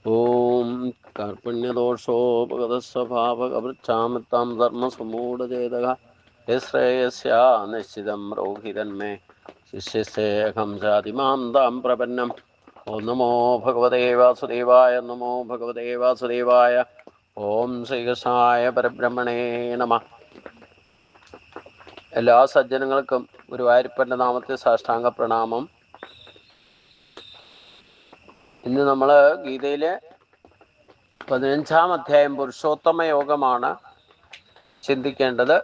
ഓം കാർപ്പണ്യദോഷോപഗതസ്വഭാവകവൃച്ഛാമത്താം ധർമ്മസമൂഢചേതക യശ്രേയസ്യ നിശ്ചിതം രോഹിതന്മേ ശിഷ്യസേഹം ജാതിമാം താം പ്രപന്നം. ഓം നമോ ഭഗവതേ വാസുദേവായ. നമോ ഭഗവതേ വാസുദേവായ. ഓം ശ്രീകൃഷ്ണായ പരബ്രഹ്മണേ നമഃ. എല്ലാ സജ്ജനങ്ങൾക്കും ഗുരുവായൂരപ്പൻ്റെ നാമത്തിൽ സാഷ്ടാംഗ പ്രണാമം. ഇന്ന് നമ്മൾ ഗീതയിലെ 15-ാം അധ്യായം പുരുഷോത്തമ യോഗമാണ് ചിന്തിക്കേണ്ടത്.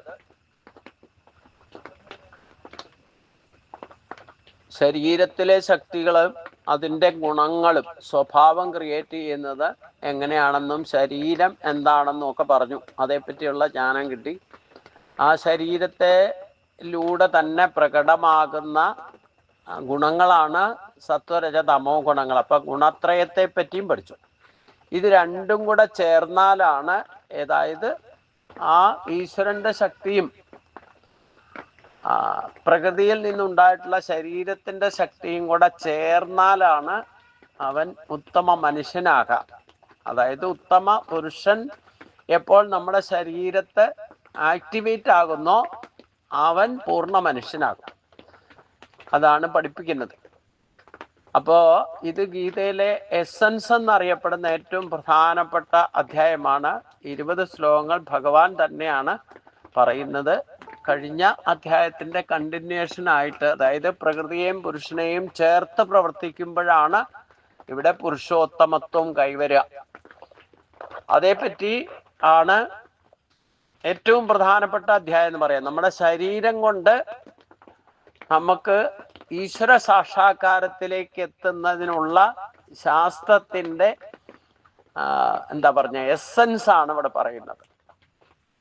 ശരീരത്തിലെ ശക്തികളും അതിൻ്റെ ഗുണങ്ങളും സ്വഭാവം ക്രിയേറ്റ് ചെയ്യുന്നത് എങ്ങനെയാണെന്നും ശരീരം എന്താണെന്നും ഒക്കെ പറഞ്ഞു. അതേപ്പറ്റിയുള്ള ജ്ഞാനം കിട്ടി. ആ ശരീരത്തിലൂടെ തന്നെ പ്രകടമാകുന്ന ഗുണങ്ങളാണ് സത്വരജ തമോ ഗുണങ്ങൾ. അപ്പം ഗുണത്രയത്തെ പറ്റിയും പഠിച്ചു. ഇത് രണ്ടും കൂടെ ചേർന്നാലാണ്, അതായത് ആ ഈശ്വരന്റെ ശക്തിയും പ്രകൃതിയിൽ നിന്നുണ്ടായിട്ടുള്ള ശരീരത്തിന്റെ ശക്തിയും കൂടെ ചേർന്നാലാണ് അവൻ ഉത്തമ മനുഷ്യനാകാം. അതായത് ഉത്തമ പുരുഷൻ എപ്പോൾ നമ്മുടെ ശരീരത്തെ ആക്ടിവേറ്റ് ആകുന്നോ അവൻ പൂർണ്ണ മനുഷ്യനാകും. അതാണ് പഠിപ്പിക്കുന്നത്. അപ്പോൾ ഇത് ഗീതയിലെ എസൻസ് എന്നറിയപ്പെടുന്ന ഏറ്റവും പ്രധാനപ്പെട്ട അധ്യായമാണ്. 20 ശ്ലോകങ്ങൾ ഭഗവാൻ തന്നെയാണ് പറയുന്നത്. കഴിഞ്ഞ അധ്യായത്തിൻ്റെ കണ്ടിന്യൂഷനായിട്ട്, അതായത് പ്രകൃതിയെയും പുരുഷനെയും ചേർത്ത് പ്രവർത്തിക്കുമ്പോഴാണ് ഇവിടെ പുരുഷോത്തമത്വം കൈവരിക. അതേപ്പറ്റി ആണ് ഏറ്റവും പ്രധാനപ്പെട്ട അധ്യായം എന്ന് പറയാം. നമ്മുടെ ശരീരം കൊണ്ട് നമുക്ക് ഈശ്വര സാക്ഷാത്കാരത്തിലേക്ക് എത്തുന്നതിനുള്ള ശാസ്ത്രത്തിൻ്റെ എസൻസ് ആണ് ഇവിടെ പറയുന്നത്.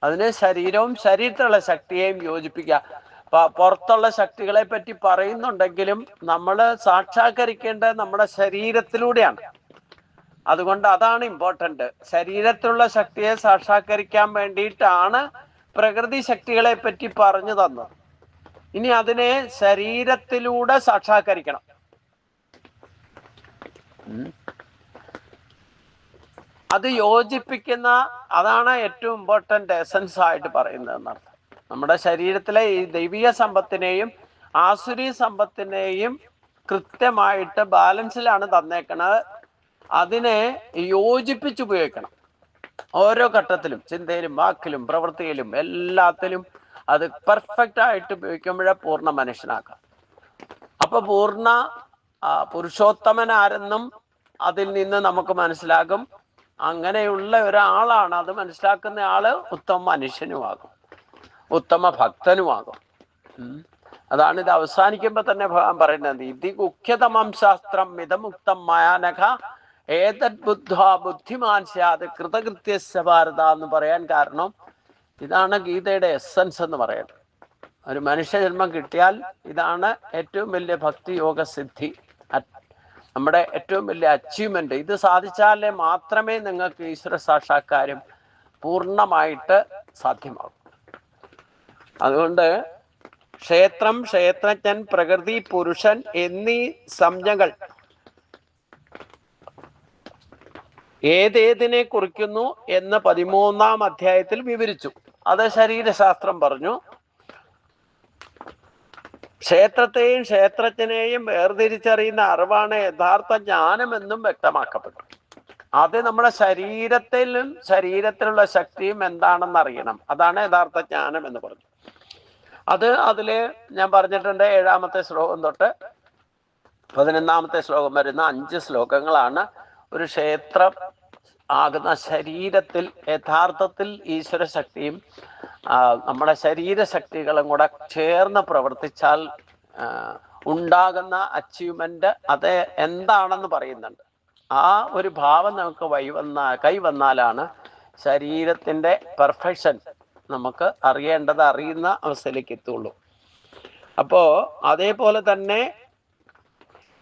അതിന് ശരീരവും ശരീരത്തിലുള്ള ശക്തിയെയും യോജിപ്പിക്കുക. പുറത്തുള്ള ശക്തികളെ പറ്റി പറയുന്നുണ്ടെങ്കിലും നമ്മൾ സാക്ഷാത്കരിക്കേണ്ടത് നമ്മുടെ ശരീരത്തിലൂടെയാണ്. അതുകൊണ്ട് അതാണ് ഇമ്പോർട്ടൻ്റ്. ശരീരത്തിലുള്ള ശക്തിയെ സാക്ഷാത്കരിക്കാൻ വേണ്ടിയിട്ടാണ് പ്രകൃതി ശക്തികളെ പറ്റി പറഞ്ഞു തന്നത്. ഇനി അതിനെ ശരീരത്തിലൂടെ സാക്ഷാത്കരിക്കണം. അത് യോജിപ്പിക്കുന്ന, അതാണ് ഏറ്റവും ഇമ്പോർട്ടൻ്റ് എസൻസ് ആയിട്ട് പറയുന്നത് എന്നർത്ഥം. നമ്മുടെ ശരീരത്തിലെ ഈ ദൈവിക സമ്പത്തിനെയും ആസുരി സമ്പത്തിനെയും കൃത്യമായിട്ട് ബാലൻസിലാണ് തന്നേക്കണത്. അതിനെ യോജിപ്പിച്ചുപയോഗിക്കണം. ഓരോ ഘട്ടത്തിലും, ചിന്തയിലും വാക്കിലും പ്രവൃത്തിയിലും എല്ലാത്തിലും അത് പെർഫെക്റ്റ് ആയിട്ട് ഉപയോഗിക്കുമ്പോഴേ പൂർണ്ണ മനുഷ്യനാക്കാം. അപ്പൊ പൂർണ്ണ പുരുഷോത്തമൻ ആരെന്നും അതിൽ നിന്ന് നമുക്ക് മനസ്സിലാകും. അങ്ങനെയുള്ള ഒരാളാണ്, അത് മനസ്സിലാക്കുന്ന ആള് ഉത്തമ മനുഷ്യനുമാകും, ഉത്തമ ഭക്തനുമാകും. അതാണ് ഇത് അവസാനിക്കുമ്പോൾ തന്നെ ഭഗവാൻ പറയുന്നത്, ഇതി മുഖ്യതമം ശാസ്ത്രം മിതമുക്തം മയാനഘ ഏതത് ബുദ്ധ ബുദ്ധിമാൻ സ്യാത് കൃതകൃത്യസ്യ ഭാരത എന്ന് പറയാൻ കാരണം ഇതാണ് ഗീതയുടെ എസൻസ് എന്ന് പറയുന്നത്. ഒരു മനുഷ്യജന്മം കിട്ടിയാൽ ഇതാണ് ഏറ്റവും വലിയ ഭക്തി യോഗ സിദ്ധി, നമ്മുടെ ഏറ്റവും വലിയ അച്ചീവ്മെന്റ്. ഇത് സാധിച്ചാലേ മാത്രമേ നിങ്ങൾക്ക് ഈശ്വര സാക്ഷാത്കാരം പൂർണ്ണമായിട്ട് സാധ്യമാകും. അതുകൊണ്ട് ക്ഷേത്രം, ക്ഷേത്രജ്ഞൻ, പ്രകൃതി, പുരുഷൻ എന്നീ സംജ്ഞകൾ ഏതേതിനെ കുറിക്കുന്നു എന്ന് 13-ാം അധ്യായത്തിൽ വിവരിച്ചു. അത് ശരീരശാസ്ത്രം പറഞ്ഞു. ക്ഷേത്രത്തെയും ക്ഷേത്രജ്ഞനെയും വേർതിരിച്ചറിയുന്ന അറിവാണ് യഥാർത്ഥ ജ്ഞാനമെന്നും വ്യക്തമാക്കപ്പെട്ടു. അത് നമ്മുടെ ശരീരത്തിലും ശരീരത്തിലുള്ള ശക്തിയും എന്താണെന്ന് അറിയണം. അതാണ് യഥാർത്ഥ ജ്ഞാനം എന്ന് പറഞ്ഞു. അതില് ഞാൻ പറഞ്ഞിട്ടുണ്ട്, 7-ാമത്തെ ശ്ലോകം തൊട്ട് 11-ാമത്തെ ശ്ലോകം വരുന്ന 5 ശ്ലോകങ്ങളാണ് ഒരു ക്ഷേത്രം ആകുന്ന ശരീരത്തിൽ യഥാർത്ഥത്തിൽ ഈശ്വര ശക്തിയും നമ്മുടെ ശരീരശക്തികളും കൂടെ ചേർന്ന് പ്രവർത്തിച്ചാൽ ഉണ്ടാകുന്ന അച്ചീവ്മെന്റ് അത് എന്താണെന്ന് പറയുന്നുണ്ട്. ആ ഒരു ഭാവം നമുക്ക് കൈവന്നാലാണ് ശരീരത്തിൻ്റെ പെർഫെക്ഷൻ നമുക്ക് അറിയുന്ന അവസ്ഥയിലേക്ക് എത്തുള്ളൂ. അപ്പോൾ അതേപോലെ തന്നെ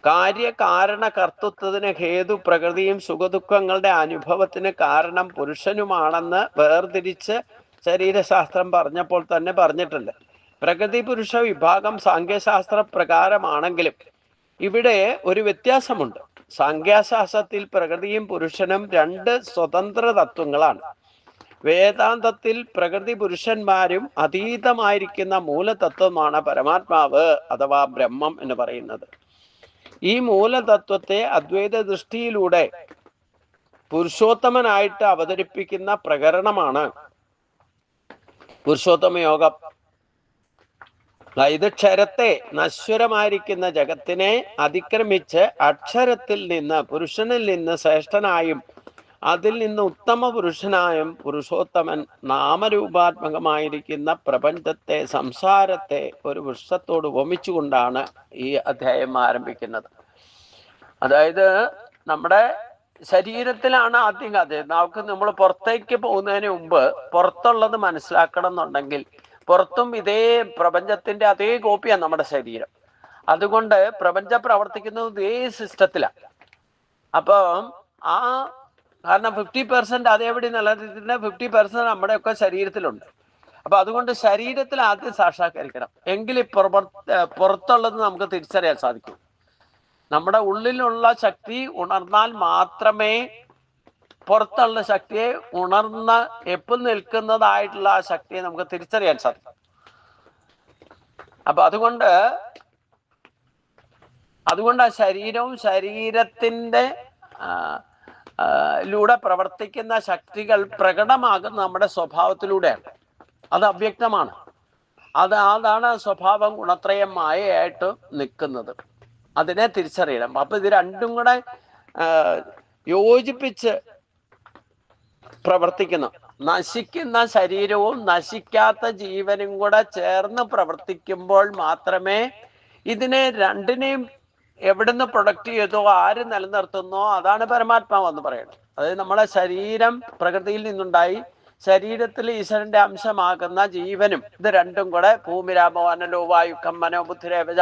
കാര്യകാരണ കർത്തൃത്വത്തിന് ഹേതു പ്രകൃതിയും സുഖദുഃഖങ്ങളുടെ അനുഭവത്തിന് കാരണം പുരുഷനുമാണെന്ന് വേർതിരിച്ച് ശരീരശാസ്ത്രം പറഞ്ഞപ്പോൾ തന്നെ പറഞ്ഞിട്ടുണ്ട്. പ്രകൃതി പുരുഷ വിഭാഗം സാഖ്യശാസ്ത്ര പ്രകാരമാണെങ്കിലും ഇവിടെ ഒരു വ്യത്യാസമുണ്ട്. സാംഖ്യശാസ്ത്രത്തിൽ പ്രകൃതിയും പുരുഷനും രണ്ട് സ്വതന്ത്ര തത്വങ്ങളാണ്. വേദാന്തത്തിൽ പ്രകൃതി പുരുഷന്മാരും അതീതമായിരിക്കുന്ന മൂലതത്വമാണ് പരമാത്മാവ് അഥവാ ബ്രഹ്മം എന്ന് പറയുന്നത്. ഈ മൂലതത്വത്തെ അദ്വൈത ദൃഷ്ടിയിലൂടെ പുരുഷോത്തമനായിട്ട് അവതരിപ്പിക്കുന്ന പ്രകരണമാണ് പുരുഷോത്തമ യോഗം. ഇത് ക്ഷരത്തെ, നശ്വരമായിരിക്കുന്ന ജഗത്തിനെ അതിക്രമിച്ച് അക്ഷരത്തിൽ നിന്ന്, പുരുഷനിൽ നിന്ന് ശ്രേഷ്ഠനായും അതിൽ നിന്ന് ഉത്തമ പുരുഷനായും പുരുഷോത്തമൻ നാമരൂപാത്മകമായിരിക്കുന്ന പ്രപഞ്ചത്തെ, സംസാരത്തെ ഒരു വൃക്ഷത്തോട് ഉപമിച്ചുകൊണ്ടാണ് ഈ അധ്യായം ആരംഭിക്കുന്നത്. അതായത് നമ്മുടെ ശരീരത്തിലാണ് ആദ്യം കഥ. നമ്മൾ പുറത്തേക്ക് പോകുന്നതിന് മുമ്പ് പുറത്തുള്ളത് മനസ്സിലാക്കണം എന്നുണ്ടെങ്കിൽ പുറത്തും ഇതേ പ്രപഞ്ചത്തിന്റെ അതേ കോപ്പിയാണ് നമ്മുടെ ശരീരം. അതുകൊണ്ട് പ്രപഞ്ചം പ്രവർത്തിക്കുന്നത് ഇതേ സിസ്റ്റത്തിലാണ്. അപ്പം കാരണം 50% അതേപടി നിലനിർത്തിയിട്ട് 50% നമ്മുടെയൊക്കെ ശരീരത്തിലുണ്ട്. അപ്പൊ അതുകൊണ്ട് ശരീരത്തിൽ ആദ്യം സാക്ഷാത്കരിക്കണം, എങ്കിൽ പുറത്തുള്ളത് നമുക്ക് തിരിച്ചറിയാൻ സാധിക്കും. നമ്മുടെ ഉള്ളിലുള്ള ശക്തി ഉണർന്നാൽ മാത്രമേ പുറത്തുള്ള ശക്തിയെ ഉണർന്ന് എപ്പോൾ നിൽക്കുന്നതായിട്ടുള്ള ആ ശക്തിയെ നമുക്ക് തിരിച്ചറിയാൻ സാധിക്കും. അപ്പൊ അതുകൊണ്ട് ആ ശരീരവും ശരീരത്തിന്റെ ലൂടെ പ്രവർത്തിക്കുന്ന ശക്തികൾ പ്രകടമാകുന്ന നമ്മുടെ സ്വഭാവത്തിലൂടെയാണ്. അത് അവ്യക്തമാണ്. അതാണ് സ്വഭാവം ഗുണത്രയം മായയായിട്ട് നിൽക്കുന്നത്. അതിനെ തിരിച്ചറിയണം. അപ്പൊ ഇത് രണ്ടും കൂടെ യോജിപ്പിച്ച് പ്രവർത്തിക്കുന്നു. നശിക്കുന്ന ശരീരവും നശിക്കാത്ത ജീവനും കൂടെ ചേർന്ന് പ്രവർത്തിക്കുമ്പോൾ മാത്രമേ ഇതിനെ രണ്ടിനെയും എവിടുന്ന് പ്രൊഡക്റ്റ് ചെയ്തോ ആര് നിലനിർത്തുന്നോ അതാണ് പരമാത്മാവ് എന്ന് പറയുന്നത്. അതായത് നമ്മളെ ശരീരം പ്രകൃതിയിൽ നിന്നുണ്ടായി, ശരീരത്തിൽ ഈശ്വരന്റെ അംശമാകുന്ന ജീവനും, ഇത് രണ്ടും കൂടെ ഭൂമിരാമോ അനലോ വായുക്കം മനോ ബുദ്ധിരേവജ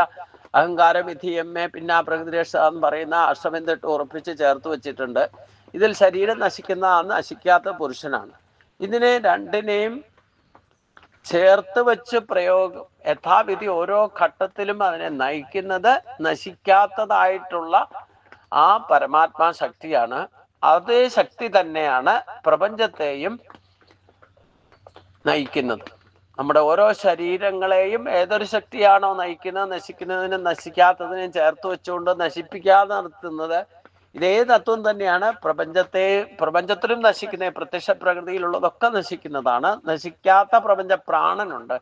അഹങ്കാരം വിധിയമ്മേ പിന്നെ പ്രകൃതിരക്ഷ എന്ന് പറയുന്ന അഷ്ടമെന്തിട്ട് ഉറപ്പിച്ച് ചേർത്ത് വെച്ചിട്ടുണ്ട്. ഇതിൽ ശരീരം നശിക്കുന്ന നശിക്കാത്ത പുരുഷനാണ്. ഇതിനെ രണ്ടിനെയും ചേർത്ത് വെച്ച് പ്രയോഗം യഥാവിധി ഓരോ ഘട്ടത്തിലും അതിനെ നയിക്കുന്നത് നശിക്കാത്തതായിട്ടുള്ള ആ പരമാത്മാ ശക്തിയാണ്. അതേ ശക്തി തന്നെയാണ് പ്രപഞ്ചത്തെയും നയിക്കുന്നത്. നമ്മുടെ ഓരോ ശരീരങ്ങളെയും ഏതൊരു ശക്തിയാണോ നയിക്കുന്നത്, നശിക്കുന്നതിനും നശിക്കാത്തതിനെയും ചേർത്ത് വെച്ചുകൊണ്ട് നശിപ്പിക്കാതെ നിർത്തുന്നത് ഇതേ തത്വം തന്നെയാണ്. പ്രപഞ്ചത്തിലും നശിക്കുന്ന പ്രത്യക്ഷ പ്രകൃതിയിലുള്ളതൊക്കെ നശിക്കുന്നതാണ്. നശിക്കാത്ത പ്രപഞ്ച പ്രാണനുണ്ട്.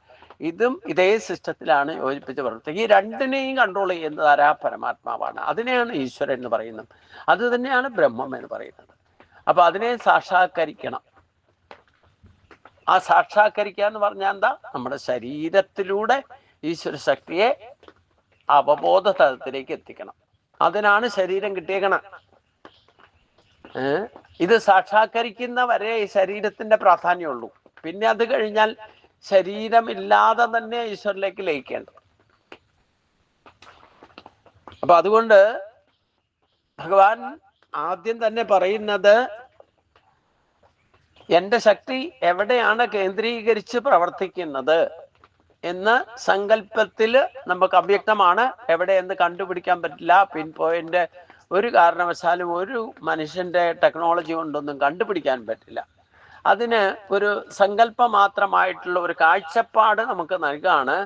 ഇതും ഇതേ സിസ്റ്റത്തിലാണ് യോജിപ്പിച്ച് പ്രവർത്തിക്കുക. ഈ രണ്ടിനെയും കൺട്രോൾ ചെയ്യുന്നത് ആരാ? പരമാത്മാവാണ്. അതിനെയാണ് ഈശ്വരൻ എന്ന് പറയുന്നത്. അത് തന്നെയാണ് ബ്രഹ്മം എന്ന് പറയുന്നത്. അപ്പൊ അതിനെ സാക്ഷാത്കരിക്കണം. ആ സാക്ഷാത്കരിക്കുക എന്ന് പറഞ്ഞാൽ എന്താ? നമ്മുടെ ശരീരത്തിലൂടെ ഈശ്വര ശക്തിയെ അവബോധ തലത്തിലേക്ക് എത്തിക്കണം. അതിനാണ് ശരീരം കിട്ടിയേക്കണം. ഇത് സാക്ഷാത്കരിക്കുന്ന വരെ ഈ ശരീരത്തിന്റെ പ്രാധാന്യമുള്ളൂ. പിന്നെ അത് കഴിഞ്ഞാൽ ശരീരമില്ലാതെ തന്നെ ഈശ്വരിലേക്ക് ലയിക്കേണ്ടത്. അപ്പൊ അതുകൊണ്ട് ഭഗവാൻ ആദ്യം തന്നെ പറയുന്നത് എൻ്റെ ശക്തി എവിടെയാണ് കേന്ദ്രീകരിച്ച് പ്രവർത്തിക്കുന്നത് എന്ന സങ്കല്പത്തിൽ നമുക്ക് അവ്യക്തമാണ്. എവിടെയെന്ന് കണ്ടുപിടിക്കാൻ പറ്റില്ല. പിൻ പോയിന്റ് ഒരു കാരണവശാലും ഒരു മനുഷ്യന്റെ ടെക്നോളജി കൊണ്ടൊന്നും കണ്ടുപിടിക്കാൻ പറ്റില്ല. അതിന് ഒരു സങ്കല്പം മാത്രമായിട്ടുള്ള ഒരു കാഴ്ചപ്പാട് നമുക്ക് നൽകാണ്.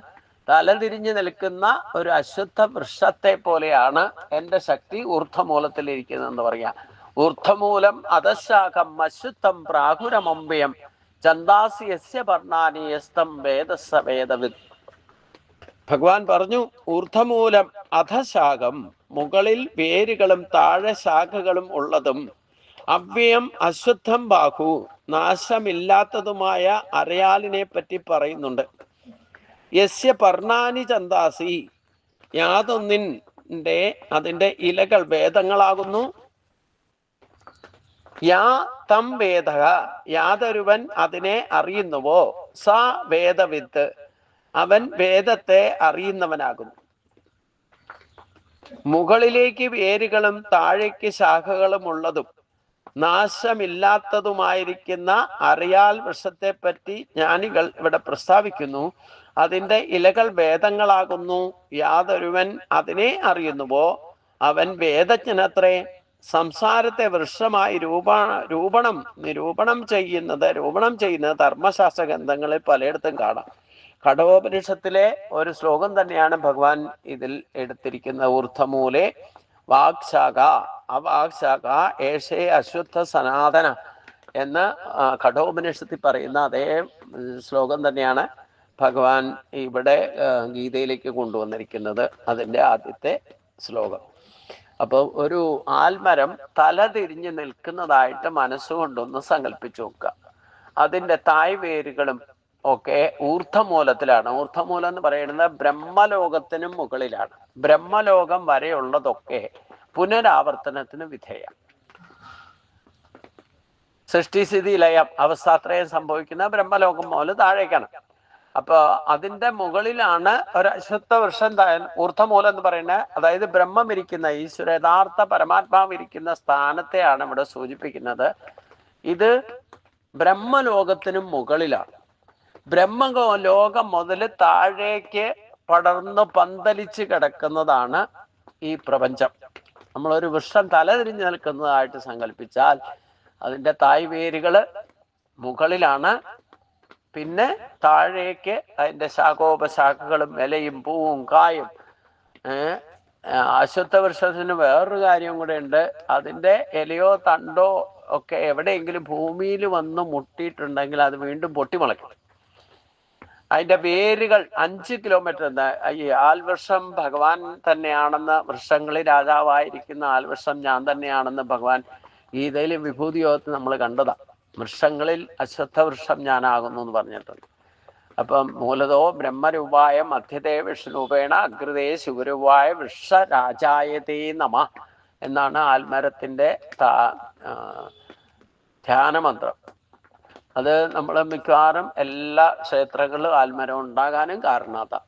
തലതിരിഞ്ഞു നിൽക്കുന്ന ഒരു അശുദ്ധ വൃക്ഷത്തെ പോലെയാണ് എൻ്റെ ശക്തി ഊർധ്വമൂലത്തിലിരിക്കുന്നതെന്ന് പറയാം. ഊർധ്വമൂലം അധശാഖം അശുദ്ധം പ്രാകുരമമ്പയം ചന്ദാസി യസ്യ പർണാനി യസ്തം വേദസ്സ വേദവിദ്. ഭഗവാൻ പറഞ്ഞു, ഊർധ്വമൂലം അധശാഖം, മുകളിൽ വേരുകളും താഴെ ശാഖകളും ഉള്ളതും, അവ്യയം അശുദ്ധം ബാഹു, നാശമില്ലാത്തതുമായ അരയാലിനെ പറ്റി പറയുന്നുണ്ട്. യസ്യ പർണാനി ചന്ദാസി, യാതൊന്നിൻ്റെ അതിൻ്റെ ഇലകൾ വേദങ്ങളാകുന്നു. യാ തം വേദ, യാതൊരുവൻ അതിനെ അറിയുന്നുവോ, സ വേദവിത്ത്, അവൻ വേദത്തെ അറിയുന്നവനാകുന്നു. മുകളിലേക്ക് വേരുകളും താഴേക്ക് ശാഖകളും ഉള്ളതും നാശമില്ലാത്തതുമായിരിക്കുന്ന അറിയാൽ വൃക്ഷത്തെ പറ്റി ജ്ഞാനികൾ ഇവിടെ പ്രസ്താവിക്കുന്നു. അതിൻ്റെ ഇലകൾ വേദങ്ങളാകുന്നു. യാതൊരുവൻ അതിനെ അറിയുന്നുവോ അവൻ വേദജ്ഞനത്രേ. സംസാരത്തെ വൃക്ഷമായി രൂപണം ചെയ്യുന്നത് ധർമ്മശാസ്ത്ര ഗ്രന്ഥങ്ങളിൽ പലയിടത്തും കാണാം. കഠോപനിഷത്തിലെ ഒരു ശ്ലോകം തന്നെയാണ് ഭഗവാൻ ഇതിൽ എടുത്തിരിക്കുന്നത്. ഊർധമൂലെ വാക്ശാഖ അവാക്ശാഖ ഏഷേ അശ്വത്ഥ സനാതന എന്ന് കഠോപനിഷത്തിൽ പറയുന്ന അതേ ശ്ലോകം തന്നെയാണ് ഭഗവാൻ ഇവിടെ ഗീതയിലേക്ക് കൊണ്ടുവന്നിരിക്കുന്നത്. അതിൻ്റെ ആദ്യത്തെ ശ്ലോകം. അപ്പോൾ ഒരു ആൽമരം തല തിരിഞ്ഞ് നിൽക്കുന്നതായിട്ട് മനസ്സുകൊണ്ടൊന്ന് സങ്കല്പിച്ചു നോക്കുക. അതിൻ്റെ തായ്വേരുകളും ഒക്കെ ഊർധമൂലത്തിലാണ്. ഊർധമൂലം എന്ന് പറയുന്നത് ബ്രഹ്മലോകത്തിനും മുകളിലാണ്. ബ്രഹ്മലോകം വരെയുള്ളതൊക്കെ പുനരാവർത്തനത്തിന് വിധേയം. സൃഷ്ടിസ്ഥിതി ലയം അവസ്ഥാത്രയം സംഭവിക്കുന്ന ബ്രഹ്മലോകം മുതൽ താഴേക്കാണ്. അപ്പൊ അതിന്റെ മുകളിലാണ് ഒരു അശ്വത്ഥ വൃക്ഷം. ഊർധമൂലം എന്ന് പറയുന്നത് അതായത് ബ്രഹ്മം ഇരിക്കുന്ന ഈശ്വര യഥാർത്ഥ പരമാത്മാവ് ഇരിക്കുന്ന സ്ഥാനത്തെയാണ് ഇവിടെ സൂചിപ്പിക്കുന്നത്. ഇത് ബ്രഹ്മലോകത്തിനും മുകളിലാണ്. ബ്രഹ്മലോകം മുതൽ താഴേക്ക് പടർന്ന് പന്തലിച്ച് കിടക്കുന്നതാണ് ഈ പ്രപഞ്ചം. നമ്മളൊരു വൃക്ഷം തലതിരിഞ്ഞ് നിൽക്കുന്നതായിട്ട് സങ്കല്പിച്ചാൽ അതിൻ്റെ തായ്വേരുകൾ മുകളിലാണ്. പിന്നെ താഴേക്ക് അതിൻ്റെ ശാഖോപശാഖകളും ഇലയും പൂവും കായും. അശ്വത്ഥ വൃക്ഷത്തിന് വേറൊരു കാര്യം കൂടെ ഉണ്ട്. അതിൻ്റെ ഇലയോ തണ്ടോ ഒക്കെ എവിടെയെങ്കിലും ഭൂമിയിൽ വന്ന് മുട്ടിയിട്ടുണ്ടെങ്കിൽ അത് വീണ്ടും പൊട്ടിമുളയ്ക്കും. അതിൻ്റെ വേരുകൾ 5 കിലോമീറ്റർ. ഈ ആൽവൃക്ഷം ഭഗവാൻ തന്നെയാണെന്ന്, വൃക്ഷങ്ങളിൽ രാജാവായിരിക്കുന്ന ആൽവൃക്ഷം ഞാൻ തന്നെയാണെന്ന് ഭഗവാൻ ഗീതയിൽ വിഭൂതി യോഗത്തിൽ നമ്മൾ കണ്ടതാണ്. വൃക്ഷങ്ങളിൽ അശ്വത്ഥ വൃക്ഷം ഞാനാകുന്നു എന്ന് പറഞ്ഞിട്ടുണ്ട്. അപ്പം മൂലതോ ബ്രഹ്മരൂപായ മധ്യതേ വിഷ്ണുരൂപേണ അഗ്രതേ ശിവരൂപായ വൃക്ഷരാജായതേ നമ എന്നാണ് ആൽമരത്തിൻ്റെ ധ്യാനമന്ത്രം. അത് നമ്മൾ മിക്കവാറും എല്ലാ ക്ഷേത്രങ്ങളിലും ആൽമരം ഉണ്ടാകാനും കാരണം അതാണ്.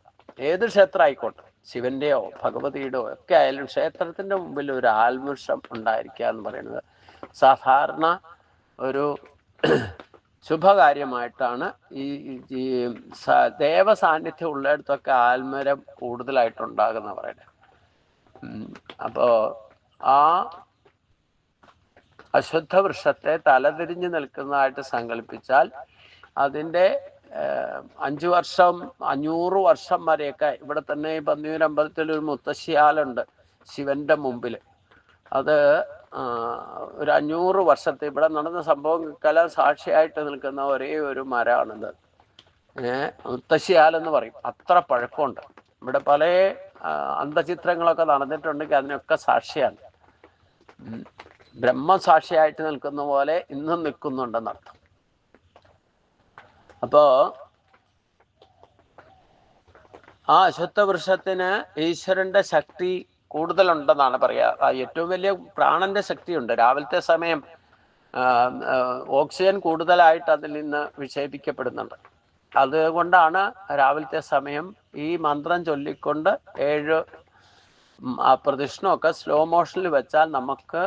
ഏത് ക്ഷേത്രം ആയിക്കോട്ടെ, ശിവന്റെയോ ഭഗവതിയുടെയോ ഒക്കെ ആയാലും ക്ഷേത്രത്തിൻ്റെ മുമ്പിൽ ഒരു ആൽവൃക്ഷം ഉണ്ടായിരിക്കുക എന്ന് പറയുന്നത് സാധാരണ ഒരു ശുഭകാര്യമായിട്ടാണ്. ഈ ദേവസാന്നിധ്യം ഉള്ളിടത്തൊക്കെ ആൽമരം കൂടുതലായിട്ടുണ്ടാകുന്ന പറയുന്നത്. അപ്പോൾ ആ അശ്വത്ഥ വൃക്ഷത്തെ തലതിരിഞ്ഞ് നിൽക്കുന്നതായിട്ട് സങ്കല്പിച്ചാൽ അതിൻ്റെ 5 വർഷം 500 വർഷം വരെയൊക്കെ ഇവിടെ തന്നെ ഈ പന്നിയൂരമ്പലത്തിൽ ഒരു മുത്തശ്ശിയാലുണ്ട് ശിവന്റെ മുമ്പിൽ. അത് ഒരു 500 വർഷത്തെ ഇവിടെ നടന്ന സംഭവങ്ങൾക്കെല്ലാം സാക്ഷിയായിട്ട് നിൽക്കുന്ന ഒരേ ഒരു മരമാണിത്. മുത്തശ്ശിയാലെന്ന് പറയും. അത്ര പഴക്കമുണ്ട്. ഇവിടെ പല അന്തചിത്രങ്ങളൊക്കെ നടന്നിട്ടുണ്ടെങ്കിൽ അതിനൊക്കെ സാക്ഷിയാണ്. ബ്രഹ്മസാക്ഷിയായിട്ട് നിൽക്കുന്ന പോലെ ഇന്നും നിൽക്കുന്നുണ്ടെന്നർത്ഥം. അപ്പോ ആ അശ്വത്ഥ വൃക്ഷത്തിന് ഈശ്വരന്റെ ശക്തി കൂടുതലുണ്ടെന്നാണ് പറയുക. ഏറ്റവും വലിയ പ്രാണന്റെ ശക്തിയുണ്ട്. രാവിലത്തെ സമയം ഓക്സിജൻ കൂടുതലായിട്ട് അതിൽ നിന്ന് വിക്ഷേപിക്കപ്പെടുന്നുണ്ട്. അതുകൊണ്ടാണ് രാവിലത്തെ സമയം ഈ മന്ത്രം ചൊല്ലിക്കൊണ്ട് 7 പ്രദക്ഷിണമൊക്കെ സ്ലോ മോഷനിൽ വെച്ചാൽ നമുക്ക്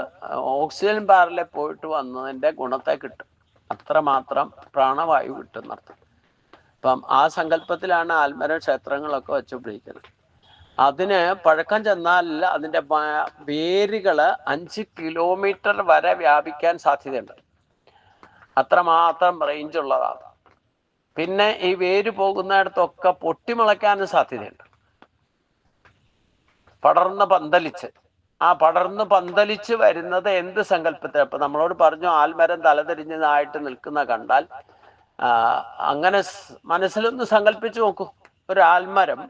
ഓക്സിജൻ ബാരലിൽ പോയിട്ട് വന്നതിൻ്റെ ഗുണത്തെ കിട്ടും. അത്രമാത്രം പ്രാണവായു കിട്ടുന്നർത്ഥം. അപ്പം ആ സങ്കല്പത്തിലാണ് ആൽമര ക്ഷേത്രങ്ങളൊക്കെ വെച്ചുപിടിക്കുന്നത്. അതിന് പഴക്കം ചെന്നാൽ അതിൻ്റെ വേരുകൾ 5 കിലോമീറ്റർ വരെ വ്യാപിക്കാൻ സാധ്യതയുണ്ട്. അത്രമാത്രം റേഞ്ച് ഉള്ളതാണ്. പിന്നെ ഈ വേര് പോകുന്നിടത്തൊക്കെ പൊട്ടിമുളയ്ക്കാനും സാധ്യതയുണ്ട്. പടർന്ന് പന്തലിച്ച് വരുന്നത് എന്ത് സങ്കല്പത്തിൽ? അപ്പൊ നമ്മളോട് പറഞ്ഞു ആൽമരം തലതിരിഞ്ഞതായിട്ട് നിൽക്കുന്ന കണ്ടാൽ അങ്ങനെ മനസ്സിലൊന്ന് സങ്കല്പിച്ചു നോക്കൂ. ഒരു ആൽമരം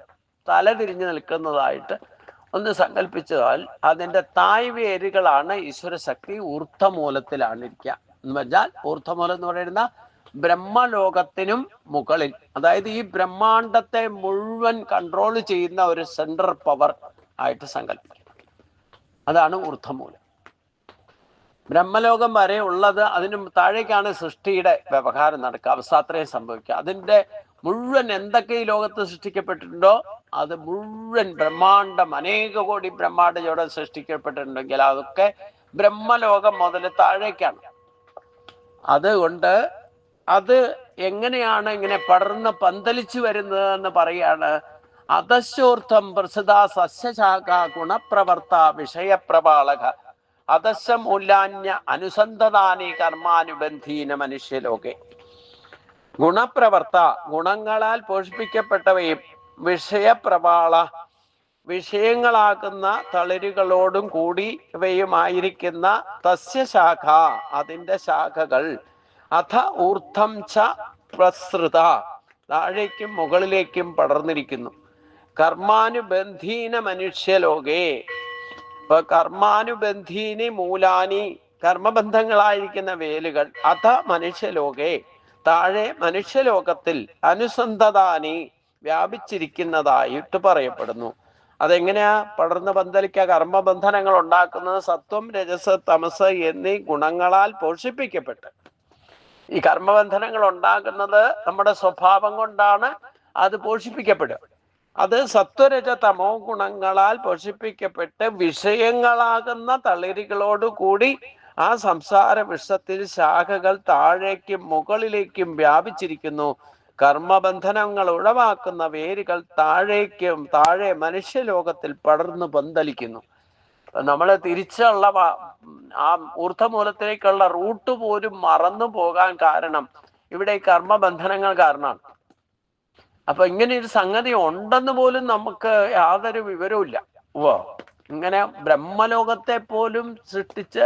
തലതിരിഞ്ഞ് നിൽക്കുന്നതായിട്ട് ഒന്ന് സങ്കല്പിച്ചാൽ അതിൻ്റെ തായ്വേരുകളാണ് ഈശ്വരശക്തി. ഊർധമൂലത്തിലാണ് ഇരിക്കുക എന്ന് വെച്ചാൽ ഊർധമൂലം എന്ന് പറയുന്ന ബ്രഹ്മലോകത്തിനും മുകളിൽ, അതായത് ഈ ബ്രഹ്മാണ്ടത്തെ മുഴുവൻ കൺട്രോൾ ചെയ്യുന്ന ഒരു സെൻട്രൽ പവർ ആയിട്ട് സങ്കല്പിക്കും. അതാണ് ഊർധമൂലം. ബ്രഹ്മലോകം വരെ ഉള്ളത് അതിന് താഴേക്കാണ് സൃഷ്ടിയുടെ വ്യവഹാരം നടക്കുക, അവസ്ഥാത്രയം സംഭവിക്കുക. അതിൻ്റെ മുഴുവൻ എന്തൊക്കെ ഈ ലോകത്ത് സൃഷ്ടിക്കപ്പെട്ടിട്ടുണ്ടോ അത് മുഴുവൻ ബ്രഹ്മാണ്ടം, അനേക കോടി ബ്രഹ്മാണ്ടയോടെ സൃഷ്ടിക്കപ്പെട്ടിട്ടുണ്ടെങ്കിൽ അതൊക്കെ ബ്രഹ്മലോകം മുതൽ താഴേക്കാണ്. അതുകൊണ്ട് അത് എങ്ങനെയാണ് ഇങ്ങനെ പടർന്ന് പന്തലിച്ചു വരുന്നത് എന്ന് പറയാണ്. അധശോർത്ഥം പ്രസിദ്ധ സസ്യശാഖ ഗുണപ്രവർത്ത വിഷയപ്രപാളക അധശമൂലാന്യ അനുസന്ധതാനി കർമാനുബന്ധീന മനുഷ്യലോകെ. ഗുണപ്രവർത്ത ഗുണങ്ങളാൽ പോഷിപ്പിക്കപ്പെട്ടവയും വിഷയപ്രപാള വിഷയങ്ങളാകുന്ന തളിരുകളോടും കൂടി ഇവയുമായിരിക്കുന്ന തസ്യശാഖ അതിൻ്റെ ശാഖകൾ അഥ ഊർദ്ധം ച പ്രസൃത താഴേക്കും മുകളിലേക്കും പടർന്നിരിക്കുന്നു. കർമാനുബന്ധീന മനുഷ്യലോകേ. ഇപ്പൊ കർമാനുബന്ധീനി മൂലാനി കർമ്മബന്ധങ്ങളായിരിക്കുന്ന വേലുകൾ അഥ മനുഷ്യലോകേ താഴെ മനുഷ്യലോകത്തിൽ അനുസന്ധതാനി വ്യാപിച്ചിരിക്കുന്നതായിട്ട് പറയപ്പെടുന്നു. അതെങ്ങനെയാ പടർന്ന് പന്തലിക്ക? കർമ്മബന്ധനങ്ങൾ ഉണ്ടാക്കുന്നത് സത്വം രജസ് തമസ് എന്നീ ഗുണങ്ങളാൽ പോഷിപ്പിക്കപ്പെട്ട്. ഈ കർമ്മബന്ധനങ്ങൾ ഉണ്ടാകുന്നത് നമ്മുടെ സ്വഭാവം കൊണ്ടാണ് അത് പോഷിപ്പിക്കപ്പെടുക. അത് സത്വരജ തമോ ഗുണങ്ങളാൽ പോഷിപ്പിക്കപ്പെട്ട് വിഷയങ്ങളാകുന്ന തളിരുകളോടുകൂടി ആ സംസാര വിഷത്തിൽ ശാഖകൾ താഴേക്കും മുകളിലേക്കും വ്യാപിച്ചിരിക്കുന്നു. കർമ്മബന്ധനങ്ങൾ ഉളവാക്കുന്ന വേരുകൾ താഴെ മനുഷ്യലോകത്തിൽ പടർന്നു പന്തലിക്കുന്നു. നമ്മൾ തിരിച്ചുള്ള ആ ഊർദ്ധമൂലത്തിലേക്കുള്ള റൂട്ട് പോലും മറന്നു പോകാൻ കാരണം ഇവിടെ ഈ കർമ്മബന്ധനങ്ങൾ കാരണമാണ്. അപ്പൊ ഇങ്ങനെ ഒരു സംഗതി ഉണ്ടെന്ന് പോലും നമുക്ക് യാതൊരു വിവരവും ഇല്ല. ഇങ്ങനെ ബ്രഹ്മലോകത്തെ പോലും സൃഷ്ടിച്ച്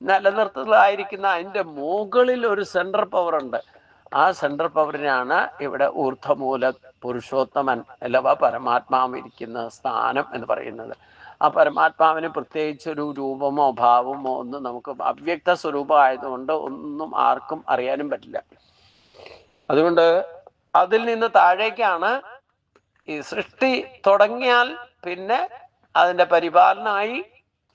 നിലനിർത്തുന്നതായിരിക്കുന്ന അതിൻ്റെ മുകളിൽ ഒരു സെൻട്രൽ പവർ ഉണ്ട്. ആ സെൻട്രൽ പവറിനാണ് ഇവിടെ ഊർദ്ധമൂല പുരുഷോത്തമൻ അഥവാ പരമാത്മാവ് ഇരിക്കുന്ന സ്ഥാനം എന്ന് പറയുന്നത്. ആ പരമാത്മാവിന് പ്രത്യേകിച്ചൊരു രൂപമോ ഭാവമോ ഒന്നും നമുക്ക് അവ്യക്ത സ്വരൂപമായതുകൊണ്ട് ഒന്നും ആർക്കും അറിയാനും പറ്റില്ല. അതുകൊണ്ട് അതിൽ നിന്ന് താഴേക്കാണ് ഈ സൃഷ്ടി തുടങ്ങിയാൽ പിന്നെ അതിൻ്റെ പരിപാലനമായി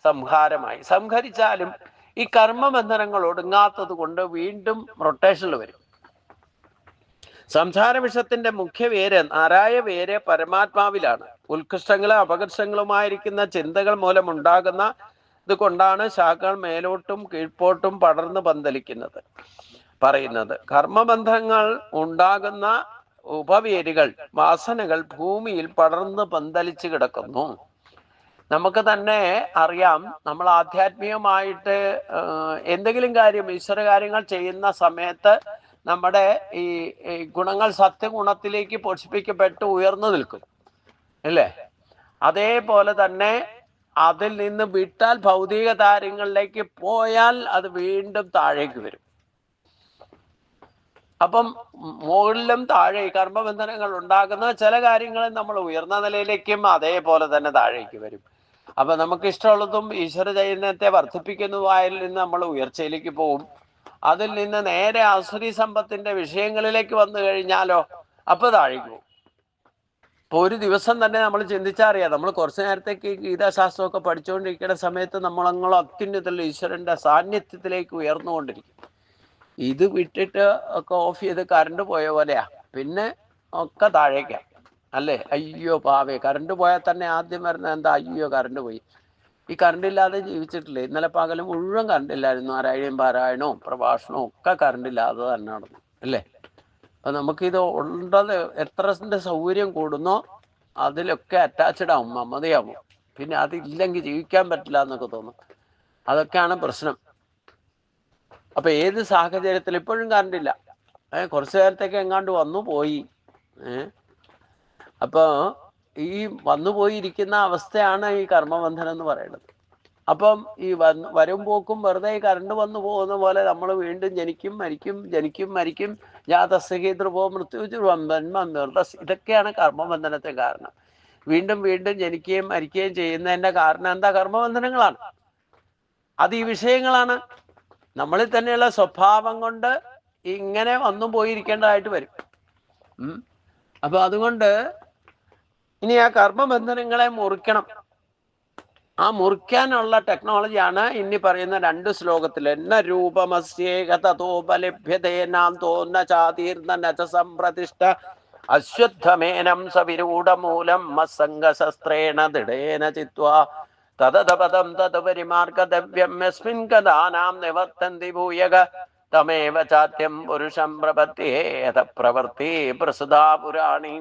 സംഹാരമായി. സംഹരിച്ചാലും ഈ കർമ്മബന്ധനങ്ങൾ ഒടുങ്ങാത്തത് കൊണ്ട് വീണ്ടും റൊട്ടേഷനിൽ വരും. സംസാര വിഷത്തിന്റെ മുഖ്യ വേര് നാരായ വേര് പരമാത്മാവിലാണ്. ഉത്കൃഷ്ടങ്ങളും അപകർഷങ്ങളുമായിരിക്കുന്ന ചിന്തകൾ മൂലം ഉണ്ടാകുന്ന ഇത് കൊണ്ടാണ് ശാഖകൾ മേലോട്ടും കീഴ്പോട്ടും പടർന്ന് പന്തലിക്കുന്നത്. പറയുന്നത് കർമ്മബന്ധങ്ങൾ ഉണ്ടാകുന്ന ഉപവേരുകൾ വാസനകൾ ഭൂമിയിൽ പടർന്ന് പന്തലിച്ച് കിടക്കുന്നു. നമുക്ക് തന്നെ അറിയാം, നമ്മൾ ആധ്യാത്മികമായിട്ട് എന്തെങ്കിലും കാര്യം ഈശ്വര കാര്യങ്ങൾ ചെയ്യുന്ന സമയത്ത് നമ്മുടെ ഈ ഗുണങ്ങൾ സത്യഗുണത്തിലേക്ക് പോഷിപ്പിക്കപ്പെട്ട് ഉയർന്നു നിൽക്കും അല്ലേ? അതേപോലെ തന്നെ അതിൽ നിന്ന് വിട്ടാൽ ഭൗതിക കാര്യങ്ങളിലേക്ക് പോയാൽ അത് വീണ്ടും താഴേക്ക് വരും. അപ്പം മുകളിലും താഴെ കർമ്മബന്ധനങ്ങൾ ഉണ്ടാകുന്ന ചില കാര്യങ്ങളിൽ നമ്മൾ ഉയർന്ന നിലയിലേക്കും അതേപോലെ തന്നെ താഴേക്ക് വരും. അപ്പൊ നമുക്ക് ഇഷ്ടമുള്ളതും ഈശ്വര ചൈതന്യത്തെ വർദ്ധിപ്പിക്കുന്നതായതിൽ നിന്ന് നമ്മൾ ഉയർച്ചയിലേക്ക് പോകും. അതിൽ നിന്ന് നേരെ ആസുരി സമ്പത്തിന്റെ വിഷയങ്ങളിലേക്ക് വന്നു കഴിഞ്ഞാലോ അപ്പൊ താഴേക്ക് പോകും. ഇപ്പൊ ഒരു ദിവസം തന്നെ നമ്മൾ ചിന്തിച്ചറിയാം, നമ്മൾ കുറച്ചു നേരത്തേക്ക് ഗീതാശാസ്ത്രമൊക്കെ പഠിച്ചുകൊണ്ടിരിക്കുന്ന സമയത്ത് നമ്മളങ്ങൾ അത്യുന്നതയുള്ള ഈശ്വരന്റെ സാന്നിധ്യത്തിലേക്ക് ഉയർന്നുകൊണ്ടിരിക്കും. ഇത് വിട്ടിട്ട് ഒക്കെ ഓഫ് ചെയ്ത് കറണ്ട് പോയ പോലെയാ, പിന്നെ ഒക്കെ താഴേക്കാ അല്ലേ? അയ്യോ പാവേ, കറണ്ട് പോയാൽ തന്നെ ആദ്യം വരുന്നത് എന്താ? അയ്യോ കറണ്ട് പോയി. ഈ കറണ്ട് ഇല്ലാതെ ജീവിച്ചിട്ടില്ലേ? ഇന്നലെ പകലും മുഴുവൻ കറണ്ട് ഇല്ലായിരുന്നു. ആരായണയും പാരായണവും പ്രഭാഷണവും ഒക്കെ കറണ്ട് ഇല്ലാതെ തന്നെ നടന്നു അല്ലേ? അപ്പൊ നമുക്കിത് ഉള്ളത് എത്രന്റെ സൗകര്യം കൂടുന്നോ അതിലൊക്കെ അറ്റാച്ച്ഡ് ആവും, മമതയാവും. പിന്നെ അതില്ലെങ്കിൽ ജീവിക്കാൻ പറ്റില്ല എന്നൊക്കെ തോന്നും. അതൊക്കെയാണ് പ്രശ്നം. അപ്പൊ ഏത് സാഹചര്യത്തിൽ ഇപ്പോഴും കറണ്ട് ഇല്ല, കുറച്ചു നേരത്തേക്ക് എങ്ങാണ്ട് വന്നു പോയി. അപ്പൊ ഈ വന്നു പോയിരിക്കുന്ന അവസ്ഥയാണ് ഈ കർമ്മബന്ധനം എന്ന് പറയുന്നത്. അപ്പം ഈ വരും പോക്കും വെറുതെ കറണ്ട് വന്നു പോകുന്ന പോലെ നമ്മൾ വീണ്ടും ജനിക്കും മരിക്കും ജനിക്കും മരിക്കും. ജാതസ്യകീതൃപോ മൃത്യുജുർവസ് ഇതൊക്കെയാണ് കർമ്മബന്ധനത്തെ കാരണം. വീണ്ടും വീണ്ടും ജനിക്കുകയും മരിക്കുകയും ചെയ്യുന്നതിന്റെ കാരണം എന്താ? കർമ്മബന്ധനങ്ങളാണ്. അത് ഈ വിഷയങ്ങളാണ്. നമ്മളിൽ തന്നെയുള്ള സ്വഭാവം കൊണ്ട് ഇങ്ങനെ വന്നു പോയിരിക്കേണ്ടതായിട്ട് വരും. അപ്പൊ അതുകൊണ്ട് ഇനി ആ കർമ്മബന്ധനങ്ങളെ മുറിക്കണം. ആ മുറിക്കാനുള്ള ടെക്നോളജിയാണ് ഇനി പറയുന്ന 2 ശ്ലോകത്തിൽ. എന്ന രൂപമസ്യേകതോപലഭ്യതേനാം തോന്ന ചാതീർന്ന നച സംപ്രതിഷ്ഠ അശ്വത്ഥമേനം സവിരൂഢമൂലം മസ്സംഗശസ്ത്രേണ ദൃഢേന ചിത്വാ തദപദം തദുപരിമാർഗതവ്യം യസ്മിൻ കഥാനാം നിവർത്തന്തി ഭൂയക തമേവ ചാത്യം പുരുഷം പ്രപത്യേ യത പ്രവൃത്തി പ്രസുധാ പുരാണി.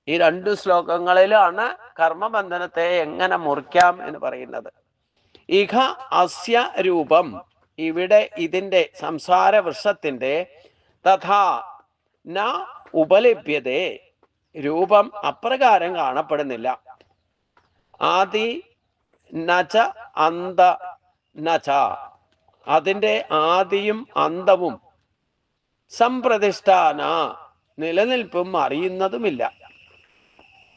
ഈ 2 ശ്ലോകങ്ങളിലാണ് കർമ്മബന്ധനത്തെ എങ്ങനെ മുറിക്കാം എന്ന് പറയുന്നത്. ഇഹ അസ്യ രൂപം, ഇവിടെ ഇതിന്റെ സംസാര വൃക്ഷത്തിന്റെ, തഥാ ന ഉപലഭ്യതേ, രൂപം അപ്രകാരം കാണപ്പെടുന്നില്ല. ആദി നച അന്ത നച, അതിന്റെ ആദിയും അന്തവും, സംപ്രതിഷ്ഠാന, നിലനിൽപ്പും അറിയുന്നതുമില്ല.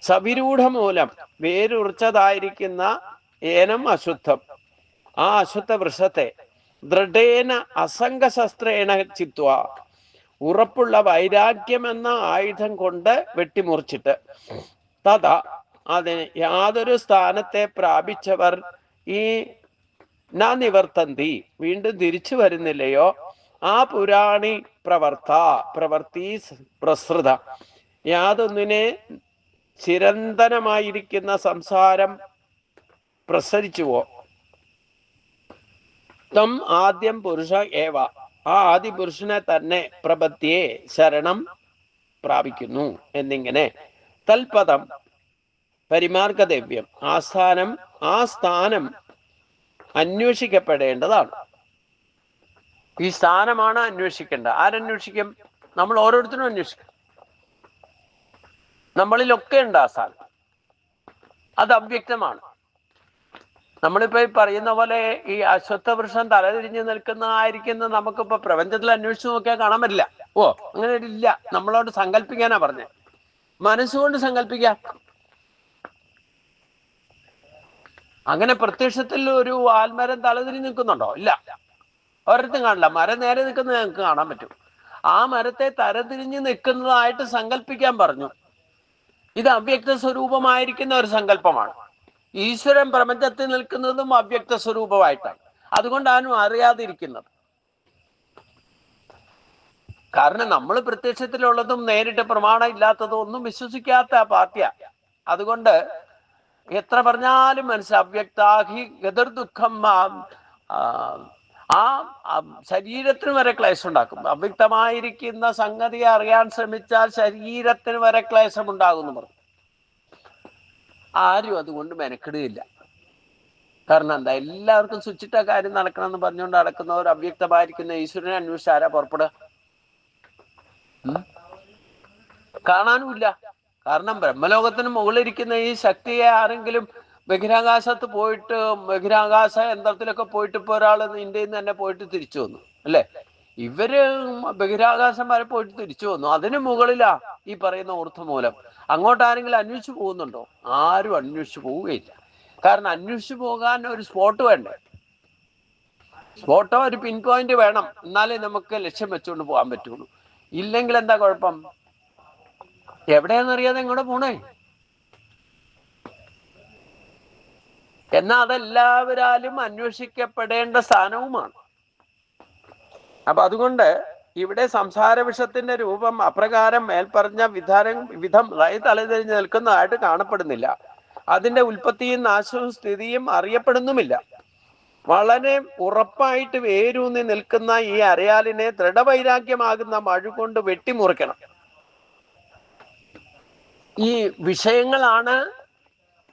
സവിരൂഢമൂലം, വേരുറച്ചതായിരിക്കുന്ന ഏനം അശുദ്ധം, ആ അശുദ്ധ വൃക്ഷത്തെ ദൃഢേന അസംഗശസ്ത്രേണ ചിത്വ, ഉറപ്പുള്ള വൈരാഗ്യം എന്ന ആയുധം കൊണ്ട് വെട്ടിമുറിച്ചിട്ട്, തഥാ, അതിന് യാതൊരു സ്ഥാനത്തെ പ്രാപിച്ചവർ ഈ ന നിവർത്തന്തി, വീണ്ടും തിരിച്ചു വരുന്നില്ലയോ, ആ പുരാണി പ്രവർത്തി പ്രസൃത, യാതൊന്നിനെ ചിരന്തനമായിരിക്കുന്ന സംസാരം പ്രസരിച്ചുവോ, തം ആദ്യം പുരുഷ ഏവ, ആ ആദി പുരുഷനെ തന്നെ പ്രപത്തിയെ ശരണം പ്രാപിക്കുന്നു എന്നിങ്ങനെ. തൽപദം പരിമാർഗദേവ്യം, ആ സ്ഥാനം അന്വേഷിക്കപ്പെടേണ്ടതാണ്. ഈ സ്ഥാനമാണ് അന്വേഷിക്കേണ്ടത്. ആരന്വേഷിക്കും? നമ്മൾ ഓരോരുത്തരും അന്വേഷിക്കും. നമ്മളിലൊക്കെ ഉണ്ട് ആ സ്ഥാനം. അത് അവ്യക്തമാണ്. നമ്മളിപ്പോ ഈ പറയുന്ന പോലെ ഈ അശ്വത്ഥ വൃക്ഷം തലതിരിഞ്ഞ് നിൽക്കുന്നതായിരിക്കുന്ന നമുക്കിപ്പോ പ്രപഞ്ചത്തിൽ അന്വേഷിച്ചു നോക്കിയാൽ കാണാൻ പറ്റില്ല. ഓ, അങ്ങനെ ഇല്ല. നമ്മളോട് സങ്കല്പിക്കാനാ പറഞ്ഞത്. മനസ്സുകൊണ്ട് സങ്കല്പിക്കാം. അങ്ങനെ പ്രത്യക്ഷത്തിൽ ഒരു ആൽമരം തലതിരിഞ്ഞ് നിൽക്കുന്നുണ്ടോ? ഇല്ല, ഒരിടത്തും കാണില്ല. മരം നേരെ നിൽക്കുന്നത് ഞങ്ങൾക്ക് കാണാൻ പറ്റും. ആ മരത്തെ തലതിരിഞ്ഞ് നിൽക്കുന്നതായിട്ട് സങ്കല്പിക്കാൻ പറഞ്ഞു. ഇത് അവ്യക്ത സ്വരൂപമായിരിക്കുന്ന ഒരു സങ്കല്പമാണ്. ഈശ്വരൻ പ്രപഞ്ചത്തിൽ നിൽക്കുന്നതും അവ്യക്ത സ്വരൂപമായിട്ടാണ്. അതുകൊണ്ടാണ് അറിയാതിരിക്കുന്നത്. കാരണം നമ്മൾ പ്രത്യക്ഷത്തിലുള്ളതും നേരിട്ട് പ്രമാണം ഇല്ലാത്തതും ഒന്നും വിശ്വസിക്കാത്ത പാർട്ടിയാ. അതുകൊണ്ട് എത്ര പറഞ്ഞാലും അവ്യക്താഹി ഗതിർ ദുഃഖം, ആ ശരീരത്തിന് വരെ ക്ലേശം ഉണ്ടാക്കും. അവ്യക്തമായിരിക്കുന്ന സംഗതിയെ അറിയാൻ ശ്രമിച്ചാൽ ശരീരത്തിന് വരെ ക്ലേശം ഉണ്ടാകുന്നു പറഞ്ഞു. ആരും അതുകൊണ്ട് മെനക്കെടുകയില്ല. കാരണം എന്താ? എല്ലാവർക്കും സ്വിച്ചിട്ട കാര്യം നടക്കണമെന്ന് പറഞ്ഞുകൊണ്ട് നടക്കുന്നവർ അവ്യക്തമായിരിക്കുന്ന ഈശ്വരനെ അന്വേഷിച്ച് ആരാ പുറപ്പെടുക? കാണാനുമില്ല. കാരണം ബ്രഹ്മലോകത്തിന് മുകളിലിരിക്കുന്ന ഈ ശക്തിയെ ആരെങ്കിലും ബഹിരാകാശത്ത് പോയിട്ട്, ബഹിരാകാശ യന്ത്രത്തിലൊക്കെ പോയിട്ട് ഇപ്പൊ ഒരാൾ ഇന്ത്യയിൽ നിന്ന് തന്നെ പോയിട്ട് തിരിച്ചു വന്നു അല്ലെ? ഇവര് ബഹിരാകാശം വരെ പോയിട്ട് തിരിച്ചു വന്നു. അതിന് മുകളിലാ ഈ പറയുന്ന ഊർധ്വമൂലം. അങ്ങോട്ട് ആരെങ്കിലും അന്വേഷിച്ചു പോകുന്നുണ്ടോ? ആരും അന്വേഷിച്ചു പോവുകയില്ല. കാരണം അന്വേഷിച്ചു പോകാൻ ഒരു സ്പോട്ട് വേണ്ടേ? സ്പോട്ടോ ഒരു പിൻ പോയിന്റ് വേണം. എന്നാലേ നമുക്ക് ലക്ഷ്യം വെച്ചുകൊണ്ട് പോകാൻ പറ്റുള്ളൂ. ഇല്ലെങ്കിൽ എന്താ കുഴപ്പം? എവിടെയാണെന്നറിയാതെ എങ്ങോട്ട് പോണേ? എന്നാൽ അതെല്ലാവരാലും അന്വേഷിക്കപ്പെടേണ്ട സ്ഥാനവുമാണ്. അപ്പൊ അതുകൊണ്ട് ഇവിടെ സംസാര വിഷത്തിന്റെ രൂപം അപ്രകാരം മേൽപ്പറഞ്ഞ വിധം തലതിരിഞ്ഞ് നിൽക്കുന്നതായിട്ട് കാണപ്പെടുന്നില്ല. അതിന്റെ ഉൽപ്പത്തിയും നാശവും സ്ഥിതിയും അറിയപ്പെടുന്നുമില്ല. വളരെ ഉറപ്പായിട്ട് വേരൂന്നി നിൽക്കുന്ന ഈ അരയാലിനെ ദൃഢവൈരാഗ്യമാകുന്ന മഴ കൊണ്ട് വെട്ടിമുറിക്കണം. ഈ വിഷയങ്ങളാണ്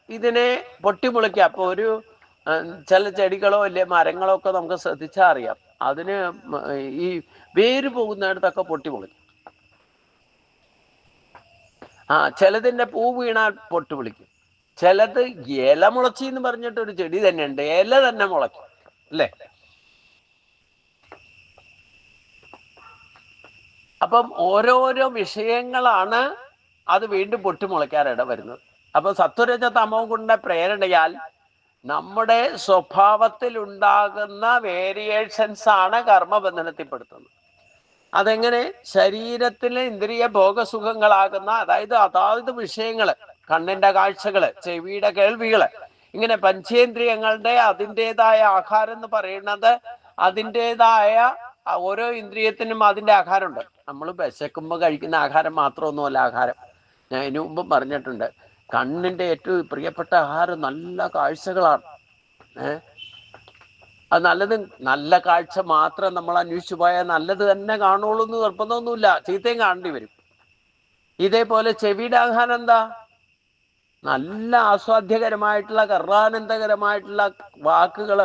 ഇതിനെ പൊട്ടിമുളയ്ക്കുക. അപ്പൊ ഒരു ചില ചെടികളോ അല്ലെ മരങ്ങളോ ഒക്കെ നമുക്ക് ശ്രദ്ധിച്ചാൽ അറിയാം, അതിന് ഈ വേര് പോകുന്നിടത്തൊക്കെ പൊട്ടിമുളിക്കും. ചിലതിന്റെ പൂ വീണാൽ പൊട്ടിമുളിക്കും. ചിലത് ഇല മുളച്ചി എന്ന് പറഞ്ഞിട്ട് ഒരു ചെടി തന്നെയുണ്ട്, ഇല തന്നെ മുളയ്ക്കും അല്ലേ? അപ്പം ഓരോരോ വിഷയങ്ങളാണ് അത് വീണ്ടും പൊട്ടിമുളയ്ക്കാനിട വരുന്നത്. അപ്പൊ സത്വരജ തമോ ഗുണ പ്രേരണയാൽ നമ്മുടെ സ്വഭാവത്തിൽ ഉണ്ടാകുന്ന വേരിയേഷൻസ് ആണ് കർമ്മബന്ധനത്തിൽപ്പെടുത്തുന്നത്. അതെങ്ങനെ? ശരീരത്തിലെ ഇന്ദ്രിയ ഭോഗസുഖങ്ങളാകുന്ന, അതായത് വിഷയങ്ങള്, കണ്ണിന്റെ കാഴ്ചകള്, ചെവിയുടെ കേൾവികള്, ഇങ്ങനെ പഞ്ചേന്ദ്രിയങ്ങളുടെ അതിൻ്റെതായ ആഹാരം എന്ന് പറയുന്നത്, അതിൻ്റെതായ ഓരോ ഇന്ദ്രിയത്തിനും അതിൻ്റെ ആഹാരമുണ്ട്. നമ്മൾ വിശക്കുമ്പോൾ കഴിക്കുന്ന ആഹാരം മാത്രമൊന്നുമല്ല ആഹാരം. ഞാൻ ഇതിനു മുമ്പ് പറഞ്ഞിട്ടുണ്ട്, കണ്ണിന്റെ ഏറ്റവും പ്രിയപ്പെട്ട ആഹാരം നല്ല കാഴ്ചകളാണ്. അത് നല്ല കാഴ്ച മാത്രം നമ്മൾ അന്വേഷിച്ചു പോയാൽ നല്ലത് തന്നെ കാണുള്ളൂ എന്ന് നിർബന്ധമൊന്നുമില്ല. ചീത്തയും കാണേണ്ടി വരും. ഇതേപോലെ ചെവിയുടെ ആഹാരം എന്താ? നല്ല ആസ്വാദ്യകരമായിട്ടുള്ള കർണാനന്ദകരമായിട്ടുള്ള വാക്കുകൾ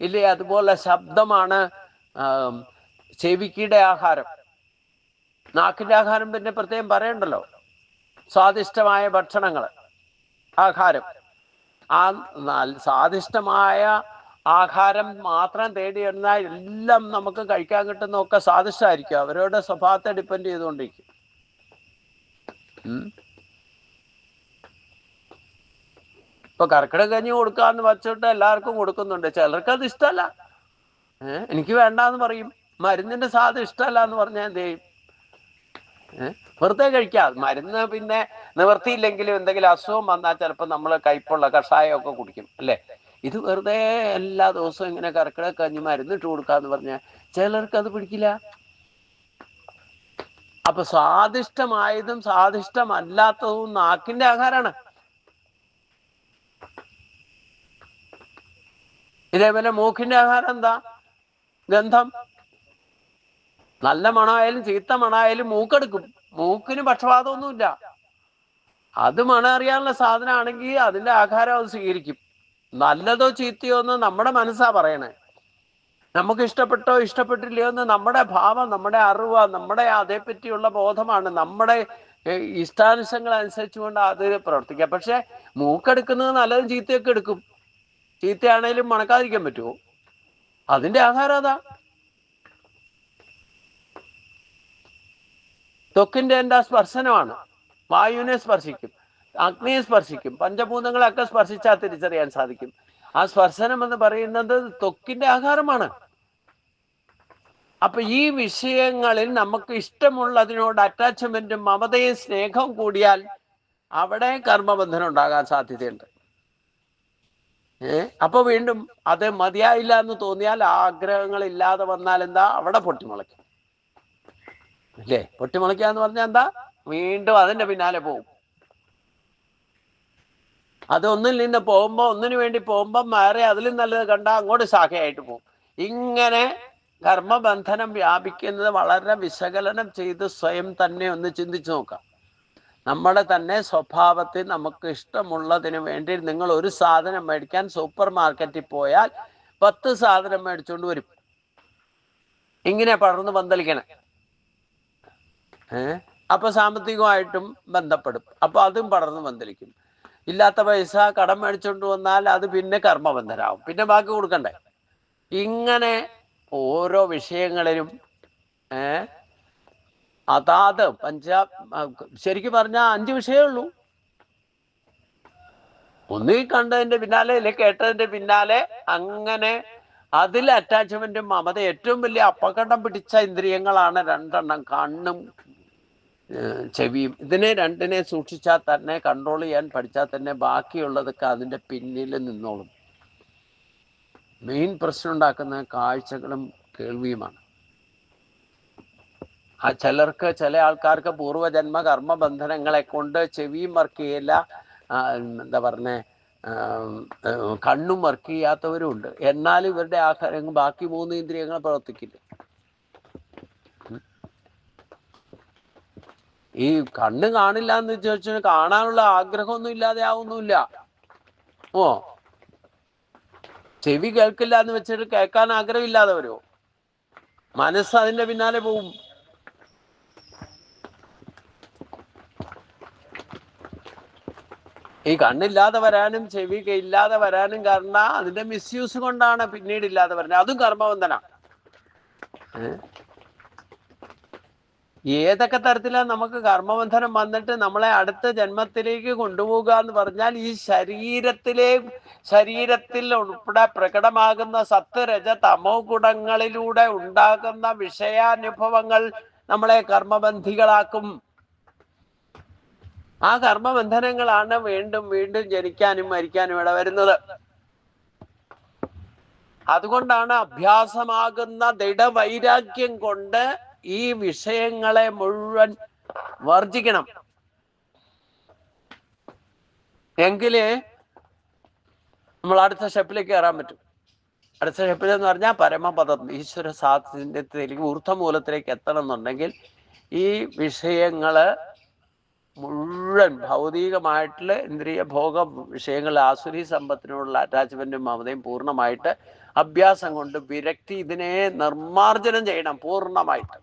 ഇല്ലേ, അതുപോലെ ശബ്ദമാണ് ചെവിക്കിയുടെ ആഹാരം. നാക്കിന്റെ ആഹാരം പിന്നെ പ്രത്യേകം പറയണ്ടല്ലോ. സ്വാദിഷ്ടമായ ഭക്ഷണങ്ങൾ, ആഹാരം. ആ സ്വാദിഷ്ടമായ ആഹാരം മാത്രം തേടിയിരുന്നാൽ എല്ലാം നമുക്ക് കഴിക്കാൻ കിട്ടുന്നതൊക്കെ സ്വാദിഷ്ടമായിരിക്കും. അവരുടെ സ്വഭാവത്തെ ഡിപ്പെൻഡ് ചെയ്തുകൊണ്ടിരിക്കും. ഇപ്പൊ കർക്കിടക കഞ്ഞി കൊടുക്കാന്ന് വച്ചിട്ട് എല്ലാവർക്കും കൊടുക്കുന്നുണ്ട്. ചിലർക്ക് അത് ഇഷ്ടമല്ല. എനിക്ക് വേണ്ടാന്ന് പറയും. മരുന്നിന്റെ സാധനം ഇഷ്ടമല്ല എന്ന് പറഞ്ഞാൽ എന്ത് ചെയ്യും? വെറുതെ കഴിക്കാം. മരുന്ന് പിന്നെ നിവർത്തിയില്ലെങ്കിലും എന്തെങ്കിലും അസുഖം വന്നാൽ ചിലപ്പോൾ നമ്മൾ കയ്പുള്ള കഷായമൊക്കെ കുടിക്കും അല്ലേ. ഇത് വെറുതെ എല്ലാ ദിവസവും ഇങ്ങനെ കർക്കിടക കഞ്ഞി മരുന്നിട്ട് കൊടുക്കാന്ന് പറഞ്ഞാൽ ചിലർക്ക് അത് പിടിക്കില്ല. അപ്പൊ സ്വാദിഷ്ടമായതും സ്വാദിഷ്ടമല്ലാത്തതും നാക്കിന്റെ ആഹാരമാണ്. ഇതേപോലെ മൂക്കിന്റെ ആഹാരം എന്താ? ഗന്ധം. നല്ല മണമായാലും ചീത്ത മണമായാലും മൂക്കെടുക്കും. മൂക്കിന് പക്ഷപാതമൊന്നുമില്ല. അത് മണം അറിയാനുള്ള സാധനമാണെങ്കിൽ അതിന്റെ ആഹാരം അത് സ്വീകരിക്കും. നല്ലതോ ചീത്തയോ എന്ന് നമ്മുടെ മനസ്സാ പറയണേ. നമുക്ക് ഇഷ്ടപ്പെട്ടോ ഇഷ്ടപ്പെട്ടില്ലയോ എന്ന് നമ്മുടെ ഭാവം, നമ്മുടെ അറിവ്, നമ്മുടെ അതേപ്പറ്റിയുള്ള ബോധമാണ്. നമ്മുടെ ഇഷ്ടാനുസങ്ങൾ അനുസരിച്ചുകൊണ്ട് അത് പ്രവർത്തിക്കാം. പക്ഷെ മൂക്കെടുക്കുന്നത് നല്ലതും ചീത്തയൊക്കെ എടുക്കും. ചീത്തയാണേലും മണക്കാതിരിക്കാൻ പറ്റുമോ? അതിന്റെ ആഹാരം അതാ. ത്വക്കിന്റെ എന്താ? സ്പർശനമാണ്. വായുവിനെ സ്പർശിക്കും, അഗ്നിയെ സ്പർശിക്കും, പഞ്ചഭൂതങ്ങളൊക്കെ സ്പർശിച്ചാൽ തിരിച്ചറിയാൻ സാധിക്കും. ആ സ്പർശനം എന്ന് പറയുന്നത് ത്വക്കിന്റെ ആഹാരമാണ്. അപ്പൊ ഈ വിഷയങ്ങളിൽ നമുക്ക് ഇഷ്ടമുള്ളതിനോട് അറ്റാച്ച്മെന്റും മമതയും സ്നേഹവും കൂടിയാൽ അവിടെ കർമ്മബന്ധനം ഉണ്ടാകാൻ സാധ്യതയുണ്ട്. അപ്പൊ വീണ്ടും അത് മതിയായില്ല എന്ന് തോന്നിയാൽ, ആഗ്രഹങ്ങൾ ഇല്ലാതെ വന്നാൽ എന്താ? അവിടെ പൊട്ടിമുളയ്ക്കും അല്ലേ. പൊട്ടിമുളയ്ക്കുക എന്ന് പറഞ്ഞാൽ എന്താ? വീണ്ടും അതിന്റെ പിന്നാലെ പോകും. അത് ഒന്നിൽ നിന്ന് പോകുമ്പോ, ഒന്നിനു വേണ്ടി പോകുമ്പം വേറെ അതിലും നല്ലത് കണ്ടാൽ അങ്ങോട്ട് ശാഖയായിട്ട് പോകും. ഇങ്ങനെ കർമ്മബന്ധനം വ്യാപിക്കുന്നത് വളരെ വിശകലനം ചെയ്ത് സ്വയം തന്നെ ഒന്ന് ചിന്തിച്ചു നോക്കാം. നമ്മുടെ തന്നെ സ്വഭാവത്തിൽ നമുക്ക് ഇഷ്ടമുള്ളതിന് വേണ്ടി നിങ്ങൾ ഒരു സാധനം മേടിക്കാൻ സൂപ്പർ മാർക്കറ്റിൽ പോയാൽ 10 സാധനം മേടിച്ചുകൊണ്ട് വരും. ഇങ്ങനെ പടർന്ന് പന്തലിക്കണേ. അപ്പൊ സാമ്പത്തികമായിട്ടും ബന്ധപ്പെടും. അപ്പൊ അതും പടർന്ന് പന്തലിക്കും. ഇല്ലാത്ത പൈസ കടം മേടിച്ചുകൊണ്ട് വന്നാൽ അത് പിന്നെ കർമ്മബന്ധനാവും. പിന്നെ ബാക്കി കൊടുക്കണ്ടേ. ഇങ്ങനെ ഓരോ വിഷയങ്ങളിലും അതാത് ശരിക്കും പറഞ്ഞാൽ 5 വിഷയമേ ഉള്ളൂ. ഒന്നീ കണ്ടതിന്റെ പിന്നാലെ അല്ലെ കേട്ടതിന്റെ പിന്നാലെ അങ്ങനെ അതിൽ അറ്റാച്ച്മെന്റും മമത. ഏറ്റവും വലിയ അപകടം പിടിച്ച ഇന്ദ്രിയങ്ങളാണ് 2 എണ്ണം, കണ്ണും ചെവിയും. ഇതിനെ 2നെ സൂക്ഷിച്ചാൽ തന്നെ, കൺട്രോൾ ചെയ്യാൻ പഠിച്ചാൽ തന്നെ ബാക്കിയുള്ളതൊക്കെ അതിന്റെ പിന്നിൽ നിന്നോളും. മെയിൻ പ്രശ്നം ഉണ്ടാക്കുന്ന കാഴ്ചകളും കേൾവിയുമാണ്. ചില ആൾക്കാർക്ക് പൂർവ്വജന്മ കർമ്മബന്ധനങ്ങളെ കൊണ്ട് ചെവിയും വർക്ക് ചെയ്യില്ല, എന്താ പറഞ്ഞേ, കണ്ണും വർക്ക് ചെയ്യാത്തവരും ഉണ്ട്. എന്നാലും ഇവരുടെ ആഹാരം ബാക്കി 3 ഇന്ദ്രിയങ്ങൾ പ്രവർത്തിക്കില്ല. ഈ കണ്ണ് കാണില്ല എന്ന് ചോദിച്ചാൽ കാണാനുള്ള ആഗ്രഹമൊന്നും ഇല്ലാതെ ആവുന്നില്ല. ചെവി കേൾക്കില്ല എന്ന് വെച്ചിട്ട് കേൾക്കാൻ ആഗ്രഹമില്ലാതെ വരുമോ? മനസ്സ് അതിന്റെ പിന്നാലെ പോവും. ഈ കണ്ണില്ലാതെ വരാനും ചെവി ഇല്ലാതെ വരാനും കാരണം അതിന്റെ മിസ്യൂസ് കൊണ്ടാണ് പിന്നീട് ഇല്ലാതെ വരുന്നത്. അതും കർമ്മബന്ധന. ഏതൊക്കെ തരത്തിലാണ് നമുക്ക് കർമ്മബന്ധനം വന്നിട്ട് നമ്മളെ അടുത്ത ജന്മത്തിലേക്ക് കൊണ്ടുപോകുക എന്ന് പറഞ്ഞാൽ, ഈ ശരീരത്തിൽ ഉൾപ്പെടെ പ്രകടമാകുന്ന സത്ത് രജ തമോ ഗുണങ്ങളിലൂടെ ഉണ്ടാകുന്ന വിഷയാനുഭവങ്ങൾ നമ്മളെ കർമ്മബന്ധികളാക്കും. ആ കർമ്മബന്ധനങ്ങളാണ് വീണ്ടും വീണ്ടും ജനിക്കാനും മരിക്കാനും ഇടവരുന്നത്. അതുകൊണ്ടാണ് അഭ്യാസമാകുന്ന ദൃഢവൈരാഗ്യം കൊണ്ട് ഈ വിഷയങ്ങളെ മുഴുവൻ വർജിക്കണം. എങ്കിലേ നമ്മൾ അടുത്ത സ്റ്റെപ്പിലേക്ക് കയറാൻ പറ്റും. അടുത്ത സ്റ്റെപ്പിലെന്ന് പറഞ്ഞാൽ പരമപദം, ഈശ്വര സാന്നിധ്യത്തിലേക്ക്, ഊർധ്വമൂലത്തിലേക്ക് എത്തണം എന്നുണ്ടെങ്കിൽ ഈ വിഷയങ്ങള് മുഴുവൻ ഭൗതികമായിട്ടുള്ള ഇന്ദ്രിയ ഭോഗ വിഷയങ്ങൾ, ആസുരി സമ്പത്തിനോടുള്ള അറ്റാച്ച്മെന്റും മമതയും പൂർണ്ണമായിട്ട് അഭ്യാസം കൊണ്ട് വിരക്തി ഇതിനെ നിർമാർജനം ചെയ്യണം പൂർണ്ണമായിട്ട്.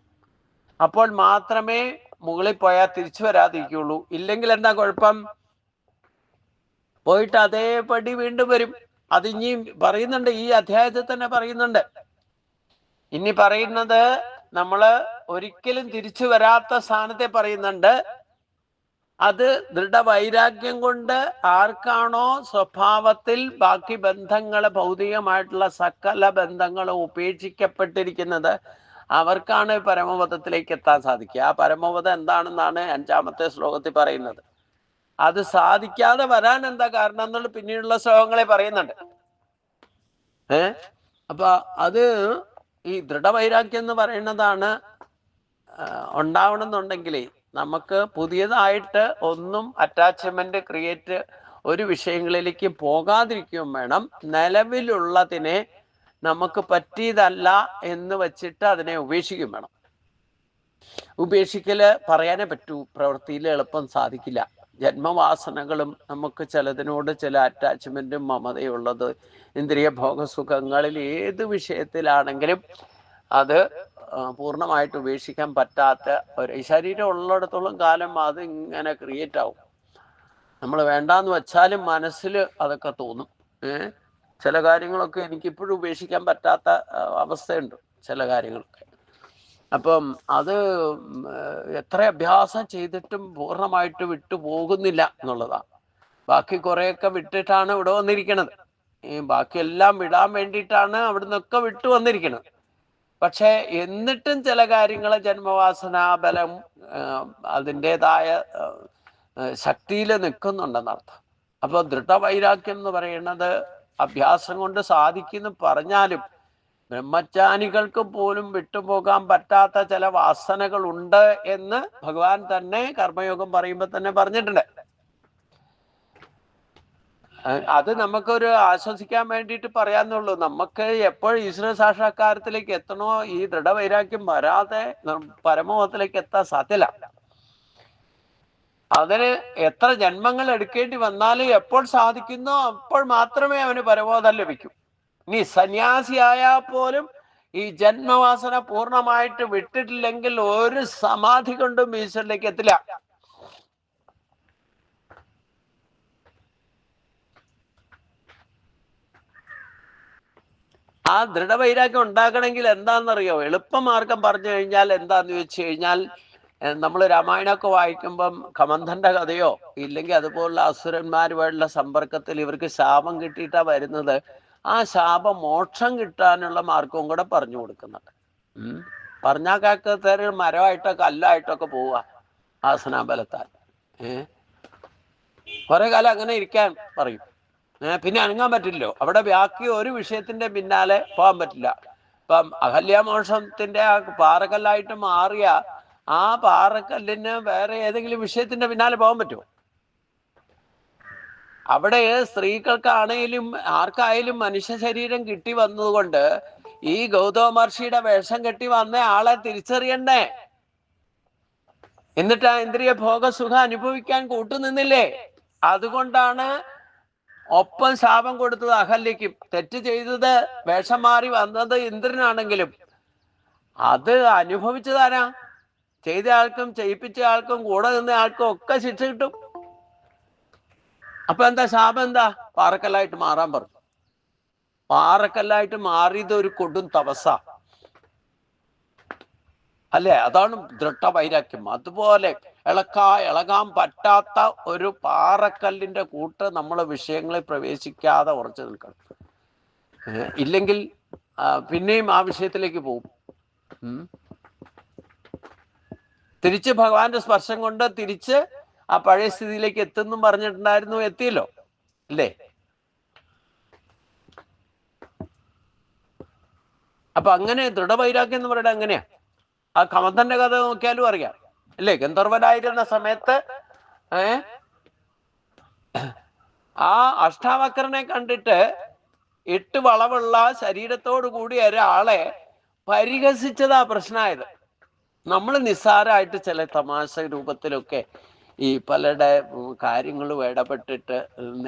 അപ്പോൾ മാത്രമേ മുകളിൽ പോയാൽ തിരിച്ചു വരാതിരിക്കുള്ളൂ. ഇല്ലെങ്കിൽ എന്താ കുഴപ്പം? പോയിട്ട് അതേപടി വീണ്ടും വരും. അത് ഇനി പറയുന്നുണ്ട്, ഈ അധ്യായത്തിൽ തന്നെ പറയുന്നുണ്ട്. ഇനി പറയുന്നത് നമ്മള് ഒരിക്കലും തിരിച്ചു വരാത്ത സ്ഥാനത്തെ പറയുന്നുണ്ട്. അത് ദൃഢവൈരാഗ്യം കൊണ്ട് ആർക്കാണോ സ്വഭാവത്തിൽ ബാക്കി ബന്ധങ്ങള്, ഭൗതികമായിട്ടുള്ള സകല ബന്ധങ്ങളും ഉപേക്ഷിക്കപ്പെട്ടിരിക്കുന്നത്, അവർക്കാണ് പരമപദത്തിലേക്ക് എത്താൻ സാധിക്കുക. ആ പരമപദം എന്താണെന്നാണ് 5-ാമത്തെ ശ്ലോകത്തിൽ പറയുന്നത്. അത് സാധിക്കാതെ വരാൻ എന്താ കാരണം എന്നുള്ള പിന്നീടുള്ള ശ്ലോകങ്ങളെ പറയുന്നുണ്ട്. അപ്പൊ അത് ഈ ദൃഢവൈരാഗ്യം എന്ന് പറയുന്നതാണ് ഉണ്ടാവണം എന്നുണ്ടെങ്കിൽ നമുക്ക് പുതിയതായിട്ട് ഒന്നും അറ്റാച്ച്മെന്റ് ക്രിയേറ്റ് ഒരു വിഷയങ്ങളിലേക്ക് പോകാതിരിക്കുകയും വേണം. നിലവിലുള്ളതിനെ നമുക്ക് പറ്റിയതല്ല എന്ന് വെച്ചിട്ട് അതിനെ ഉപേക്ഷിക്കുകയും വേണം. ഉപേക്ഷിക്കല് പറയാനേ പറ്റൂ, പ്രവൃത്തിയിൽ എളുപ്പം സാധിക്കില്ല. ജന്മവാസനകളും നമുക്ക് ചിലതിനോട് ചില അറ്റാച്ച്മെന്റും മമതയുള്ളത് ഇന്ദ്രിയ ഭോഗസുഖങ്ങളിൽ ഏത് വിഷയത്തിലാണെങ്കിലും അത് പൂർണ്ണമായിട്ട് ഉപേക്ഷിക്കാൻ പറ്റാത്ത ഒരു ശരീരം ഉള്ളിടത്തോളം കാലം അത് ഇങ്ങനെ ക്രിയേറ്റ് ആവും. നമ്മൾ വേണ്ടാന്ന് വെച്ചാലും മനസ്സിൽ അതൊക്കെ തോന്നും. ചില കാര്യങ്ങളൊക്കെ എനിക്കിപ്പോഴും ഉപേക്ഷിക്കാൻ പറ്റാത്ത അവസ്ഥയുണ്ട്, ചില കാര്യങ്ങളൊക്കെ. അപ്പം അത് എത്ര അഭ്യാസം ചെയ്തിട്ടും പൂർണ്ണമായിട്ട് വിട്ടു പോകുന്നില്ല എന്നുള്ളതാണ്. ബാക്കി കുറെയൊക്കെ വിട്ടിട്ടാണ് ഇവിടെ വന്നിരിക്കുന്നത്. ബാക്കിയെല്ലാം വിടാൻ വേണ്ടിയിട്ടാണ് അവിടുന്നൊക്കെ വിട്ടു വന്നിരിക്കുന്നത്. പക്ഷെ എന്നിട്ടും ചില കാര്യങ്ങൾ ജന്മവാസന ബലം അതിൻ്റെതായ ശക്തിയിൽ നിൽക്കുന്നുണ്ടെന്നർത്ഥം. അപ്പോൾ ദൃഢവൈരാഗ്യം എന്ന് പറയുന്നത് അഭ്യാസം കൊണ്ട് സാധിക്കുന്നു പറഞ്ഞാലും ബ്രഹ്മജ്ഞാനികൾക്ക് പോലും വിട്ടുപോകാൻ പറ്റാത്ത ചില വാസനകളുണ്ട് എന്ന് ഭഗവാൻ തന്നെ കർമ്മയോഗം പറയുമ്പോൾ തന്നെ പറഞ്ഞിട്ടുണ്ട്. അത് നമുക്കൊരു ആശ്വസിക്കാൻ വേണ്ടിയിട്ട് പറയാന്നുള്ളൂ. നമുക്ക് എപ്പോഴും ഈശ്വര സാക്ഷാത്കാരത്തിലേക്ക് എത്തണോ ഈ ദൃഢവൈരാഗ്യം വരാതെ പരമോഹത്തിലേക്ക് എത്താൻ സാധ്യല്ല. അതിന് എത്ര ജന്മങ്ങൾ എടുക്കേണ്ടി വന്നാലും എപ്പോൾ സാധിക്കുന്നോ അപ്പോൾ മാത്രമേ അവന് പരമോധം ലഭിക്കൂ. ഇനി സന്യാസിയായാൽ പോലും ഈ ജന്മവാസന പൂർണ്ണമായിട്ട് വിട്ടിട്ടില്ലെങ്കിൽ ഒരു സമാധി കൊണ്ടും ഈശ്വരനിലേക്ക് എത്തില്ല. ആ ദൃഢവൈരാഗ്യം ഉണ്ടാക്കണമെങ്കിൽ എന്താണെന്നറിയോ? എളുപ്പമാർഗം പറഞ്ഞു കഴിഞ്ഞാൽ എന്താന്ന് വെച്ച് കഴിഞ്ഞാൽ, നമ്മൾ രാമായണമൊക്കെ വായിക്കുമ്പം കമന്ധന്റെ കഥയോ ഇല്ലെങ്കിൽ അതുപോലുള്ള അസുരന്മാരുമായിട്ടുള്ള സമ്പർക്കത്തിൽ ഇവർക്ക് ശാപം കിട്ടിയിട്ടാ വരുന്നത്. ആ ശാപം മോക്ഷം കിട്ടാനുള്ള മാർഗവും കൂടെ പറഞ്ഞു കൊടുക്കുന്നുണ്ട്. പറഞ്ഞാൽ കേൾക്കത്തേര് മരമായിട്ടോ കല്ലായിട്ടൊക്കെ പോവുക ആസനാബലത്താൽ. കുറെ കാലം അങ്ങനെ ഇരിക്കാൻ പറയും. പിന്നെ അനങ്ങാൻ പറ്റില്ലല്ലോ. അവിടെ ബാക്കി ഒരു വിഷയത്തിന്റെ പിന്നാലെ പോകാൻ പറ്റില്ല. ഇപ്പം അഹല്യാമോക്ഷത്തിന്റെ ആ പാറക്കല്ലായിട്ട് മാറിയ ആ പാറക്കല്ലിന് വേറെ ഏതെങ്കിലും വിഷയത്തിന്റെ പിന്നാലെ പോകാൻ പറ്റുമോ? അവിടെ സ്ത്രീകൾക്കാണേലും ആർക്കായാലും മനുഷ്യ ശരീരം കിട്ടി വന്നതുകൊണ്ട് ഈ ഗൗതമ മഹർഷിയുടെ വേഷം കെട്ടി വന്ന ആളെ തിരിച്ചറിയണ്ടേ? എന്നിട്ട് ആ ഇന്ദ്രിയ ഭോഗസുഖം അനുഭവിക്കാൻ കൂട്ടുനിന്നില്ലേ? അതുകൊണ്ടാണ് ഒപ്പം ശാപം കൊടുത്തത് അഹല്യയ്ക്കും. തെറ്റ് ചെയ്തത് വേഷം മാറി വന്നത് ഇന്ദ്രനാണെങ്കിലും അത് അനുഭവിച്ചതാരാ? ചെയ്ത ആൾക്കും ചെയ്യിപ്പിച്ച ആൾക്കും കൂടെ നിന്ന ആൾക്കും ഒക്കെ ശിക്ഷ കിട്ടും. അപ്പൊ എന്താ ശാപം? എന്താ? പാറക്കല്ലായിട്ട് മാറാൻ പറഞ്ഞു. പാറക്കല്ലായിട്ട് മാറിയത് ഒരു കൊടും തപസ്സ അല്ലേ? അതാണ് ദൃഢവൈരാഗ്യം. അതുപോലെ ഇളകാൻ പറ്റാത്ത ഒരു പാറക്കല്ലിന്റെ കൂട്ട് നമ്മളെ വിഷയങ്ങളിൽ പ്രവേശിക്കാതെ ഉറച്ചു നിൽക്കണം. ഇല്ലെങ്കിൽ പിന്നെയും ആ വിഷയത്തിലേക്ക് പോകും. തിരിച്ച് ഭഗവാന്റെ സ്പർശം കൊണ്ട് തിരിച്ച് ആ പഴയ സ്ഥിതിയിലേക്ക് എത്തുന്നും പറഞ്ഞിട്ടുണ്ടായിരുന്നു. എത്തിയല്ലോ അല്ലേ? അപ്പൊ അങ്ങനെ ദൃഢവൈരാഗ്യം എന്ന് പറയുന്നത് അങ്ങനെയാ. ആ കമന്ധന്റെ കഥ നോക്കിയാലും അറിയാം അല്ലേ? ഗന്ധർവനായിരുന്ന സമയത്ത് ആ അഷ്ടാവക്രനെ കണ്ടിട്ട് 8 വളവുള്ള ശരീരത്തോടു കൂടി ഒരാളെ പരിഹസിച്ചതാ പ്രശ്നമായത്. നമ്മൾ നിസ്സാരമായിട്ട് ചില തമാശ രൂപത്തിലൊക്കെ ഈ പലരുടെ കാര്യങ്ങളും ഇടപെട്ടിട്ട്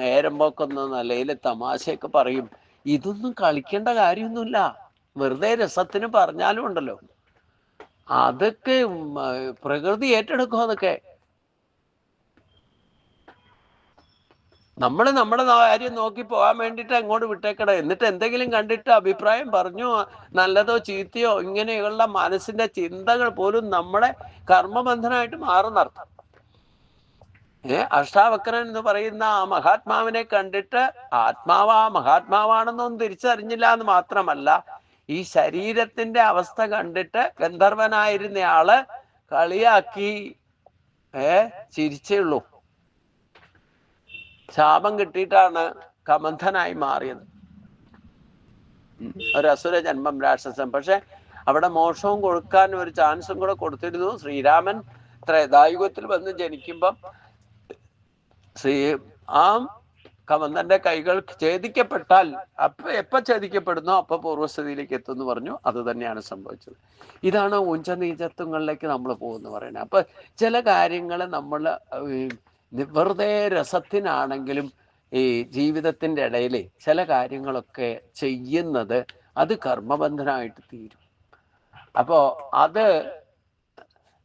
നേരം പോക്കുന്ന നിലയിൽ തമാശയൊക്കെ പറയും. ഇതൊന്നും കളിക്കേണ്ട കാര്യമൊന്നുമില്ല, വെറുതെ രസത്തിന് പറഞ്ഞാലും ഉണ്ടല്ലോ, അതൊക്കെ പ്രകൃതി ഏറ്റെടുക്കും. അതൊക്കെ നമ്മൾ നമ്മുടെ കാര്യം നോക്കി പോകാൻ വേണ്ടിയിട്ട് അങ്ങോട്ട് വിട്ടേക്കണം. എന്നിട്ട് എന്തെങ്കിലും കണ്ടിട്ട് അഭിപ്രായം പറഞ്ഞു, നല്ലതോ ചീത്തയോ ഇങ്ങനെയുള്ള മനസ്സിന്റെ ചിന്തകൾ പോലും നമ്മളെ കർമ്മബന്ധനമായിട്ട് മാറുന്നർത്ഥം. അഷ്ടാവക്രൻ എന്ന് പറയുന്ന ആ മഹാത്മാവിനെ കണ്ടിട്ട് മഹാത്മാവാണെന്നൊന്നും തിരിച്ചറിഞ്ഞില്ല എന്ന് മാത്രമല്ല, ഈ ശരീരത്തിന്റെ അവസ്ഥ കണ്ടിട്ട് ഗന്ധർവനായിരുന്നയാള് കളിയാക്കി ചിരിച്ചേ ഉള്ളൂ. ശാപം കിട്ടിയിട്ടാണ് കമന്ധനായി മാറിയത്, ഒരു അസുര ജന്മം, രാക്ഷസൻ. പക്ഷെ അവിടെ മോക്ഷവും കൊടുക്കാൻ ഒരു ചാൻസും കൂടെ കൊടുത്തിരുന്നു. ശ്രീരാമൻ ത്രേതായുഗത്തിൽ വന്ന് ജനിക്കുമ്പം ആ കമന്ധന്റെ കൈകൾ ഛേദിക്കപ്പെട്ടാൽ എപ്പ ഛേദിക്കപ്പെടുന്നോ അപ്പൊ പൂർവ്വസ്ഥിതിയിലേക്ക് എത്തുമെന്ന് പറഞ്ഞു. അത് തന്നെയാണ് സംഭവിച്ചത്. ഇതാണ് ഉച്ചനീചത്വങ്ങളിലേക്ക് നമ്മൾ പോകുന്നു പറയുന്നത്. അപ്പൊ ചില കാര്യങ്ങൾ നമ്മൾ വെറുതെ രസത്തിനാണെങ്കിലും ഈ ജീവിതത്തിന്റെ ഇടയിൽ ചില കാര്യങ്ങളൊക്കെ ചെയ്യുന്നത് അത് കർമ്മബന്ധനമായിട്ട് തീരും. അപ്പോ അത്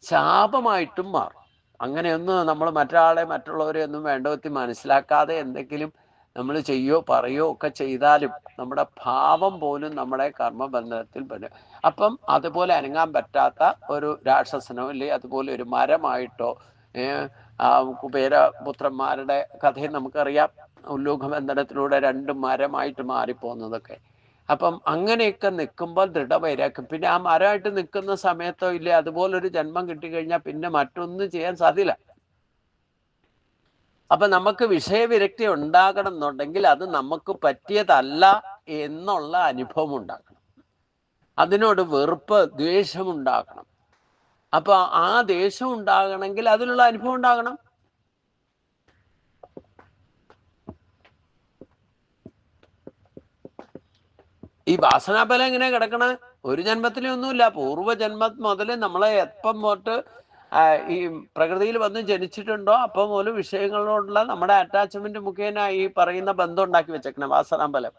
ശാപമായിട്ടും മാറും. അങ്ങനെയൊന്നും നമ്മൾ മറ്റുള്ളവരെ ഒന്നും വേണ്ട വിധത്തിൽ മനസ്സിലാക്കാതെ എന്തെങ്കിലും നമ്മൾ ചെയ്യോ പറയോ ഒക്കെ ചെയ്താലും നമ്മുടെ ഭാവം പോലും നമ്മുടെ കർമ്മബന്ധനത്തിൽ പെടും. അപ്പം അതുപോലെ അനങ്ങാൻ പറ്റാത്ത ഒരു രാക്ഷസനോ ഇല്ലേ അതുപോലെ ഒരു മരമായിട്ടോ, കുബേരപുത്രന്മാരുടെ കഥയും നമുക്കറിയാം, ഉല്ലൂഖബന്ധനത്തിലൂടെ 2 മരമായിട്ട് മാറിപ്പോകുന്നതൊക്കെ. അപ്പം അങ്ങനെയൊക്കെ നിൽക്കുമ്പോൾ ദൃഢവൈരാഗ്യം. പിന്നെ ആ മരമായിട്ട് നിൽക്കുന്ന സമയത്തോ ഇല്ലേ അതുപോലൊരു ജന്മം കിട്ടിക്കഴിഞ്ഞാൽ പിന്നെ മറ്റൊന്നും ചെയ്യാൻ സാധ്യല്ല. അപ്പൊ നമുക്ക് വിഷയവിരക്തി ഉണ്ടാകണം എന്നുണ്ടെങ്കിൽ അത് നമുക്ക് പറ്റിയതല്ല എന്നുള്ള അനുഭവം ഉണ്ടാക്കണം, അതിനോട് വെറുപ്പ് ദ്വേഷം ഉണ്ടാക്കണം. അപ്പൊ ആ ദേഷ്യം ഉണ്ടാകണമെങ്കിൽ അതിനുള്ള അനുഭവം ഉണ്ടാകണം. ഈ വാസനാബലം എങ്ങനെ കിടക്കണ? ഒരു ജന്മത്തിലൊന്നുമില്ല, പൂർവ്വജന്മം മുതൽ നമ്മളെ എപ്പം തൊട്ട് ഈ പ്രകൃതിയിൽ വന്ന് ജനിച്ചിട്ടുണ്ടോ അപ്പം പോലും വിഷയങ്ങളോടുള്ള നമ്മുടെ അറ്റാച്ച്മെന്റ് മുഖേന ഈ പറയുന്ന ബന്ധം ഉണ്ടാക്കി വെച്ചേക്കണം വാസനാബലം.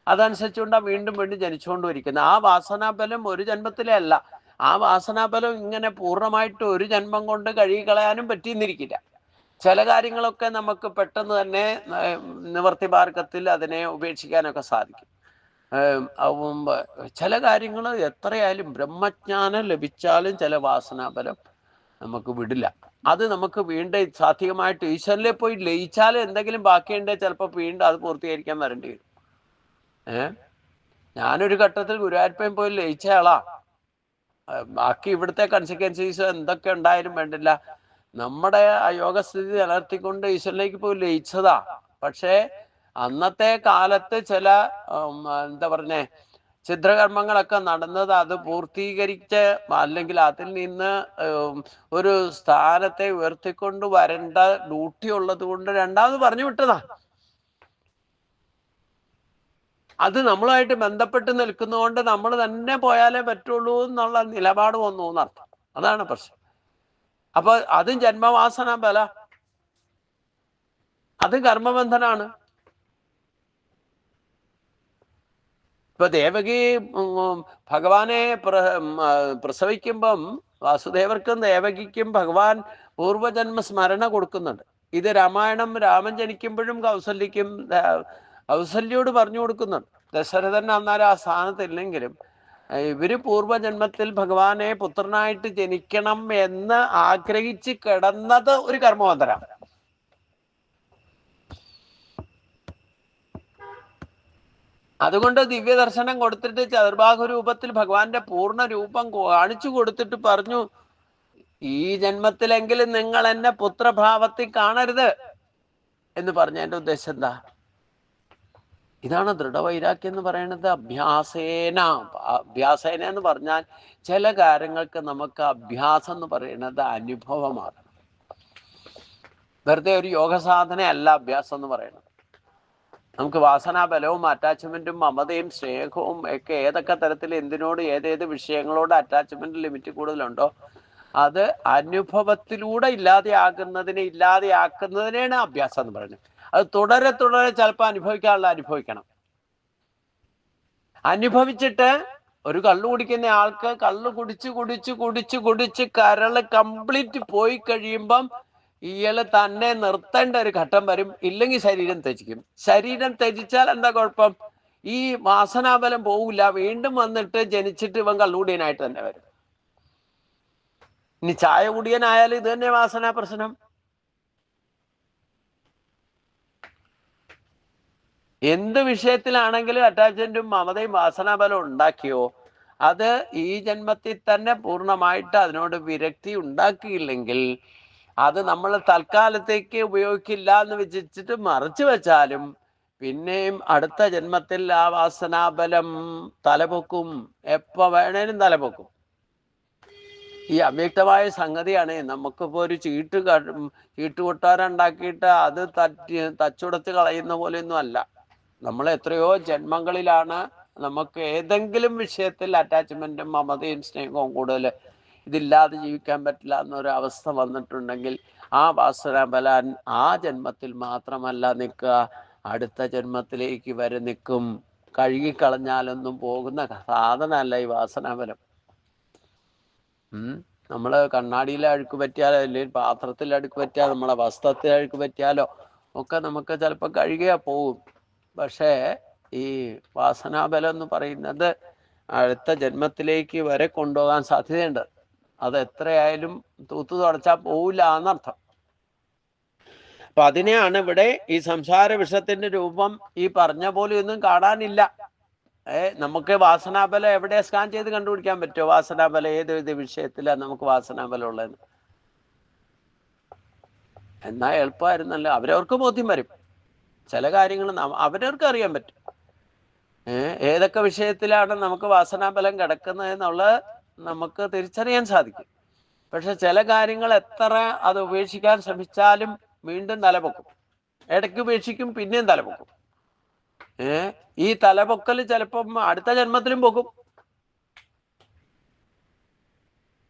അതനുസരിച്ചുകൊണ്ടാണ് വീണ്ടും വീണ്ടും ജനിച്ചുകൊണ്ടിരിക്കുന്നത്. ആ വാസനാബലം ഒരു ജന്മത്തിലേ അല്ല. ആ വാസനാബലം ഇങ്ങനെ പൂർണ്ണമായിട്ട് ഒരു ജന്മം കൊണ്ട് കഴുകിക്കളയാനും പറ്റിയെന്നിരിക്കില്ല. ചില കാര്യങ്ങളൊക്കെ നമുക്ക് പെട്ടെന്ന് തന്നെ നിവർത്തി മാർഗത്തിൽ അതിനെ ഉപേക്ഷിക്കാനൊക്കെ സാധിക്കും. ചില കാര്യങ്ങൾ എത്രയായാലും ബ്രഹ്മജ്ഞാനം ലഭിച്ചാലും ചില വാസനാബലം നമുക്ക് വിടില്ല. അത് നമുക്ക് വീണ്ടും സാത്വികമായിട്ട് ഈശ്വരനിലെ പോയി ലയിച്ചാലും എന്തെങ്കിലും ബാക്കിയുണ്ടെങ്കിൽ ചിലപ്പോൾ വീണ്ടും അത് പൂർത്തീകരിക്കാൻ വരേണ്ടി വരും. ഞാനൊരു ഘട്ടത്തിൽ ഗുരുവായൂരപ്പൻ പോയി ലയിച്ച ആളാ. ബാക്കി ഇവിടുത്തെ കൺസിക്വൻസീസ് എന്തൊക്കെ ഉണ്ടായാലും വേണ്ടില്ല, നമ്മുടെ യോഗസ്ഥിതി നിലനിർത്തിക്കൊണ്ട് ഈശ്വരനിലേക്ക് പോയി ലയിച്ചതാ. പക്ഷേ അന്നത്തെ കാലത്ത് ചില എന്താ പറഞ്ഞേ ചിത്രകർമ്മങ്ങളൊക്കെ നടന്നത് അത് പൂർത്തീകരിച്ച് അല്ലെങ്കിൽ അതിൽ നിന്ന് ഒരു സ്ഥാനത്തെ ഉയർത്തിക്കൊണ്ട് വരേണ്ട ഡ്യൂട്ടി ഉള്ളത് കൊണ്ട് രണ്ടാമത് പറഞ്ഞു വിട്ടതാ. അത് നമ്മളുമായിട്ട് ബന്ധപ്പെട്ട് നിൽക്കുന്നതുകൊണ്ട് നമ്മൾ തന്നെ പോയാലേ പറ്റുള്ളൂ എന്നുള്ള നിലപാട് വന്നു എന്നർത്ഥം. അതാണ് പ്രശ്നം. അപ്പൊ അതും ജന്മവാസന ബല, അത് കർമ്മബന്ധനാണ്. ഇപ്പൊ ദേവകി ഭഗവാനെ പ്രസവിക്കുമ്പം വാസുദേവർക്കും ദേവകിക്കും ഭഗവാൻ പൂർവജന്മ സ്മരണ കൊടുക്കുന്നുണ്ട്. ഇത് രാമായണം രാമൻ ജനിക്കുമ്പോഴും കൗസല്യോട് പറഞ്ഞു കൊടുക്കുന്നുണ്ട്. ദശരഥൻ അന്നേരം ആ സ്ഥാനത്തില്ലെങ്കിലും ഇവര് പൂർവജന്മത്തിൽ ഭഗവാനെ പുത്രനായിട്ട് ജനിക്കണം എന്ന് ആഗ്രഹിച്ച് കിടന്നത് ഒരു കർമ്മബന്ധനാണ്. അതുകൊണ്ട് ദിവ്യദർശനം കൊടുത്തിട്ട് ചതുർബാഹു രൂപത്തിൽ ഭഗവാന്റെ പൂർണ്ണ രൂപം കാണിച്ചു കൊടുത്തിട്ട് പറഞ്ഞു, ഈ ജന്മത്തിലെങ്കിലും നിങ്ങൾ എന്നെ പുത്രഭാവത്തിൽ കാണരുത് എന്ന് പറഞ്ഞ എന്റെ ഉദ്ദേശം എന്താ? ഇതാണ് ദൃഢവൈരാഗ്യം എന്ന് പറയുന്നത്. അഭ്യാസേന എന്ന് പറഞ്ഞാൽ ചില കാര്യങ്ങൾക്ക് നമുക്ക് അഭ്യാസം എന്ന് പറയുന്നത് അനുഭവമാണ്. വെറുതെ ഒരു യോഗ സാധന അല്ല അഭ്യാസം എന്ന് പറയുന്നത്. നമുക്ക് വാസനാബലവും അറ്റാച്ച്മെന്റും മമതയും സ്നേഹവും ഒക്കെ ഏതൊക്കെ തരത്തിൽ എന്തിനോട് ഏതേത് വിഷയങ്ങളോട് അറ്റാച്ച്മെന്റ് ലിമിറ്റ് കൂടുതലുണ്ടോ അത് അനുഭവത്തിലൂടെ ഇല്ലാതെയാക്കുന്നതിനെയാണ് അഭ്യാസം എന്ന് പറയുന്നത്. അത് തുടരെ തുടരെ ചിലപ്പോൾ അനുഭവിക്കണം. അനുഭവിച്ചിട്ട് ഒരു കള്ളു കുടിക്കുന്ന ആൾക്ക് കള്ളു കുടിച്ച് കരള് കംപ്ലീറ്റ് പോയി കഴിയുമ്പം ഇയാള് തന്നെ നിർത്തേണ്ട ഒരു ഘട്ടം വരും. ഇല്ലെങ്കിൽ ശരീരം ത്യജിക്കും. ശരീരം ത്യജിച്ചാൽ എന്താ കുഴപ്പം? ഈ വാസനാബലം പോവില്ല. വീണ്ടും വന്നിട്ട് ജനിച്ചിട്ട് ഇവൻ കള്ളുകുടിയനായിട്ട് തന്നെ വരും. ഇനി ചായ കുടിയനായാലും ഇത് തന്നെ വാസനാ പ്രശ്നം. എന്ത് വിഷയത്തിലാണെങ്കിലും അറ്റാച്ച്മെന്റും മമതയും വാസനാബലം ഉണ്ടാക്കിയോ അത് ഈ ജന്മത്തിൽ തന്നെ പൂർണ്ണമായിട്ട് അതിനോട് വിരക്തി ഉണ്ടാക്കിയില്ലെങ്കിൽ അത് നമ്മൾ തൽക്കാലത്തേക്ക് ഉപയോഗിക്കില്ല എന്ന് വിചാരിച്ചിട്ട് മറച്ചു വെച്ചാലും പിന്നെയും അടുത്ത ജന്മത്തിൽ ആ വാസനാബലം തലപൊക്കും. എപ്പോ വേണേലും തലപൊക്കും. ഈ അവ്യക്തമായ സംഗതിയാണ്. നമുക്കിപ്പോ ഒരു ചീട്ടുകൊട്ടാരുണ്ടാക്കിയിട്ട് അത് തച്ചുടച്ച് കളയുന്ന പോലെയൊന്നും അല്ല. നമ്മൾ എത്രയോ ജന്മങ്ങളിലാണ് നമുക്ക് ഏതെങ്കിലും വിഷയത്തിൽ അറ്റാച്ച്മെന്റും മമതയും സ്നേഹവും കൂടുതൽ ഇതില്ലാതെ ജീവിക്കാൻ പറ്റില്ല എന്നൊരവസ്ഥ വന്നിട്ടുണ്ടെങ്കിൽ ആ വാസനാബലൻ ആ ജന്മത്തിൽ മാത്രമല്ല നിൽക്കുക, അടുത്ത ജന്മത്തിലേക്ക് വരെ നിൽക്കും. കഴുകിക്കളഞ്ഞാലൊന്നും പോകുന്ന സാധനമല്ല ഈ വാസനാബലം. നമ്മള് കണ്ണാടിയിലെ അഴുക്ക് പറ്റിയാലോ അല്ലെങ്കിൽ പാത്രത്തിൽ അഴുക്ക് പറ്റിയാലോ നമ്മളെ വസ്ത്രത്തിൽ അഴുക്ക് പറ്റിയാലോ ഒക്കെ നമുക്ക് ചിലപ്പോൾ കഴുകിയാ പോകും. പക്ഷേ ഈ വാസനാബലം എന്ന് പറയുന്നത് അടുത്ത ജന്മത്തിലേക്ക് വരെ കൊണ്ടുപോകാൻ സാധ്യതയുണ്ട്. അത് എത്രയായാലും തൂത്തു തുടച്ചാൽ പോവില്ല എന്നർത്ഥം. അപ്പൊ അതിനെയാണ് ഇവിടെ ഈ സംസാര വിഷത്തിന്റെ രൂപം ഈ പറഞ്ഞ പോലെ ഒന്നും കാണാനില്ല. നമുക്ക് വാസനാബലം എവിടെ സ്കാൻ ചെയ്ത് കണ്ടുപിടിക്കാൻ പറ്റുമോ? വാസനാബലം ഏത് വിഷയത്തിലാണ് നമുക്ക് വാസനാബലം ഉള്ളതെന്ന്? എന്നാ എളുപ്പമായിരുന്നല്ലോ. അവരവർക്ക് ബോധ്യം വരും. ചില കാര്യങ്ങൾ അവരവർക്ക് അറിയാൻ പറ്റും. ഏതൊക്കെ വിഷയത്തിലാണ് നമുക്ക് വാസനാബലം കിടക്കുന്നത് എന്നുള്ളത് നമുക്ക് തിരിച്ചറിയാൻ സാധിക്കും. പക്ഷെ ചില കാര്യങ്ങൾ എത്ര അത് ഉപേക്ഷിക്കാൻ ശ്രമിച്ചാലും വീണ്ടും തലപൊക്കും. ഇടയ്ക്ക് ഉപേക്ഷിക്കും, പിന്നെയും തലപൊക്കും. ഈ തലപൊക്കൽ ചിലപ്പം അടുത്ത ജന്മത്തിലും പൊക്കും.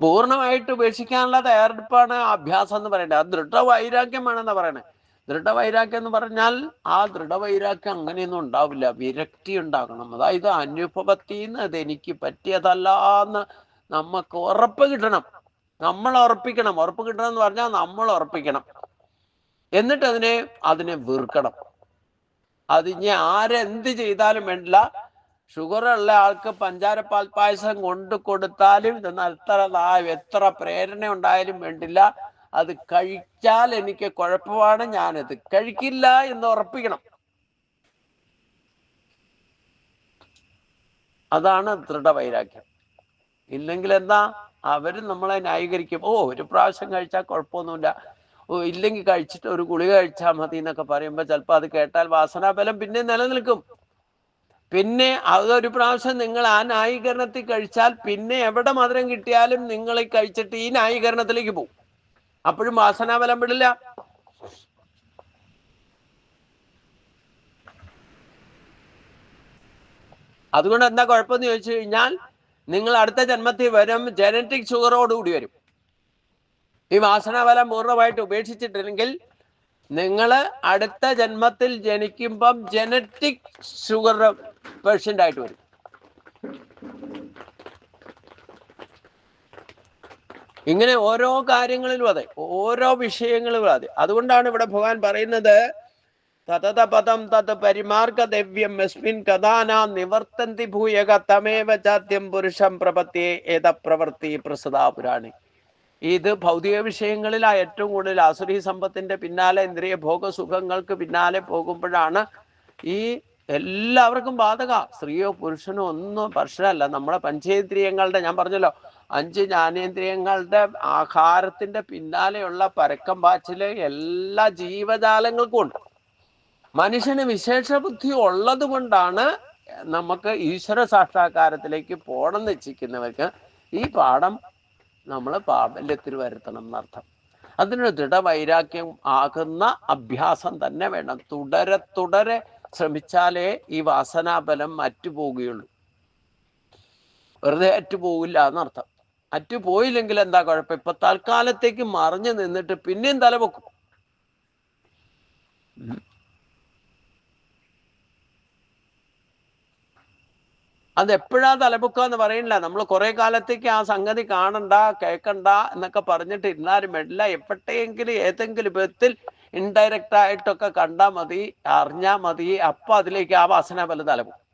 പൂർണ്ണമായിട്ട് ഉപേക്ഷിക്കാനുള്ള തയ്യാറെടുപ്പാണ് അഭ്യാസം എന്ന് പറയുന്നത്. അത് ദൃഢവൈരാഗ്യമാണെന്ന് പറയണേ. ദൃഢവൈരാഗ്യം എന്ന് പറഞ്ഞാൽ ആ ദൃഢവൈരാഗ്യം അങ്ങനെയൊന്നും ഉണ്ടാവില്ല. വിരക്തി ഉണ്ടാകണം. അതായത് അനുഭവത്തിൽ നിന്ന് അതെനിക്ക് പറ്റിയതല്ല എന്ന് നമുക്ക് ഉറപ്പ് കിട്ടണം. നമ്മൾ ഉറപ്പിക്കണം. ഉറപ്പ് കിട്ടണം എന്ന് പറഞ്ഞാൽ നമ്മൾ ഉറപ്പിക്കണം. എന്നിട്ട് അതിനെ വെറുക്കണം. അതിന് ആരെന്ത് ചെയ്താലും വേണ്ടില്ല. ഷുഗറുള്ള ആൾക്ക് പഞ്ചാര പാൽപ്പായസം കൊണ്ടു കൊടുത്താലും എത്ര പ്രേരണ ഉണ്ടായാലും വേണ്ടില്ല, അത് കഴിച്ചാൽ എനിക്ക് കുഴപ്പമാണ്, ഞാനത് കഴിക്കില്ല എന്ന് ഉറപ്പിക്കണം. അതാണ് ദൃഢവൈരാഗ്യം. ഇല്ലെങ്കിൽ എന്താ, അവര് നമ്മളെ ന്യായീകരിക്കും. ഒരു പ്രാവശ്യം കഴിച്ചാൽ കുഴപ്പമൊന്നുമില്ല, ഇല്ലെങ്കിൽ കഴിച്ചിട്ട് ഒരു ഗുളിക കഴിച്ചാൽ മതി എന്നൊക്കെ പറയുമ്പോൾ ചിലപ്പോൾ അത് കേട്ടാൽ വാസനാബലം പിന്നെ നിലനിൽക്കും. പിന്നെ അതൊരു പ്രാവശ്യം നിങ്ങൾ ആ ന്യായീകരണത്തിൽ കഴിച്ചാൽ പിന്നെ എവിടെ മധുരം കിട്ടിയാലും നിങ്ങൾ കഴിച്ചിട്ട് ഈ ന്യായീകരണത്തിലേക്ക് പോകും. അപ്പോഴും വാസനാബലം വിടില്ല. അതുകൊണ്ട് എന്താ കുഴപ്പമെന്ന് ചോദിച്ചു കഴിഞ്ഞാൽ, നിങ്ങൾ അടുത്ത ജന്മത്തിൽ വരും ജനറ്റിക് ഷുഗറോടുകൂടി വരും. ഈ വാസനാബലം പൂർണ്ണമായിട്ട് ഉപേക്ഷിച്ചിട്ടില്ലെങ്കിൽ നിങ്ങൾ അടുത്ത ജന്മത്തിൽ ജനിക്കുമ്പം ജനറ്റിക് ഷുഗർ പേഷ്യൻ്റ് ആയിട്ട് വരും. ഇങ്ങനെ ഓരോ കാര്യങ്ങളിലും അതെ, ഓരോ വിഷയങ്ങളും അതെ. അതുകൊണ്ടാണ് ഇവിടെ ഭഗവാൻ പറയുന്നത്, തതത പദം തത് പരിമാർഗദവ്യം യസ്മിൻ കഥാനാ നിവർത്തന്തി ഭൂയക തമേവ ചാദ്യം പുരുഷം പ്രപത്യേ ഏത പ്രവൃത്തി പ്രസദാ പുരാണി. ഇത് ഭൗതിക വിഷയങ്ങളിലാ ഏറ്റവും കൂടുതൽ. ആസുരീ സമ്പത്തിന്റെ പിന്നാലെ, ഇന്ദ്രിയ ഭോഗസുഖങ്ങൾക്ക് പിന്നാലെ പോകുമ്പോഴാണ് ഈ എല്ലാവർക്കും ബാധക. സ്ത്രീയോ പുരുഷനോ ഒന്നും പ്രശ്നമല്ല. നമ്മളെ പഞ്ചേന്ദ്രിയങ്ങളുടെ, ഞാൻ പറഞ്ഞല്ലോ 5 ജ്ഞാനേന്ദ്രിയങ്ങളുടെ ആഹാരത്തിന്റെ പിന്നാലെയുള്ള പരക്കം പാച്ചില് എല്ലാ ജീവജാലങ്ങൾക്കും ഉണ്ട്. മനുഷ്യന് വിശേഷ ബുദ്ധി ഉള്ളത് കൊണ്ടാണ് നമുക്ക് ഈശ്വര സാക്ഷാത്കാരത്തിലേക്ക് പോണം നിശ്ചയിക്കുന്നവർക്ക് ഈ പാഠം നമ്മൾ പ്രാബല്യത്തിൽ വരുത്തണം എന്നർത്ഥം. അതിനൊരു ദൃഢവൈരാഗ്യം ആകുന്ന അഭ്യാസം തന്നെ വേണം. തുടരെ ശ്രമിച്ചാലേ ഈ വാസനാബലം അറ്റുപോവുകയുള്ളൂ. വെറുതെ അറ്റുപോകില്ല എന്നർത്ഥം. അറ്റു പോയില്ലെങ്കിൽ എന്താ കുഴപ്പം? ഇപ്പൊ തൽക്കാലത്തേക്ക് മറിഞ്ഞു നിന്നിട്ട് പിന്നെയും തലപൊക്കും. അതെപ്പോഴാ തലപൊക്കാന്ന് പറയണില്ല. നമ്മൾ കുറെ കാലത്തേക്ക് ആ സംഗതി കാണണ്ട, കേൾക്കണ്ട എന്നൊക്കെ പറഞ്ഞിട്ട് ഇരുന്നാലും വേണ്ടില്ല. എപ്പോഴെങ്കിലും ഏതെങ്കിലും വിധത്തിൽ ഇൻഡയറക്റ്റ് ആയിട്ടൊക്കെ കണ്ടാ മതി, അറിഞ്ഞാ മതി. അപ്പൊ അതിലേക്ക് ആ വാസന പോലെ തലപൊക്കും.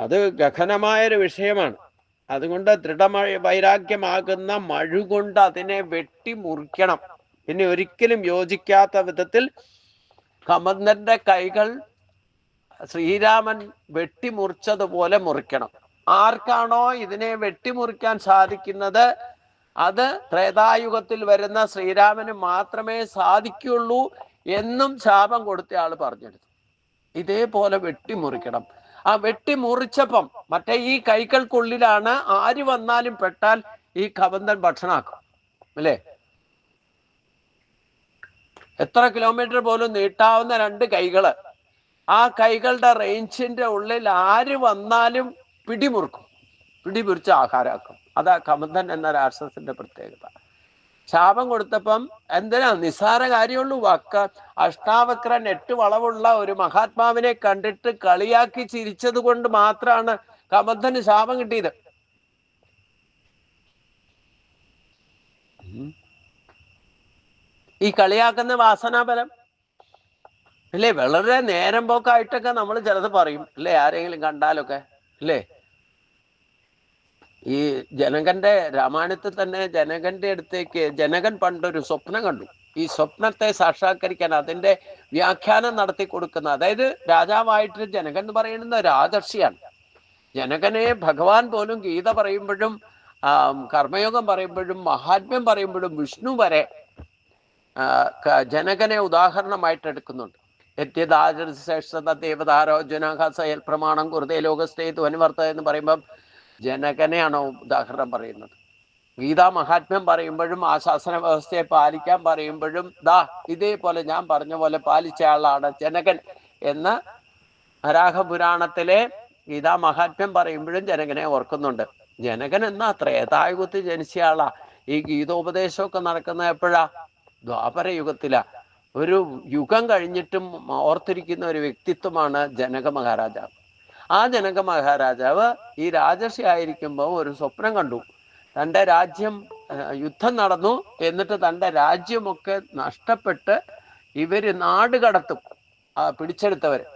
അത് ഗഹനമായൊരു വിഷയമാണ്. അതുകൊണ്ട് വൈരാഗ്യമാകുന്ന മഴുകൊണ്ട് അതിനെ വെട്ടി മുറിക്കണം. പിന്നെ ഒരിക്കലും യോജിക്കാത്ത വിധത്തിൽ കമന്ദന്റെ കൈകൾ ശ്രീരാമൻ വെട്ടിമുറിച്ചതുപോലെ മുറിക്കണം. ആർക്കാണോ ഇതിനെ വെട്ടിമുറിക്കാൻ സാധിക്കുന്നത്, അത് ത്രേതായുഗത്തിൽ വരുന്ന ശ്രീരാമന് മാത്രമേ സാധിക്കുള്ളൂ എന്നും ശാപം കൊടുത്ത ആള് പറഞ്ഞെടുത്തു. ഇതേപോലെ വെട്ടിമുറിക്കണം. ആ വെട്ടിമുറിച്ചപ്പം മറ്റേ ഈ കൈകൾക്കുള്ളിലാണ് ആര് വന്നാലും പെട്ടാൽ ഈ കബന്ധൻ ഭക്ഷണമാക്കും, അല്ലേ? എത്ര കിലോമീറ്റർ പോലും നീട്ടാവുന്ന രണ്ട് കൈകള്, ആ കൈകളുടെ റേഞ്ചിന്റെ ഉള്ളിൽ ആര് വന്നാലും പിടിമുറുക്കും, പിടിപിടിച്ച് ആഹാരമാക്കും. അതാ കബന്ധൻ എന്ന രാക്ഷസന്റെ പ്രത്യേകത. ശാപം കൊടുത്തപ്പം എന്തിനാ? നിസ്സാര കാര്യമുള്ളൂ. അഷ്ടാവക്രൻ 8 വളവുള്ള ഒരു മഹാത്മാവിനെ കണ്ടിട്ട് കളിയാക്കി ചിരിച്ചത് കൊണ്ട് മാത്രമാണ് കബന്ധന് ശാപം കിട്ടിയത്. ഈ കളിയാക്കുന്ന വാസനാബലം അല്ലേ? വളരെ നേരം പോക്കായിട്ടൊക്കെ നമ്മൾ ചിലത് പറയും, അല്ലേ? ആരെങ്കിലും കണ്ടാലൊക്കെ, അല്ലേ? ഈ ജനകന്റെ രാമായണത്തിൽ തന്നെ ജനകന്റെ അടുത്തേക്ക് ജനകൻ പണ്ടൊരു സ്വപ്നം കണ്ടു. ഈ സ്വപ്നത്തെ സാക്ഷാത്കരിക്കാൻ അതിന്റെ വ്യാഖ്യാനം നടത്തി കൊടുക്കുന്ന, അതായത് രാജാവായിട്ട് ജനകൻ എന്ന് പറയുന്നത് രാജർഷിയാണ്. ജനകനെ ഭഗവാൻ പോലും ഗീത പറയുമ്പോഴും കർമ്മയോഗം പറയുമ്പോഴും മഹാത്മ്യം പറയുമ്പോഴും വിഷ്ണു വരെ ജനകനെ ഉദാഹരണമായിട്ട് എടുക്കുന്നുണ്ട്. ദേവതാരോജനഹസയൽ പ്രമാണം കുറുതേ ലോകസ്ഥേതു അനുവർത്ത എന്ന് പറയുമ്പം ജനകനെയാണോ ഉദാഹരണം പറയുന്നത്? ഗീതാ മഹാത്മ്യം പറയുമ്പോഴും ആ ശാസന വ്യവസ്ഥയെ പാലിക്കാൻ പറയുമ്പോഴും ഇതേപോലെ ഞാൻ പറഞ്ഞ പോലെ പാലിച്ച ആളാണ് ജനകൻ എന്ന് വരാഹപുരാണത്തിലെ ഗീതാ മഹാത്മ്യം പറയുമ്പോഴും ജനകനെ ഓർക്കുന്നുണ്ട്. ജനകൻ എന്നാ ത്രേതായുഗത്തിൽ ജനിച്ച ആളാ. ഈ ഗീതോപദേശമൊക്കെ നടക്കുന്ന എപ്പോഴാ? ദ്വാപര യുഗത്തിലാ. ഒരു യുഗം കഴിഞ്ഞിട്ടും ഓർത്തിരിക്കുന്ന ഒരു വ്യക്തിത്വമാണ് ജനക മഹാരാജാവ്. ആ ജനക മഹാരാജാവ് ഈ രാജർഷി ആയിരിക്കുമ്പോൾ ഒരു സ്വപ്നം കണ്ടു. തൻ്റെ രാജ്യം യുദ്ധം നടന്നു, എന്നിട്ട് തൻ്റെ രാജ്യമൊക്കെ നഷ്ടപ്പെട്ട് ഇവര് നാട് കടത്തും, പിടിച്ചെടുത്തവര്.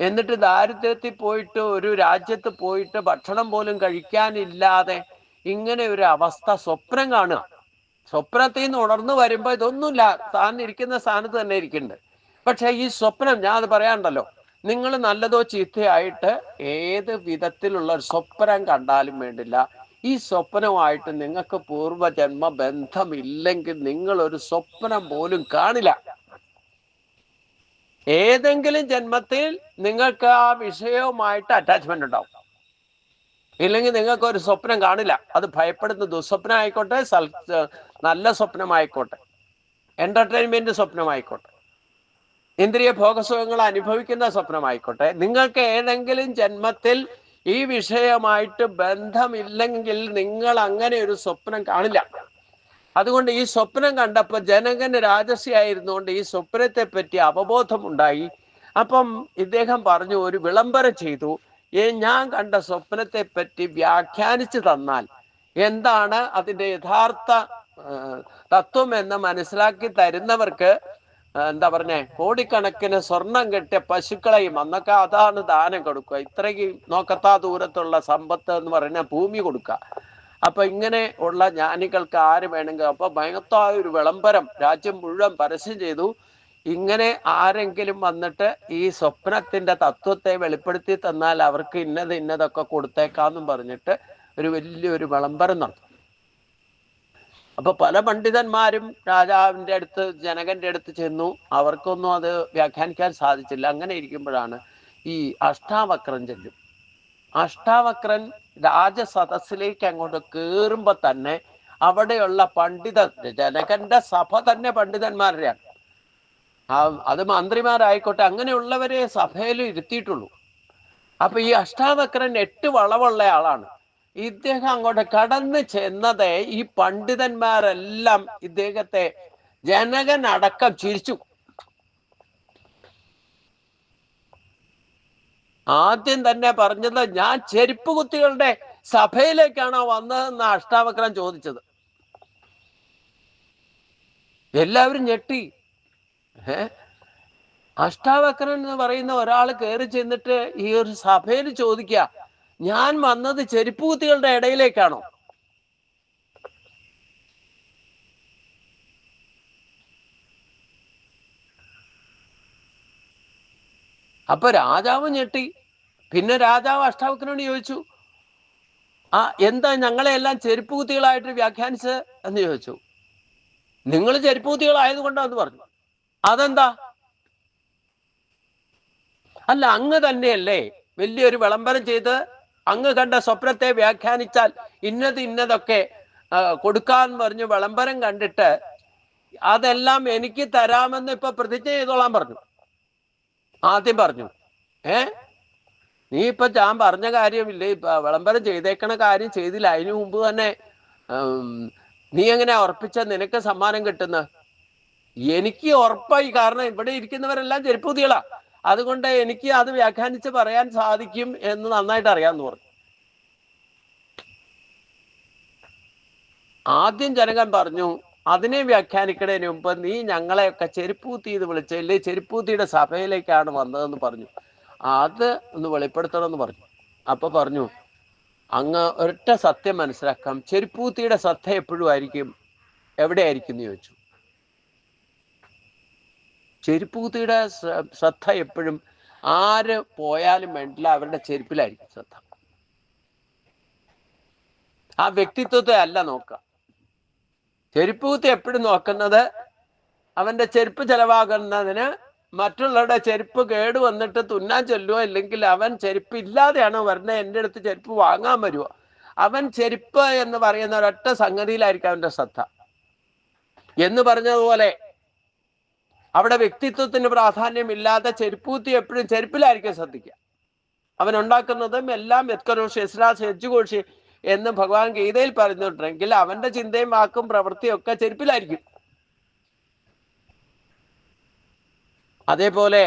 എന്നിട്ട് ദാരിദ്ര്യത്തിൽ പോയിട്ട് ഒരു രാജ്യത്ത് പോയിട്ട് ഭക്ഷണം പോലും കഴിക്കാനില്ലാതെ ഇങ്ങനെ ഒരു അവസ്ഥ സ്വപ്നം കാണുക. സ്വപ്നത്തിൽ നിന്ന് ഉണർന്നു വരുമ്പോ ഇതൊന്നുമില്ല, താൻ ഇരിക്കുന്ന സ്ഥാനത്ത് തന്നെ ഇരിക്കുന്നുണ്ട്. പക്ഷെ ഈ സ്വപ്നം, ഞാൻ അത് പറയാണ്ടല്ലോ, നിങ്ങൾ നല്ലതോ ചീത്തയായിട്ട് ഏത് വിധത്തിലുള്ള ഒരു സ്വപ്നം കണ്ടാലും വേണ്ടില്ല, ഈ സ്വപ്നവുമായിട്ട് നിങ്ങൾക്ക് പൂർവജന്മ ബന്ധമില്ലെങ്കിൽ നിങ്ങൾ ഒരു സ്വപ്നം പോലും കാണില്ല. ഏതെങ്കിലും ജന്മത്തിൽ നിങ്ങൾക്ക് ആ വിഷയവുമായിട്ട് അറ്റാച്ച്മെന്റ് ഉണ്ടാവും. ഇല്ലെങ്കിൽ നിങ്ങൾക്ക് ഒരു സ്വപ്നം കാണില്ല. അത് ഭയപ്പെടുന്ന ദുസ്വപ്നം ആയിക്കോട്ടെ, നല്ല സ്വപ്നമായിക്കോട്ടെ, എന്റർടൈൻമെന്റ് സ്വപ്നമായിക്കോട്ടെ, ഇന്ദ്രിയ ഭോഗസുഖങ്ങൾ അനുഭവിക്കുന്ന സ്വപ്നമായിക്കോട്ടെ, നിങ്ങൾക്ക് ഏതെങ്കിലും ജന്മത്തിൽ ഈ വിഷയമായിട്ട് ബന്ധമില്ലെങ്കിൽ നിങ്ങൾ അങ്ങനെ ഒരു സ്വപ്നം കാണില്ല. അതുകൊണ്ട് ഈ സ്വപ്നം കണ്ടപ്പോൾ ജനകന് രാജർഷി ആയിരുന്നുകൊണ്ട് ഈ സ്വപ്നത്തെ പറ്റി അവബോധം ഉണ്ടായി. അപ്പം ഇദ്ദേഹം പറഞ്ഞു, ഒരു വിളംബരം ചെയ്തു, ഞാൻ കണ്ട സ്വപ്നത്തെ പറ്റി വ്യാഖ്യാനിച്ചു തന്നാൽ എന്താണ് അതിന്റെ യഥാർത്ഥ തത്വം എന്ന് മനസ്സിലാക്കി തരുന്നവർക്ക് എന്താ പറഞ്ഞേ, കോടിക്കണക്കിന് സ്വർണം കെട്ടിയ പശുക്കളെയും, അന്നൊക്കെ അതാണ് ദാനം കൊടുക്കുക. ഇത്രയ്ക്ക് നോക്കത്താ ദൂരത്തുള്ള സമ്പത്ത് എന്ന് പറഞ്ഞാൽ ഭൂമി കൊടുക്കുക. അപ്പൊ ഇങ്ങനെ ഉള്ള ജ്ഞാനികൾക്ക് ആര് വേണമെങ്കിൽ, അപ്പൊ ഭയങ്കരമായ ഒരു വിളംബരം രാജ്യം മുഴുവൻ പരസ്യം ചെയ്തു. ഇങ്ങനെ ആരെങ്കിലും വന്നിട്ട് ഈ സ്വപ്നത്തിന്റെ തത്വത്തെ വെളിപ്പെടുത്തി തന്നാൽ അവർക്ക് ഇന്നതൊക്കെ കൊടുത്തേക്കാന്നും പറഞ്ഞിട്ട് ഒരു വലിയൊരു വിളംബരം നടത്തും. അപ്പൊ പല പണ്ഡിതന്മാരും രാജാവിന്റെ അടുത്ത്, ജനകന്റെ അടുത്ത് ചെന്നു. അവർക്കൊന്നും അത് വ്യാഖ്യാനിക്കാൻ സാധിച്ചില്ല. അങ്ങനെ ഇരിക്കുമ്പോഴാണ് ഈ അഷ്ടാവക്രൻ ചെല്ലും. അഷ്ടാവക്രൻ രാജസദസ്സിലേക്ക് അങ്ങോട്ട് കേറുമ്പോ തന്നെ അവിടെയുള്ള ജനകന്റെ സഭ തന്നെ പണ്ഡിതന്മാരുടെയാണ്. അത് മന്ത്രിമാരായിക്കോട്ടെ, അങ്ങനെയുള്ളവരെ സഭയിൽ ഇരുത്തിയിട്ടുള്ളൂ. അപ്പൊ ഈ അഷ്ടാവക്രൻ 8 വളവുള്ള ആളാണ്. ഇദ്ദേഹം അങ്ങോട്ട് കടന്നു ചെന്നത് ഈ പണ്ഡിതന്മാരെല്ലാം ഇദ്ദേഹത്തെ ജനകൻ അടക്കം ചിരിച്ചു. ആദ്യം തന്നെ പറഞ്ഞത്, ഞാൻ ചെരുപ്പ് കുത്തികളുടെ സഭയിലേക്കാണോ വന്നതെന്ന് അഷ്ടാവക്രൻ ചോദിച്ചത്. എല്ലാവരും ഞെട്ടി. അഷ്ടാവക്രൻ എന്ന് പറയുന്ന ഒരാൾ കയറി ചെന്നിട്ട് ഈ ഒരു സഭയിൽ ചോദിക്കുക, ഞാൻ വന്നത് ചെരുപ്പ് കുത്തികളുടെ ഇടയിലേക്കാണോ? അപ്പൊ രാജാവ് ഞെട്ടി. പിന്നെ രാജാവ് അഷ്ടാവക്രനോട് ചോദിച്ചു, എന്താ ഞങ്ങളെ എല്ലാം ചെരുപ്പ് കുത്തികളായിട്ട് വ്യാഖ്യാനിച്ച് എന്ന് ചോദിച്ചു. നിങ്ങൾ ചെരുപ്പ് കുത്തികളായതുകൊണ്ടാന്ന് പറഞ്ഞു. അതെന്താ? അല്ല, അങ്ങ് തന്നെയല്ലേ വലിയൊരു വിളംബരം ചെയ്ത് അങ്ങ് കണ്ട സ്വപ്നത്തെ വ്യാഖ്യാനിച്ചാൽ ഇന്നതൊക്കെ കൊടുക്കാന്ന് പറഞ്ഞു വിളംബരം കണ്ടിട്ട് അതെല്ലാം എനിക്ക് തരാമെന്ന് ഇപ്പൊ പ്രതിജ്ഞ ചെയ്തോളാൻ പറഞ്ഞു. ആദ്യം പറഞ്ഞു, നീ ഇപ്പൊ ഞാൻ പറഞ്ഞ കാര്യമില്ലേ, ഇപ്പൊ വിളംബരം ചെയ്തേക്കണ കാര്യം ചെയ്തില്ല, അതിനു മുമ്പ് തന്നെ നീ എങ്ങനെ ഉറപ്പിച്ച നിനക്ക് സമ്മാനം കിട്ടുന്ന? എനിക്ക് ഉറപ്പായി, കാരണം ഇവിടെ ഇരിക്കുന്നവരെല്ലാം ചെരുപ്പൂതികളാ, അതുകൊണ്ട് എനിക്ക് അത് വ്യാഖ്യാനിച്ച് പറയാൻ സാധിക്കും എന്ന് നന്നായിട്ട് അറിയാമെന്ന് പറഞ്ഞു. ആദ്യം ജനകൻ പറഞ്ഞു, അതിനെ വ്യാഖ്യാനിക്കുന്നതിന് മുമ്പ് നീ ഞങ്ങളെയൊക്കെ ചെരുപ്പൂത്തി എന്ന് വിളിച്ചല്ലേ, ചെരുപ്പൂത്തിയുടെ സഭയിലേക്കാണ് വന്നതെന്ന് പറഞ്ഞു. അത് ഒന്ന് വെളിപ്പെടുത്തണമെന്ന് പറഞ്ഞു. അപ്പൊ പറഞ്ഞു, അങ്ങ് ഒരൊറ്റ സത്യം മനസ്സിലാക്കാം, ചെരുപ്പൂത്തിയുടെ ശ്രദ്ധ എപ്പോഴും ആയിരിക്കും എവിടെയായിരിക്കും എന്ന് ചോദിച്ചു. ചെരുപ്പൂത്തിയുടെ ശ്രദ്ധ എപ്പോഴും ആര് പോയാലും വേണ്ടില്ല, അവരുടെ ചെരുപ്പിലായിരിക്കും ശ്രദ്ധ. ആ വ്യക്തിത്വത്തെ അല്ല നോക്കുക. ചെരുപ്പൂത്തി എപ്പോഴും നോക്കുന്നത് അവന്റെ ചെരുപ്പ് ചെലവാകുന്നതിന് മറ്റുള്ളവരുടെ ചെരുപ്പ് കേട് വന്നിട്ട് തുന്നാൻ ചെല്ലുവോ, അല്ലെങ്കിൽ അവൻ ചെരുപ്പ് ഇല്ലാതെയാണോ വരുന്നത്, എൻ്റെ അടുത്ത് ചെരുപ്പ് വാങ്ങാൻ വരുവോ, അവൻ ചെരുപ്പ് എന്ന് പറയുന്ന ഒരൊറ്റ സംഗതിയിലായിരിക്കും അവന്റെ ശ്രദ്ധ. എന്ന് പറഞ്ഞതുപോലെ അവിടെ വ്യക്തിത്വത്തിന് പ്രാധാന്യമില്ലാതെ ചെരുപ്പൂത്തി എപ്പോഴും ചെരുപ്പിലായിരിക്കും ശ്രദ്ധിക്കുക. അവൻ ഉണ്ടാക്കുന്നതും എല്ലാം എത്കരോഷി എസ്രാസ് എജ്ജുകോഷി എന്ന് ഭഗവാൻ ഗീതയിൽ പറഞ്ഞിട്ടുണ്ടെങ്കിൽ അവന്റെ ചിന്തയും വാക്കും പ്രവൃത്തിയും ഒക്കെ ചെരുപ്പിലായിരിക്കും. അതേപോലെ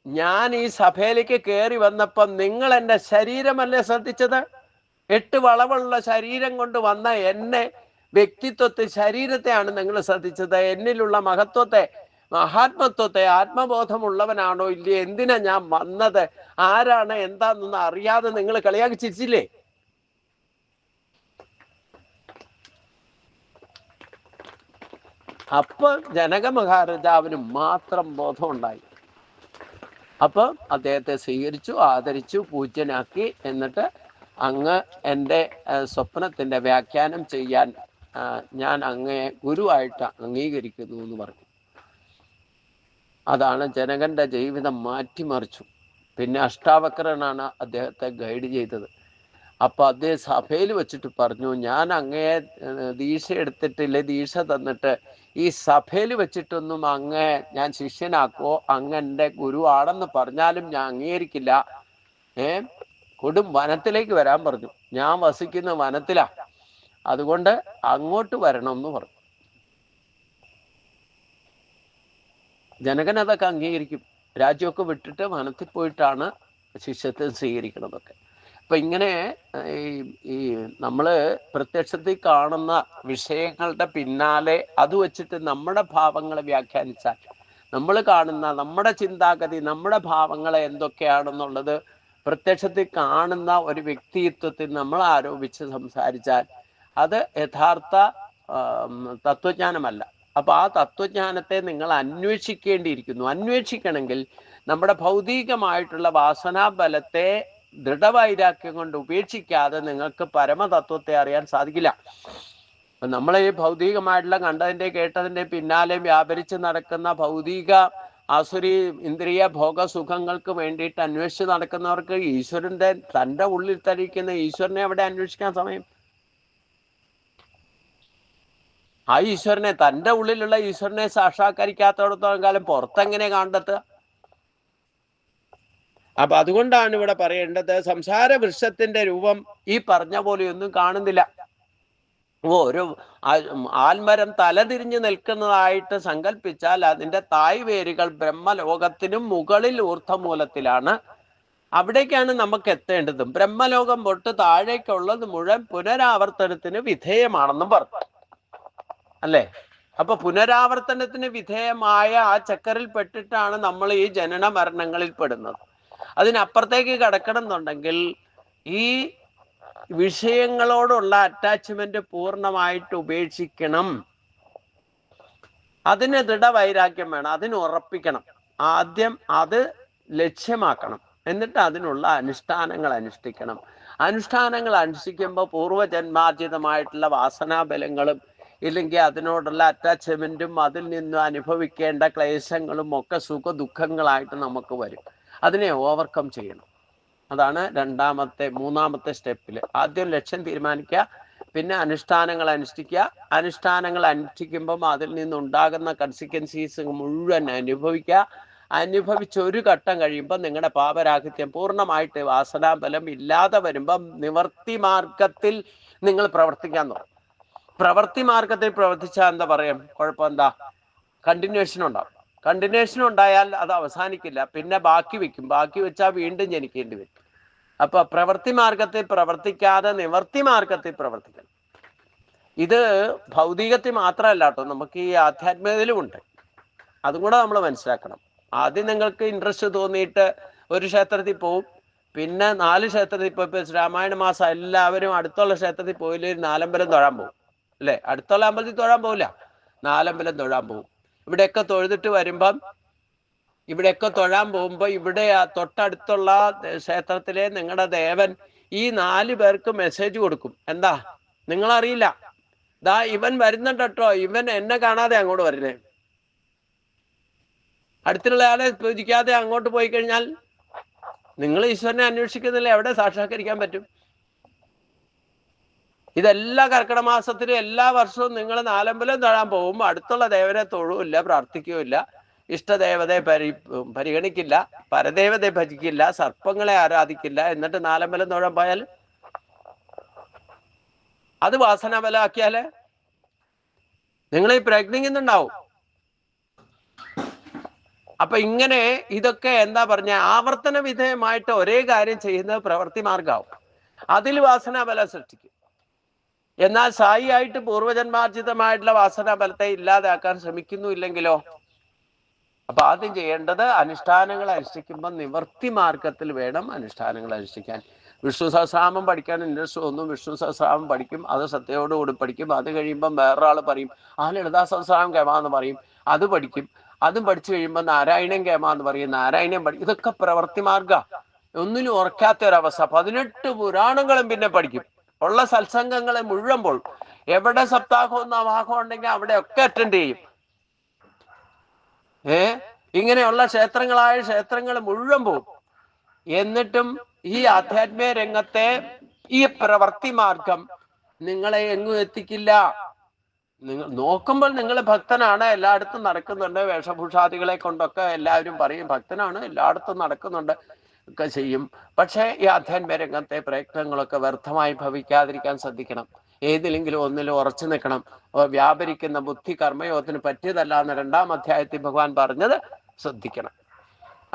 ഞാൻ ഈ സഭയിലേക്ക് കയറി വന്നപ്പം നിങ്ങൾ എൻ്റെ ശരീരമല്ലേ ശ്രദ്ധിച്ചത്? 8 വളവുള്ള ശരീരം കൊണ്ട് വന്ന എന്നെ, വ്യക്തിത്വത്തെ, ശരീരത്തെയാണ് നിങ്ങൾ ശ്രദ്ധിച്ചത്. എന്നിലുള്ള മഹത്വത്തെ, മഹാത്മത്വത്തെ, ആത്മബോധമുള്ളവനാണോ ഇല്ലേ, എന്തിനാ ഞാൻ വന്നത്, ആരാണ് എന്താണെന്നൊന്നും അറിയാതെ നിങ്ങൾ കളിയാക്കി ചിരിച്ചില്ലേ? അപ്പൊ ജനക മഹാരാജാവിന് മാത്രം ബോധമുണ്ടായി. അപ്പൊ അദ്ദേഹത്തെ സ്വീകരിച്ചു, ആദരിച്ചു, പൂജ്യനാക്കി. എന്നിട്ട് അങ്ങ് എൻ്റെ സ്വപ്നത്തിന്റെ വ്യാഖ്യാനം ചെയ്യാൻ ഞാൻ അങ്ങയെ ഗുരുവായിട്ട് അംഗീകരിക്കുന്നു എന്ന് പറഞ്ഞു. അതാണ് ജനകന്റെ ജീവിതം മാറ്റിമറിച്ചു. പിന്നെ അഷ്ടാവക്രനാണ് അദ്ദേഹത്തെ ഗൈഡ് ചെയ്തത്. അപ്പൊ അദ്ദേഹം സഭയിൽ വെച്ചിട്ട് പറഞ്ഞു, ഞാൻ അങ്ങയെ ദീക്ഷ എടുത്തിട്ടില്ലേ, ദീക്ഷ തന്നിട്ട് ഈ സഭയിൽ വെച്ചിട്ടൊന്നും അങ്ങേ ഞാൻ ശിഷ്യനാക്കോ, അങ്ങ് എൻ്റെ ഗുരു ആണെന്ന് പറഞ്ഞാലും ഞാൻ അംഗീകരിക്കില്ല. കൊടും വനത്തിലേക്ക് വരാൻ പറഞ്ഞു. ഞാൻ വസിക്കുന്ന വനത്തിലാ, അതുകൊണ്ട് അങ്ങോട്ട് വരണം എന്ന് പറഞ്ഞു. ജനകൻ അതൊക്കെ അംഗീകരിക്കും. രാജ്യമൊക്കെ വിട്ടിട്ട് വനത്തിൽ പോയിട്ടാണ് ശിഷ്യത്വം സ്വീകരിക്കണതൊക്കെ. അപ്പൊ ഇങ്ങനെ ഈ നമ്മള് പ്രത്യക്ഷത്തിൽ കാണുന്ന വിഷയങ്ങളുടെ പിന്നാലെ അത് വെച്ചിട്ട് നമ്മുടെ ഭാവങ്ങളെ വ്യാഖ്യാനിച്ചാൽ, നമ്മൾ കാണുന്ന നമ്മുടെ ചിന്താഗതി, നമ്മുടെ ഭാവങ്ങളെ എന്തൊക്കെയാണെന്നുള്ളത് പ്രത്യക്ഷത്തിൽ കാണുന്ന ഒരു വ്യക്തിത്വത്തിൽ നമ്മൾ ആരോപിച്ച് സംസാരിച്ചാൽ അത് യഥാർത്ഥ തത്വജ്ഞാനമല്ല. അപ്പൊ ആ തത്വജ്ഞാനത്തെ നിങ്ങൾ അന്വേഷിക്കേണ്ടിയിരിക്കുന്നു. അന്വേഷിക്കണമെങ്കിൽ നമ്മുടെ ഭൗതികമായിട്ടുള്ള വാസനാബലത്തെ ദൃഢവൈരാഗ്യം കൊണ്ട് ഉപേക്ഷിക്കാതെ നിങ്ങൾക്ക് പരമതത്വത്തെ അറിയാൻ സാധിക്കില്ല. നമ്മൾ ഈ ഭൗതികമായിട്ടുള്ള കണ്ടതിൻ്റെ കേട്ടതിൻ്റെ പിന്നാലെ വ്യാപരിച്ച് നടക്കുന്ന ഭൗതിക ആസുരി ഇന്ദ്രിയ ഭോഗസുഖങ്ങൾക്ക് വേണ്ടിയിട്ട് അന്വേഷിച്ച് നടക്കുന്നവർക്ക് ഈശ്വരന്റെ തൻ്റെ ഉള്ളിൽ തരിക്കുന്ന ഈശ്വരനെ എവിടെ അന്വേഷിക്കാൻ സമയം? ആ ഈശ്വരനെ, തൻ്റെ ഉള്ളിലുള്ള ഈശ്വരനെ സാക്ഷാത്കരിക്കാത്തോടത്തോളം കാലം പുറത്തെങ്ങനെ കണ്ടെത്തുക? അപ്പൊ അതുകൊണ്ടാണ് ഇവിടെ പറയേണ്ടത്, സംസാര വൃക്ഷത്തിന്റെ രൂപം ഈ പറഞ്ഞ പോലെയൊന്നും കാണുന്നില്ല. ഒരു ആൽമരം തലതിരിഞ്ഞു നിൽക്കുന്നതായിട്ട് സങ്കല്പിച്ചാൽ അതിന്റെ തായ് വേരുകൾ ബ്രഹ്മലോകത്തിനും മുകളിൽ ഊർദ്ധമൂലത്തിലാണ്. അവിടേക്കാണ് നമുക്ക് എത്തേണ്ടതും. ബ്രഹ്മലോകം തൊട്ട് താഴേക്കുള്ളത് മുഴുവൻ പുനരാവർത്തനത്തിന് വിധേയമാണെന്നും പറഞ്ഞു അല്ലേ? അപ്പൊ പുനരാവർത്തനത്തിന് വിധേയമായ ആ ചക്കരിൽ പെട്ടിട്ടാണ് നമ്മൾ ഈ ജനന മരണങ്ങളിൽ പെടുന്നത്. അതിനപ്പുറത്തേക്ക് കടക്കണം എന്നുണ്ടെങ്കിൽ ഈ വിഷയങ്ങളോടുള്ള അറ്റാച്ച്മെന്റ് പൂർണ്ണമായിട്ട് ഉപേക്ഷിക്കണം. അതിന് ദൃഢവൈരാഗ്യം വേണം, അതിന് ഉറപ്പിക്കണം. ആദ്യം അത് ലക്ഷ്യമാക്കണം, എന്നിട്ട് അതിനുള്ള അനുഷ്ഠാനങ്ങൾ അനുഷ്ഠിക്കണം. അനുഷ്ഠാനങ്ങൾ അനുഷ്ഠിക്കുമ്പോൾ പൂർവ്വജന്മാർജിതമായിട്ടുള്ള വാസനാബലങ്ങളും ഇല്ലെങ്കിൽ അതിനോടുള്ള അറ്റാച്ച്മെന്റും അതിൽ നിന്ന് അനുഭവിക്കേണ്ട ക്ലേശങ്ങളും ഒക്കെ സുഖ ദുഃഖങ്ങളായിട്ട് നമുക്ക് വരും. അതിനെ ഓവർകം ചെയ്യണം. അതാണ് മൂന്നാമത്തെ സ്റ്റെപ്പിൽ. ആദ്യം ലക്ഷ്യം തീരുമാനിക്കുക, പിന്നെ അനുഷ്ഠാനങ്ങൾ അനുഷ്ഠിക്കുക. അനുഷ്ഠാനങ്ങൾ അനുഷ്ഠിക്കുമ്പം അതിൽ നിന്നുണ്ടാകുന്ന കൺസിക്വൻസീസ് മുഴുവൻ അനുഭവിക്കുക. അനുഭവിച്ച് ഒരു ഘട്ടം കഴിയുമ്പോൾ നിങ്ങളുടെ പാപരാഹിത്യം പൂർണ്ണമായിട്ട് വാസനാബലം ഇല്ലാതെ വരുമ്പം നിവർത്തി മാർഗത്തിൽ നിങ്ങൾ പ്രവർത്തിക്കാൻ തുടങ്ങും. പ്രവർത്തി മാർഗത്തിൽ പ്രവർത്തിച്ചാൽ എന്താ പറയാം, കുഴപ്പം എന്താ? കണ്ടിന്യൂഷൻ ഉണ്ടാവും. കണ്ടിന്യൂഷൻ ഉണ്ടായാൽ അത് അവസാനിക്കില്ല, പിന്നെ ബാക്കി വെക്കും. ബാക്കി വെച്ചാൽ വീണ്ടും ജനിക്കേണ്ടി വരും. അപ്പൊ പ്രവൃത്തി മാർഗത്തിൽ പ്രവർത്തിക്കാതെ നിവർത്തി മാർഗത്തിൽ പ്രവർത്തിക്കണം. ഇത് ഭൗതികത്തിൽ മാത്രമല്ല കേട്ടോ, നമുക്ക് ഈ ആധ്യാത്മികതയിലും ഉണ്ട്. അതും കൂടെ നമ്മൾ മനസ്സിലാക്കണം. ആദ്യം നിങ്ങൾക്ക് ഇൻട്രസ്റ്റ് തോന്നിയിട്ട് ഒരു ക്ഷേത്രത്തിൽ പോവും, പിന്നെ 4 ക്ഷേത്രത്തിൽ പോയി. രാമായണ മാസം എല്ലാവരും അടുത്തുള്ള ക്ഷേത്രത്തിൽ പോയില്ലേ 4 അമ്പലം തൊഴാൻ പോകും അല്ലേ? അടുത്തുള്ള അമ്പലത്തിൽ തൊഴാൻ പോവില്ല, 4 അമ്പലം തൊഴാൻ പോകും. ഇവിടെയൊക്കെ തൊഴുതിട്ട് വരുമ്പം ഇവിടെയൊക്കെ തൊഴാൻ പോകുമ്പോൾ ഇവിടെ തൊട്ടടുത്തുള്ള ക്ഷേത്രത്തിലെ നിങ്ങളുടെ ദേവൻ ഈ 4 പേർക്ക് മെസ്സേജ് കൊടുക്കും. എന്താ? നിങ്ങളറിയില്ല, ദാ ഇവൻ വരുന്നുണ്ട് കേട്ടോ, ഇവൻ എന്നെ കാണാതെ അങ്ങോട്ട് വരുന്നേ. അടുത്തുള്ള ആളെ പൂജിക്കാതെ അങ്ങോട്ട് പോയി കഴിഞ്ഞാൽ നിങ്ങൾ ഈശ്വരനെ അന്വേഷിക്കുന്നില്ല, എവിടെ സാക്ഷാത്കരിക്കാൻ പറ്റും? ഇതെല്ലാ കർക്കിടക മാസത്തിലും എല്ലാ വർഷവും നിങ്ങൾ 4 അമ്പലം തൊഴാൻ പോകും. അടുത്തുള്ള ദേവനെ തൊഴുവില്ല, പ്രാർത്ഥിക്കുകയില്ല, ഇഷ്ടദേവതയെ പരിഗണിക്കില്ല, പരദേവതയെ ഭജിക്കില്ല, സർപ്പങ്ങളെ ആരാധിക്കില്ല. എന്നിട്ട് 4 അമ്പലം തൊഴാൻ പോയാൽ അത് വാസനാബലമാക്കിയാല് നിങ്ങൾ ഈ പ്രയത്നിക്കുന്നുണ്ടാവും. അപ്പൊ ഇങ്ങനെ ഇതൊക്കെ എന്താ പറഞ്ഞ ആവർത്തന വിധേയമായിട്ട് ഒരേ കാര്യം ചെയ്യുന്നത് പ്രവൃത്തി മാർഗമാവും. അതിൽ വാസനാബലം സൃഷ്ടിക്കും. എന്നാൽ സായി ആയിട്ട് പൂർവ്വജന്മാർജിതമായിട്ടുള്ള വാസനാബലത്തെ ഇല്ലാതാക്കാൻ ശ്രമിക്കുന്നു ഇല്ലെങ്കിലോ? അപ്പൊ ആദ്യം ചെയ്യേണ്ടത് അനുഷ്ഠാനങ്ങൾ അനുഷ്ഠിക്കുമ്പോൾ നിവർത്തി മാർഗത്തിൽ വേണം അനുഷ്ഠാനങ്ങൾ അനുഷ്ഠിക്കാൻ. വിഷ്ണു സഹസ്രനാമം പഠിക്കാൻ ഇൻട്രസ്റ്റ് തോന്നും, വിഷ്ണു സഹസ്രനാമം പഠിക്കും, അത് സത്യയോടുകൂടി പഠിക്കും. അത് കഴിയുമ്പോൾ വേറൊരാൾ പറയും ആ ലളിതാ സഹസ്രനാമം കേമാന്ന് പറയും, അത് പഠിക്കും. അതും പഠിച്ചു കഴിയുമ്പോൾ നാരായണൻ കേമാന്ന് പറയും, നാരായണൻ പഠിക്കും. ഇതൊക്കെ പ്രവൃത്തി മാർഗ. ഒന്നിനും ഉറക്കാത്ത ഒരവസ്ഥ. 18 പുരാണങ്ങളും പിന്നെ പഠിക്കും. ഉള്ള സത്സംഗങ്ങളെ മുഴുവൻ പോഴും. എവിടെ സപ്താഹവും നവാഹം ഉണ്ടെങ്കിൽ അവിടെയൊക്കെ അറ്റൻഡ് ചെയ്യും. ഇങ്ങനെയുള്ള ക്ഷേത്രങ്ങൾ മുഴുവൻ പോകും. എന്നിട്ടും ഈ ആധ്യാത്മിക രംഗത്തെ ഈ പ്രവൃത്തി മാർഗം നിങ്ങളെ എങ്ങും എത്തിക്കില്ല. നിങ്ങൾ നോക്കുമ്പോൾ നിങ്ങൾ ഭക്തനാണ്, എല്ലായിടത്തും നടക്കുന്നുണ്ട്, വേഷഭൂഷാദികളെ കൊണ്ടൊക്കെ എല്ലാവരും പറയും ഭക്തനാണ്, എല്ലായിടത്തും നടക്കുന്നുണ്ട് ഒക്കെ ചെയ്യും. പക്ഷേ ഈ ആധ്യാത്മിക രംഗത്തെ പ്രയത്നങ്ങളൊക്കെ വ്യർത്ഥമായി ഭവിക്കാതിരിക്കാൻ ശ്രദ്ധിക്കണം. ഏതിലെങ്കിലും ഒന്നിലും ഉറച്ചു നിൽക്കണം. വ്യാപരിക്കുന്ന ബുദ്ധി കർമ്മയോഗത്തിന് പറ്റിയതല്ല എന്ന് 2-ാം അധ്യായത്തിൽ ഭഗവാൻ പറഞ്ഞത് ശ്രദ്ധിക്കണം.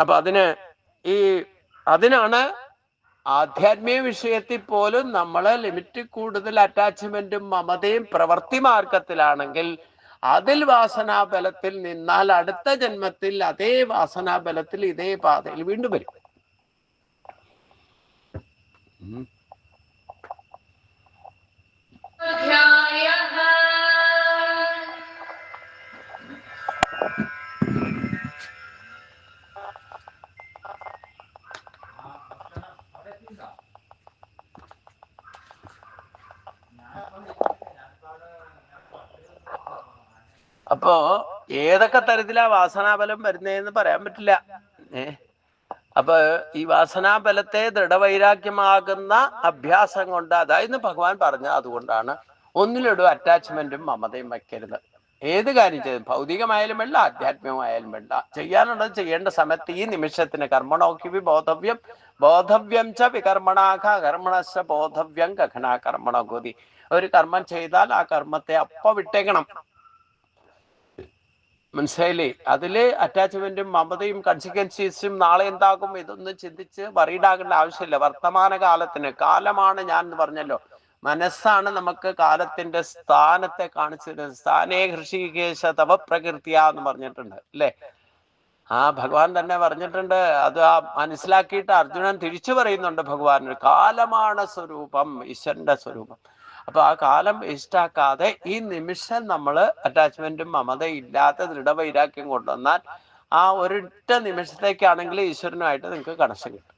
അപ്പൊ അതിനാണ് ആധ്യാത്മിക വിഷയത്തിൽ പോലും നമ്മള് ലിമിറ്റ് കൂടുതൽ അറ്റാച്ച്മെന്റും മമതയും പ്രവൃത്തി മാർഗത്തിലാണെങ്കിൽ അതിൽ വാസനാബലത്തിൽ നിന്നാൽ അടുത്ത ജന്മത്തിൽ അതേ വാസനാബലത്തിൽ ഇതേ പാതയിൽ വീണ്ടും വരും. അപ്പോ ഏതൊക്കെ തരത്തിലാ വാസനാബലം വരുന്നതെന്ന് പറയാൻ പറ്റില്ല. അപ്പൊ ഈ വാസനാബലത്തെ ദൃഢവൈരാഗ്യമാകുന്ന അഭ്യാസം കൊണ്ട്, അതായത് ഭഗവാൻ പറഞ്ഞ അതുകൊണ്ടാണ് ഒന്നിലൊരു അറ്റാച്ച്മെന്റും മമതയും വയ്ക്കരുത്. ഏത് കാര്യം ചെയ്തു, ഭൗതികമായാലും വേണ്ട, ആധ്യാത്മികമായാലും വേണ്ട, ചെയ്യാനുള്ളത് ചെയ്യേണ്ട സമയത്ത് ഈ നിമിഷത്തിന് കർമ്മണോക്കി ബോധവ്യം ബോധവ്യം ച വികർമ്മണാഘ കർമ്മണശ ബോധവ്യം ഗഹന കർമ്മണോതി. ഒരു കർമ്മം ചെയ്താൽ ആ കർമ്മത്തെ അപ്പ വിട്ടേക്കണം. മനസ്സിലായില്ലേ? അതില് അറ്റാച്ച്മെന്റും മമതയും കൺസിക്വൻസീസും നാളെ എന്താകും ഇതൊന്നും ചിന്തിച്ച് വറീഡാകേണ്ട ആവശ്യമില്ല. വർത്തമാന കാലത്തിന്, കാലമാണ് ഞാൻ എന്ന് പറഞ്ഞല്ലോ, മനസ്സാണ് നമുക്ക് കാലത്തിന്റെ സ്ഥാനത്തെ കാണിച്ചു തരുന്നത്. സ്ഥാനേ ഹൃഷികേശ തവ പ്രകൃതിയ എന്ന് പറഞ്ഞിട്ടുണ്ട് അല്ലേ? ഭഗവാൻ തന്നെ പറഞ്ഞിട്ടുണ്ട്. അത് മനസ്സിലാക്കിയിട്ട് അർജുനൻ തിരിച്ചു പറയുന്നുണ്ട് ഭഗവാന്, കാലമാണ് സ്വരൂപം, ഈശ്വരന്റെ സ്വരൂപം. അപ്പൊ ആ കാലം വേസ്റ്റാക്കാതെ ഈ നിമിഷം നമ്മൾ അറ്റാച്ച്മെന്റും മമതയും ഇല്ലാത്ത ദൃഢവൈരാഗ്യം കൊണ്ടുവന്നാൽ ആ ഒരൊറ്റ നിമിഷത്തേക്കാണെങ്കിൽ ഈശ്വരനുമായിട്ട് നിങ്ങൾക്ക് കണക്ഷൻ കിട്ടും.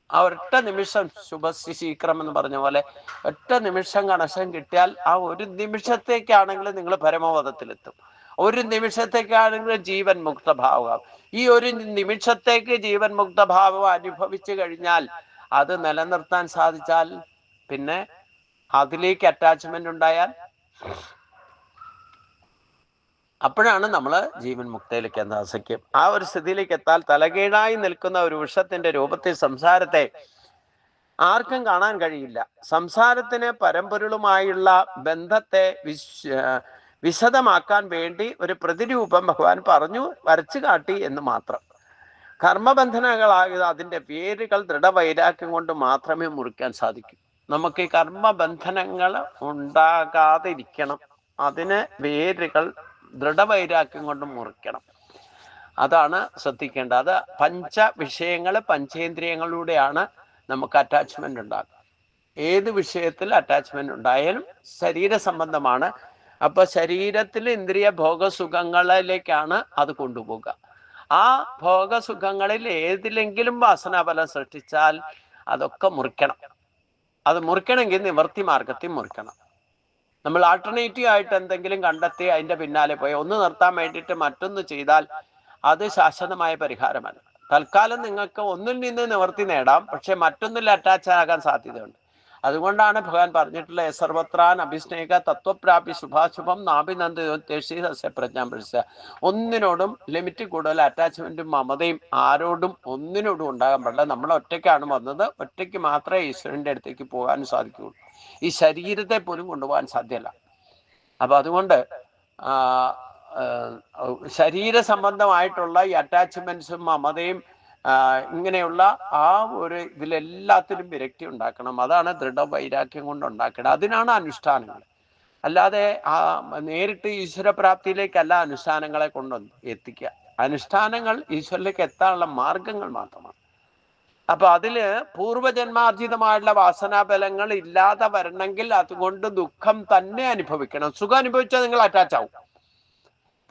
ആ ഒരൊറ്റ നിമിഷം, ശുഭശ്രീ ശീക്രം എന്ന് പറഞ്ഞ പോലെ ഒറ്റ നിമിഷം കണക്ഷൻ കിട്ടിയാൽ ആ ഒരു നിമിഷത്തേക്കാണെങ്കിൽ നിങ്ങൾ പരമപദത്തിലെത്തും. ഒരു നിമിഷത്തേക്കാണെങ്കിൽ ജീവൻ മുക്തഭാവം. ഈ ഒരു നിമിഷത്തേക്ക് ജീവൻ മുക്തഭാവം അനുഭവിച്ചു കഴിഞ്ഞാൽ, അത് നിലനിർത്താൻ സാധിച്ചാൽ, പിന്നെ അതിലേക്ക് അറ്റാച്ച്മെന്റ് ഉണ്ടായാൽ അപ്പോഴാണ് നമ്മൾ ജീവൻ മുക്തയിലേക്ക് എന്താ സാധിക്കും. ആ ഒരു സ്ഥിതിയിലേക്ക് എത്താൽ തലകീഴായി നിൽക്കുന്ന ഒരു വൃക്ഷത്തിന്റെ രൂപത്തിൽ സംസാരത്തെ ആർക്കും കാണാൻ കഴിയില്ല. സംസാരത്തിന് പരമ്പൊരുളുമായുള്ള ബന്ധത്തെ വിശദമാക്കാൻ വേണ്ടി ഒരു പ്രതിരൂപം ഭഗവാൻ പറഞ്ഞു, വരച്ചു കാട്ടി എന്ന് മാത്രം. കർമ്മബന്ധനങ്ങളായത് അതിന്റെ വേരുകൾ ദൃഢവൈരാഗ്യം കൊണ്ട് മാത്രമേ മുറിക്കാൻ സാധിക്കൂ. നമുക്ക് ഈ കർമ്മബന്ധനങ്ങൾ ഉണ്ടാകാതിരിക്കണം. അതിന് വേരുകൾ ദൃഢവൈരാഗ്യം കൊണ്ട് മുറിക്കണം. അതാണ് ശ്രദ്ധിക്കേണ്ടത്. അത് പഞ്ച വിഷയങ്ങൾ, പഞ്ചേന്ദ്രിയങ്ങളിലൂടെയാണ് നമുക്ക് അറ്റാച്ച്മെന്റ് ഉണ്ടാകുക. ഏത് വിഷയത്തിൽ അറ്റാച്ച്മെന്റ് ഉണ്ടായാലും ശരീര സംബന്ധമാണ്. അപ്പൊ ശരീരത്തിൽ ഇന്ദ്രിയ ഭോഗസുഖങ്ങളിലേക്കാണ് അത് കൊണ്ടുപോകുക. ആ ഭോഗസുഖങ്ങളിൽ ഏതിലെങ്കിലും വാസനാബലം സൃഷ്ടിച്ചാൽ അതൊക്കെ മുറിക്കണം. അത് മുറിക്കണമെങ്കിൽ നിവർത്തി മാർഗത്തിൽ മുറിക്കണം. നമ്മൾ ആൾട്ടർനേറ്റീവ് ആയിട്ട് എന്തെങ്കിലും കണ്ടെത്തി അതിന്റെ പിന്നാലെ പോയി ഒന്ന് നിർത്താൻ വേണ്ടിയിട്ട് മറ്റൊന്ന് ചെയ്താൽ അത് ശാശ്വതമായ പരിഹാരമല്ല. തൽക്കാലം നിങ്ങൾക്ക് ഒന്നിൽ നിന്ന് നിവർത്തി നേടാം, പക്ഷെ മറ്റൊന്നിൽ അറ്റാച്ച് ആകാൻ സാധ്യതയുണ്ട്. അതുകൊണ്ടാണ് ഭഗവാൻ പറഞ്ഞിട്ടുള്ള സർവത്രാൻ അഭിസ്നേഹ തത്വപ്രാപ്തി ശുഭാശുഭം നാഭിനന്ദ പ്രജ്ഞാ പഠിച്ച. ഒന്നിനോടും ലിമിറ്റ് കൂടുതൽ അറ്റാച്ച്മെന്റും മമതയും ആരോടും ഒന്നിനോടും ഉണ്ടാകാൻ പാടില്ല. നമ്മൾ ഒറ്റയ്ക്കാണ് വന്നത്, ഒറ്റയ്ക്ക് മാത്രമേ ഈശ്വരന്റെ അടുത്തേക്ക് പോകാൻ സാധിക്കുകയുള്ളൂ. ഈ ശരീരത്തെ പോലും കൊണ്ടുപോകാൻ സാധ്യമല്ല. അപ്പൊ അതുകൊണ്ട് ശരീര സംബന്ധമായിട്ടുള്ള ഈ അറ്റാച്ച്മെന്റ്സും മമതയും ഇങ്ങനെയുള്ള ആ ഒരു ഇതിലെല്ലാത്തിലും വിരക്തി ഉണ്ടാക്കണം. അതാണ് ദൃഢവൈരാഗ്യം കൊണ്ട് ഉണ്ടാക്കണം. അതിനാണ് അനുഷ്ഠാനങ്ങൾ. അല്ലാതെ നേരിട്ട് ഈശ്വരപ്രാപ്തിയിലേക്കല്ല അനുഷ്ഠാനങ്ങളെ കൊണ്ട് എത്തിക്കുക. അനുഷ്ഠാനങ്ങൾ ഈശ്വരനിലേക്ക് എത്താനുള്ള മാർഗങ്ങൾ മാത്രമാണ്. അപ്പൊ അതില് പൂർവജന്മാർജിതമായുള്ള വാസനാബലങ്ങൾ ഇല്ലാതെ വരണമെങ്കിൽ അതുകൊണ്ട് ദുഃഖം തന്നെ അനുഭവിക്കണം. സുഖം അനുഭവിച്ചാൽ നിങ്ങൾ അറ്റാച്ച് ആവും.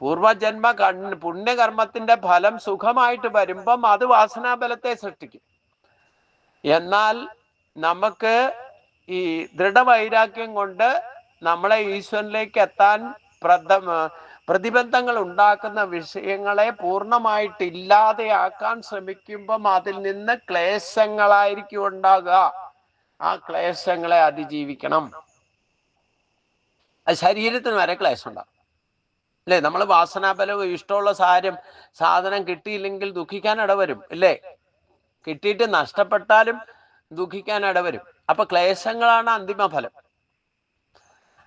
പൂർവജന്മ പുണ്യകർമ്മത്തിന്റെ ഫലം സുഖമായിട്ട് വരുമ്പം അത് വാസനാബലത്തെ സൃഷ്ടിക്കും. എന്നാൽ നമുക്ക് ഈ ദൃഢവൈരാഗ്യം കൊണ്ട് നമ്മളെ ഈശ്വരനിലേക്ക് എത്താൻ പ്രതിബന്ധങ്ങൾ ഉണ്ടാക്കുന്ന വിഷയങ്ങളെ പൂർണ്ണമായിട്ട് ഇല്ലാതെയാക്കാൻ ശ്രമിക്കുമ്പം അതിൽ നിന്ന് ക്ലേശങ്ങളായിരിക്കും ഉണ്ടാകുക. ആ ക്ലേശങ്ങളെ അതിജീവിക്കണം. ശരീരത്തിന് വരെ ക്ലേശം ഉണ്ടാകും അല്ലേ? നമ്മൾ വാസനാബലവും ഇഷ്ടമുള്ള സാധനം കിട്ടിയില്ലെങ്കിൽ ദുഃഖിക്കാൻ ഇടവരും അല്ലേ? കിട്ടിയിട്ട് നഷ്ടപ്പെട്ടാലും ദുഃഖിക്കാൻ ഇടവരും. അപ്പൊ ക്ലേശങ്ങളാണ് അന്തിമ ഫലം.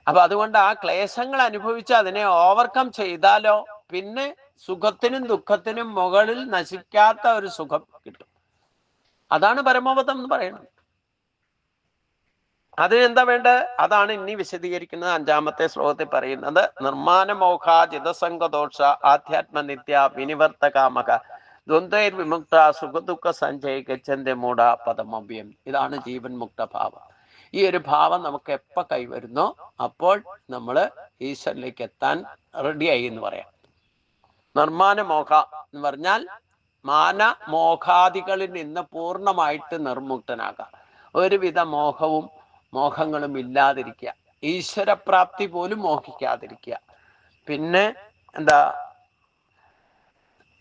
അപ്പൊ അതുകൊണ്ട് ആ ക്ലേശങ്ങൾ അനുഭവിച്ച് അതിനെ ഓവർകം ചെയ്താലോ പിന്നെ സുഖത്തിനും ദുഃഖത്തിനും മുകളിൽ നശിക്കാത്ത ഒരു സുഖം കിട്ടും. അതാണ് പരമപദം എന്ന് പറയുന്നത്. അതിനെന്താ വേണ്ടത്? അതാണ് ഇനി വിശദീകരിക്കുന്നത് 5-ാമത്തെ ശ്ലോകത്തിൽ പറയുന്നത്. നിർമ്മാനമോഹ ജിതസംഗദോഷ ആധ്യാത്മനിത്യ വിനിവർത്തകാമക ദ്വന്ദ്വൈർ വിമുക്ത സുഖദുഃഖ സഞ്ജയ് ഗച്ഛന്തെ മൂഢ പദമവ്യം. ഇതാണ് ജീവൻ മുക്ത ഭാവം. ഈ ഒരു ഭാവം നമുക്ക് എപ്പോൾ കൈവരുന്നോ അപ്പോൾ നമ്മൾ ഈശ്വരനിലേക്ക് എത്താൻ റെഡിയായി എന്ന് പറയാം. നിർമ്മാനമോഹ എന്ന് പറഞ്ഞാൽ മാനമോഹാദികളിൽ നിന്ന് പൂർണ്ണമായിട്ട് നിർമുക്തനാകാം. ഒരുവിധ മോഹങ്ങളും ഇല്ലാതിരിക്കുക. ഈശ്വരപ്രാപ്തി പോലും മോഹിക്കാതിരിക്കുക. പിന്നെ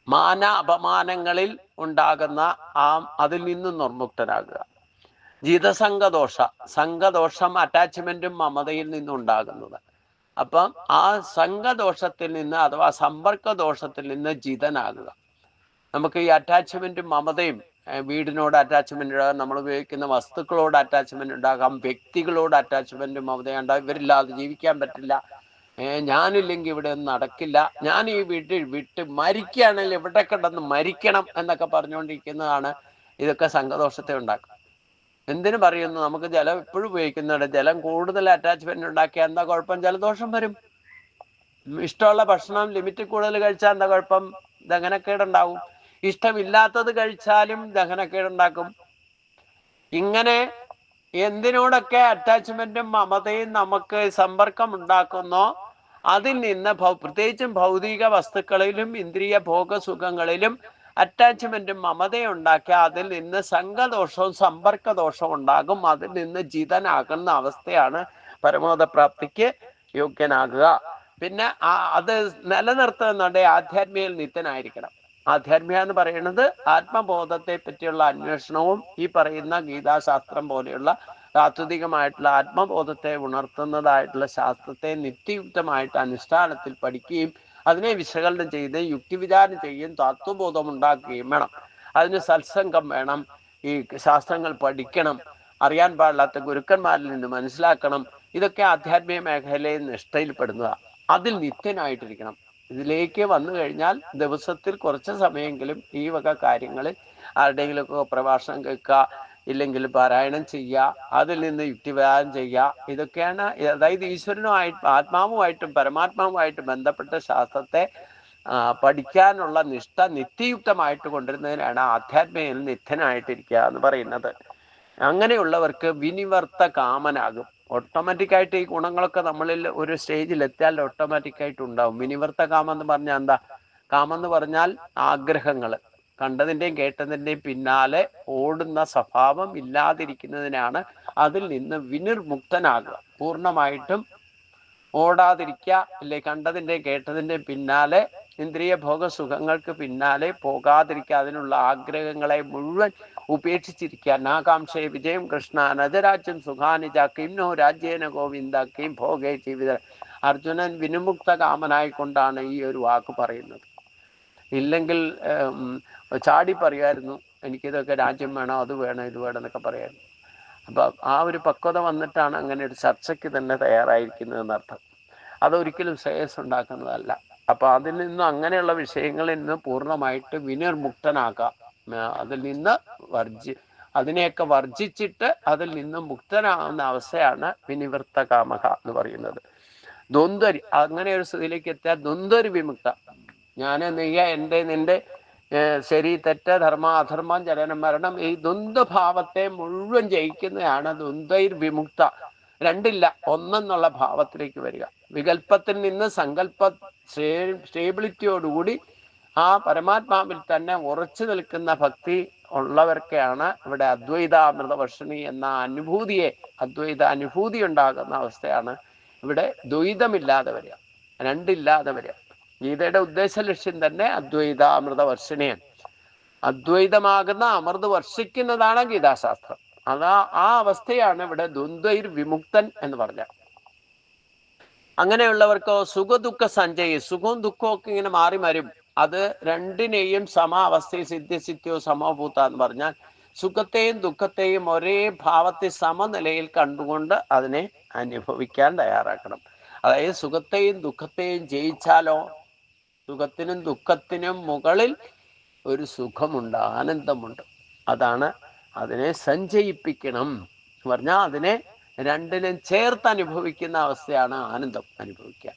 മാന അപമാനങ്ങളിൽ ഉണ്ടാകുന്ന അതിൽ നിന്നും നിർമുക്തനാകുക. ജിതസംഗദോഷം അറ്റാച്ച്മെന്റും മമതയിൽ നിന്നും ഉണ്ടാകുന്നത്. അപ്പം ആ സംഘദോഷത്തിൽ നിന്ന് അഥവാ സമ്പർക്ക ദോഷത്തിൽ നിന്ന് ജിതനാകുക. നമുക്ക് ഈ അറ്റാച്ച്മെന്റും മമതയും, വീടിനോട് അറ്റാച്ച്മെന്റ് ഉണ്ടാകാം, നമ്മൾ ഉപയോഗിക്കുന്ന വസ്തുക്കളോട് അറ്റാച്ച്മെന്റ് ഉണ്ടാകാം, വ്യക്തികളോട് അറ്റാച്ച്മെന്റും മമതയും ഉണ്ടാകും. ഇവരില്ലാതെ ജീവിക്കാൻ പറ്റില്ല, ഞാനില്ലെങ്കിൽ ഇവിടെ ഒന്നും നടക്കില്ല, ഞാൻ ഈ വീട്ടിൽ വിട്ട് മരിക്കുകയാണെങ്കിൽ ഇവിടെ കിടന്ന് മരിക്കണം എന്നൊക്കെ പറഞ്ഞുകൊണ്ടിരിക്കുന്നതാണ്. ഇതൊക്കെ സംഘദോഷത്തെ ഉണ്ടാക്കും. എന്തിനു പറയുന്നു? നമുക്ക് ജലം എപ്പോഴും ഉപയോഗിക്കുന്നുണ്ട്. ജലം കൂടുതൽ അറ്റാച്ച്മെന്റ് ഉണ്ടാക്കിയാൽ എന്താ കുഴപ്പം? ജലദോഷം വരും. ഇഷ്ടമുള്ള ഭക്ഷണം ലിമിറ്റിൽ കൂടുതൽ കഴിച്ചാൽ എന്താ കുഴപ്പം? ദഹനക്കേടുണ്ടാവും. ഇഷ്ടമില്ലാത്തത് കഴിച്ചാലും ദഹനക്കേടുണ്ടാക്കും. ഇങ്ങനെ എന്തിനോടൊക്കെ അറ്റാച്ച്മെന്റും മമതയും നമുക്ക് സമ്പർക്കം ഉണ്ടാക്കുന്നോ അതിൽ നിന്ന് പ്രത്യേകിച്ചും ഭൗതിക വസ്തുക്കളിലും ഇന്ദ്രിയ ഭോഗസുഖങ്ങളിലും അറ്റാച്ച്മെന്റും മമതയും ഉണ്ടാക്കിയ അതിൽ നിന്ന് സംഘദോഷവും സമ്പർക്ക ദോഷവും ഉണ്ടാകും. അതിൽ നിന്ന് ജിതനാകുന്ന അവസ്ഥയാണ് പരമോദപ്രാപ്തിക്ക് യോഗ്യനാകുക. പിന്നെ അത് നിലനിർത്തുന്നുണ്ടെങ്കിൽ ആധ്യാത്മികയിൽ നിത്യനായിരിക്കണം. ആധ്യാത്മിക എന്ന് പറയുന്നത് ആത്മബോധത്തെ പറ്റിയുള്ള അന്വേഷണവും ഈ പറയുന്ന ഗീതാശാസ്ത്രം പോലെയുള്ള താത്വികമായിട്ടുള്ള ആത്മബോധത്തെ ഉണർത്തുന്നതായിട്ടുള്ള ശാസ്ത്രത്തെ നിത്യയുക്തമായിട്ട് അനുഷ്ഠാനത്തിൽ പഠിക്കുകയും അതിനെ വിശകലനം ചെയ്ത് യുക്തിവിചാരം ചെയ്യുകയും തത്വബോധം ഉണ്ടാക്കുകയും വേണം. അതിന് സത്സംഗം വേണം, ഈ ശാസ്ത്രങ്ങൾ പഠിക്കണം, അറിയാൻ പാടില്ലാത്ത ഗുരുക്കന്മാരിൽ നിന്ന് മനസ്സിലാക്കണം. ഇതൊക്കെ ആധ്യാത്മിക മേഖലയിൽ നിഷ്ഠയിൽപ്പെടുന്നതാണ്. അതിൽ നിത്യനായിട്ടിരിക്കണം. ഇതിലേക്ക് വന്നു കഴിഞ്ഞാൽ ദിവസത്തിൽ കുറച്ച് സമയമെങ്കിലും ഈ വക കാര്യങ്ങളിൽ ആരുടെയെങ്കിലുമൊക്കെ പ്രഭാഷണം കേൾക്കുക, ഇല്ലെങ്കിൽ പാരായണം ചെയ്യുക, അതിൽ നിന്ന് യുക്തിവാദം ചെയ്യുക. ഇതൊക്കെയാണ്, അതായത് ഈശ്വരനുമായിട്ട് ആത്മാവുമായിട്ടും പരമാത്മാവുമായിട്ടും ബന്ധപ്പെട്ട ശാസ്ത്രത്തെ പഠിക്കാനുള്ള നിഷ്ഠ നിത്യയുക്തമായിട്ട് കൊണ്ടുവരുന്നതിനാണ് ആധ്യാത്മികയിൽ നിത്യനായിട്ടിരിക്കുക എന്ന് പറയുന്നത്. അങ്ങനെയുള്ളവർക്ക് വിനിവർത്ത കാമനാകും. ഓട്ടോമാറ്റിക്കായിട്ട് ഈ ഗുണങ്ങളൊക്കെ നമ്മളിൽ ഒരു സ്റ്റേജിൽ എത്തിയാൽ ഓട്ടോമാറ്റിക്കായിട്ട് ഉണ്ടാവും. വിനിവർത്ത കാമം എന്ന് പറഞ്ഞാൽ എന്താ? കാമം എന്ന് പറഞ്ഞാൽ ആഗ്രഹങ്ങൾ, കണ്ടതിൻ്റെയും കേട്ടതിൻ്റെയും പിന്നാലെ ഓടുന്ന സ്വഭാവം ഇല്ലാതിരിക്കുന്നതിനാണ് അതിൽ നിന്ന് വിനിർമുക്തനാകുക. പൂർണ്ണമായിട്ടും ഓടാതിരിക്കുക, അല്ലെ കണ്ടതിൻ്റെയും കേട്ടതിൻ്റെയും പിന്നാലെ ഇന്ദ്രിയ ഭോഗസുഖങ്ങൾക്ക് പിന്നാലെ പോകാതിരിക്കുക, അതിനുള്ള ആഗ്രഹങ്ങളെ മുഴുവൻ ഉപേക്ഷിച്ചിരിക്കുക. നാകാംക്ഷയെ വിജയം കൃഷ്ണ നജരാജ്യം സുഖാനിജ കിംനോ രാജ്യേന ഗോവിന്ദ കിം ഭോഗേ ജീവിത. അർജുനൻ വിനിമുക്ത കാമനായിക്കൊണ്ടാണ് ഈ ഒരു വാക്ക് പറയുന്നത്. ഇല്ലെങ്കിൽ ചാടി പറയുമായിരുന്നു, എനിക്കിതൊക്കെ രാജ്യം വേണം, അത് വേണം, ഇത് വേണം എന്നൊക്കെ പറയായിരുന്നു. അപ്പം ആ ഒരു പക്വത വന്നിട്ടാണ് അങ്ങനെ ഒരു ചർച്ചയ്ക്ക് തന്നെ തയ്യാറായിരിക്കുന്നതെന്നർത്ഥം. അതൊരിക്കലും ശ്രേയസ് ഉണ്ടാക്കുന്നതല്ല. അപ്പം അതിൽ നിന്ന്, അങ്ങനെയുള്ള വിഷയങ്ങളിൽ നിന്ന് പൂർണ്ണമായിട്ട് വിനിർമുക്തനാക്കാം. അതിൽ നിന്ന് അതിനെയൊക്കെ വർജിച്ചിട്ട് അതിൽ നിന്ന് മുക്തനാകുന്ന അവസ്ഥയാണ് വിനിവൃത്ത കാമക എന്ന് പറയുന്നത്. ദ്വന്ദ്വരി, അങ്ങനെ ഒരു സ്ഥിതിയിലേക്ക് എത്തിയാൽ ദ്വന്ദ്വരി വിമുക്ത. ഞാൻ, നീയ, എൻ്റെ, നിന്റെ, ശരി, തെറ്റ്, ധർമ്മ, അധർമ്മം, ജനനം, മരണം, ഈ ദ്വന്ദ്ഭാവത്തെ മുഴുവൻ ജയിക്കുന്നതാണ് ദ്വന്ദ്വൈർ വിമുക്ത. രണ്ടില്ല, ഒന്നെന്നുള്ള ഭാവത്തിലേക്ക് വരിക. വികല്പത്തിൽ നിന്ന് സങ്കല്പ സ്റ്റേബിലിറ്റിയോടുകൂടി ആ പരമാത്മാവിൽ തന്നെ ഉറച്ചു നിൽക്കുന്ന ഭക്തി ഉള്ളവർക്കാണ് ഇവിടെ അദ്വൈതാമൃതവർഷിണി എന്ന അനുഭൂതിയെ, അദ്വൈത അനുഭൂതി ഉണ്ടാകുന്ന അവസ്ഥയാണ് ഇവിടെ ദ്വൈതമില്ലാതെ വരിക, രണ്ടില്ലാതെ വരിക. ഗീതയുടെ ഉദ്ദേശ ലക്ഷ്യം തന്നെ അദ്വൈതാമൃതവർഷിണിയാണ്. അദ്വൈതമാകുന്ന അമൃത് വർഷിക്കുന്നതാണ് ഗീതാശാസ്ത്രം. ആ അവസ്ഥയാണ് ഇവിടെ ദ്വന്ദ്വൈർ വിമുക്തൻ എന്ന് പറഞ്ഞാൽ. അങ്ങനെയുള്ളവർക്കോ സുഖദുഃഖ സഞ്ചയി, സുഖവും ദുഃഖവും ഒക്കെ ഇങ്ങനെ മാറി വരും. അത് രണ്ടിനെയും സമാവസ്ഥയിൽ സിദ്ധ്യസിദ്ധ്യോ സമഭൂത എന്ന് പറഞ്ഞാൽ സുഖത്തെയും ദുഃഖത്തെയും ഒരേ ഭാവത്തിൽ സമനിലയിൽ കണ്ടുകൊണ്ട് അതിനെ അനുഭവിക്കാൻ തയ്യാറാക്കണം. അതായത് സുഖത്തെയും ദുഃഖത്തെയും ജയിച്ചാലോ, സുഖത്തിനും ദുഃഖത്തിനും മുകളിൽ ഒരു സുഖമുണ്ട്, ആനന്ദമുണ്ട്. അതാണ് അതിനെ സഞ്ചയിപ്പിക്കണം എന്ന് പറഞ്ഞാൽ അതിനെ രണ്ടിനും ചേർത്ത് അനുഭവിക്കുന്ന അവസ്ഥയാണ് ആനന്ദം അനുഭവിക്കുക,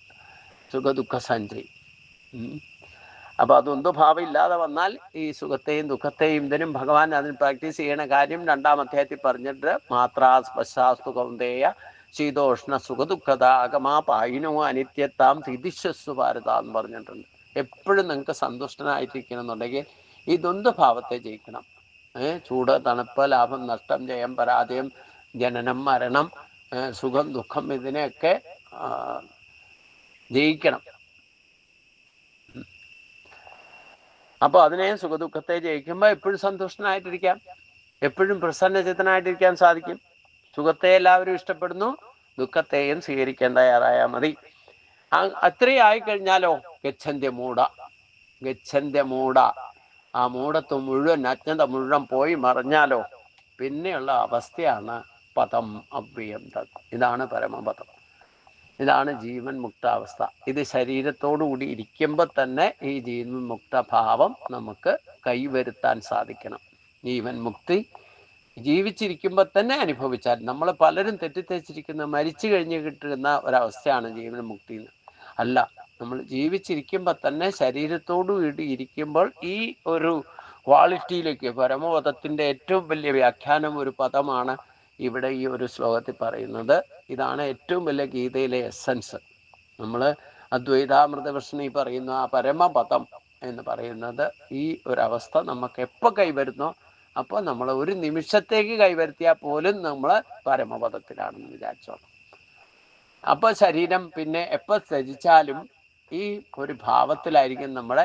സുഖദുഃഖ സഞ്ചയി. അപ്പൊ അതൊന്നും ഭാവം ഇല്ലാതെ വന്നാൽ ഈ സുഖത്തെയും ദുഃഖത്തെയും ഇതിനും ഭഗവാൻ അതിന് പ്രാക്ടീസ് ചെയ്യണ കാര്യം 2-ാം അധ്യായത്തിൽ പറഞ്ഞിട്ട് മാത്രാ സ്പർശാസ്തു കൗന്ദേയ ശീതോഷ്ണ സുഖദുഃഖത അകമാ പായിനോ അനിത്യത്താം തിദിശ്വസ്തു ഭാരത എന്ന് പറഞ്ഞിട്ടുണ്ട്. എപ്പോഴും നിങ്ങൾക്ക് സന്തുഷ്ടനായിട്ടിരിക്കണം എന്നുണ്ടെങ്കിൽ ഈ ദ്വന്ദ്ഭാവത്തെ ജയിക്കണം. ചൂട്, തണുപ്പ്, ലാഭം, നഷ്ടം, ജയം, പരാജയം, ജനനം, മരണം, സുഖം, ദുഃഖം, ഇതിനെയൊക്കെ ജയിക്കണം. അപ്പൊ അതിനെ സുഖദുഃഖത്തെ ജയിക്കുമ്പോൾ എപ്പോഴും സന്തുഷ്ടനായിട്ടിരിക്കാം, എപ്പോഴും പ്രസന്നചിത്തനായിട്ടിരിക്കാൻ സാധിക്കും. സുഖത്തെ എല്ലാവരും ഇഷ്ടപ്പെടുന്നു, ദുഃഖത്തെയും സ്വീകരിക്കാൻ തയ്യാറായാൽ മതി. അത്രയും ആയിക്കഴിഞ്ഞാലോ ഗച്ഛന്ത്യ മൂട, ആ മൂടത്ത് മുഴുവൻ അജ്ഞത മുഴുവൻ പോയി മറിഞ്ഞാലോ പിന്നെയുള്ള അവസ്ഥയാണ് പദം അവ്യയം തത്. ഇതാണ് പരമപദം, ഇതാണ് ജീവൻ മുക്താവസ്ഥ. ഇത് ശരീരത്തോടുകൂടി ഇരിക്കുമ്പോൾ തന്നെ ഈ ജീവൻ മുക്തഭാവം നമുക്ക് കൈവരുത്താൻ സാധിക്കണം. ജീവൻ മുക്തി ജീവിച്ചിരിക്കുമ്പോൾ തന്നെ അനുഭവിച്ചാൽ, നമ്മൾ പലരും തെറ്റിദ്ധരിച്ചിരിക്കുന്ന മരിച്ചു കഴിഞ്ഞ് കിട്ടുന്ന ഒരവസ്ഥയാണ് ജീവൻ മുക്തി എന്ന്. അല്ല, നമ്മൾ ജീവിച്ചിരിക്കുമ്പോൾ തന്നെ ശരീരത്തോടു കൂടി ഇരിക്കുമ്പോൾ ഈ ഒരു ക്വാളിറ്റിയിലേക്ക്, പരമപദത്തിൻ്റെ ഏറ്റവും വലിയ വ്യാഖ്യാനം ഒരു പദമാണ് ഇവിടെ ഈ ഒരു ശ്ലോകത്തിൽ പറയുന്നത്. ഇതാണ് ഏറ്റവും വലിയ ഗീതയിലെ എസൻസ്. നമ്മൾ അദ്വൈതാമൃത കൃഷ്ണി പറയുന്ന ആ പരമപദം എന്ന് പറയുന്നത് ഈ ഒരവസ്ഥ നമുക്ക് എപ്പോൾ കൈവരുന്നോ അപ്പോൾ നമ്മൾ ഒരു നിമിഷത്തേക്ക് കൈവരുത്തിയാൽ പോലും നമ്മൾ പരമപദത്തിലാണെന്ന് വിചാരിച്ചോളാം. അപ്പോൾ ശരീരം പിന്നെ എപ്പോൾ ത്യജിച്ചാലും ഈ ഒരു ഭാവത്തിലായിരിക്കും നമ്മുടെ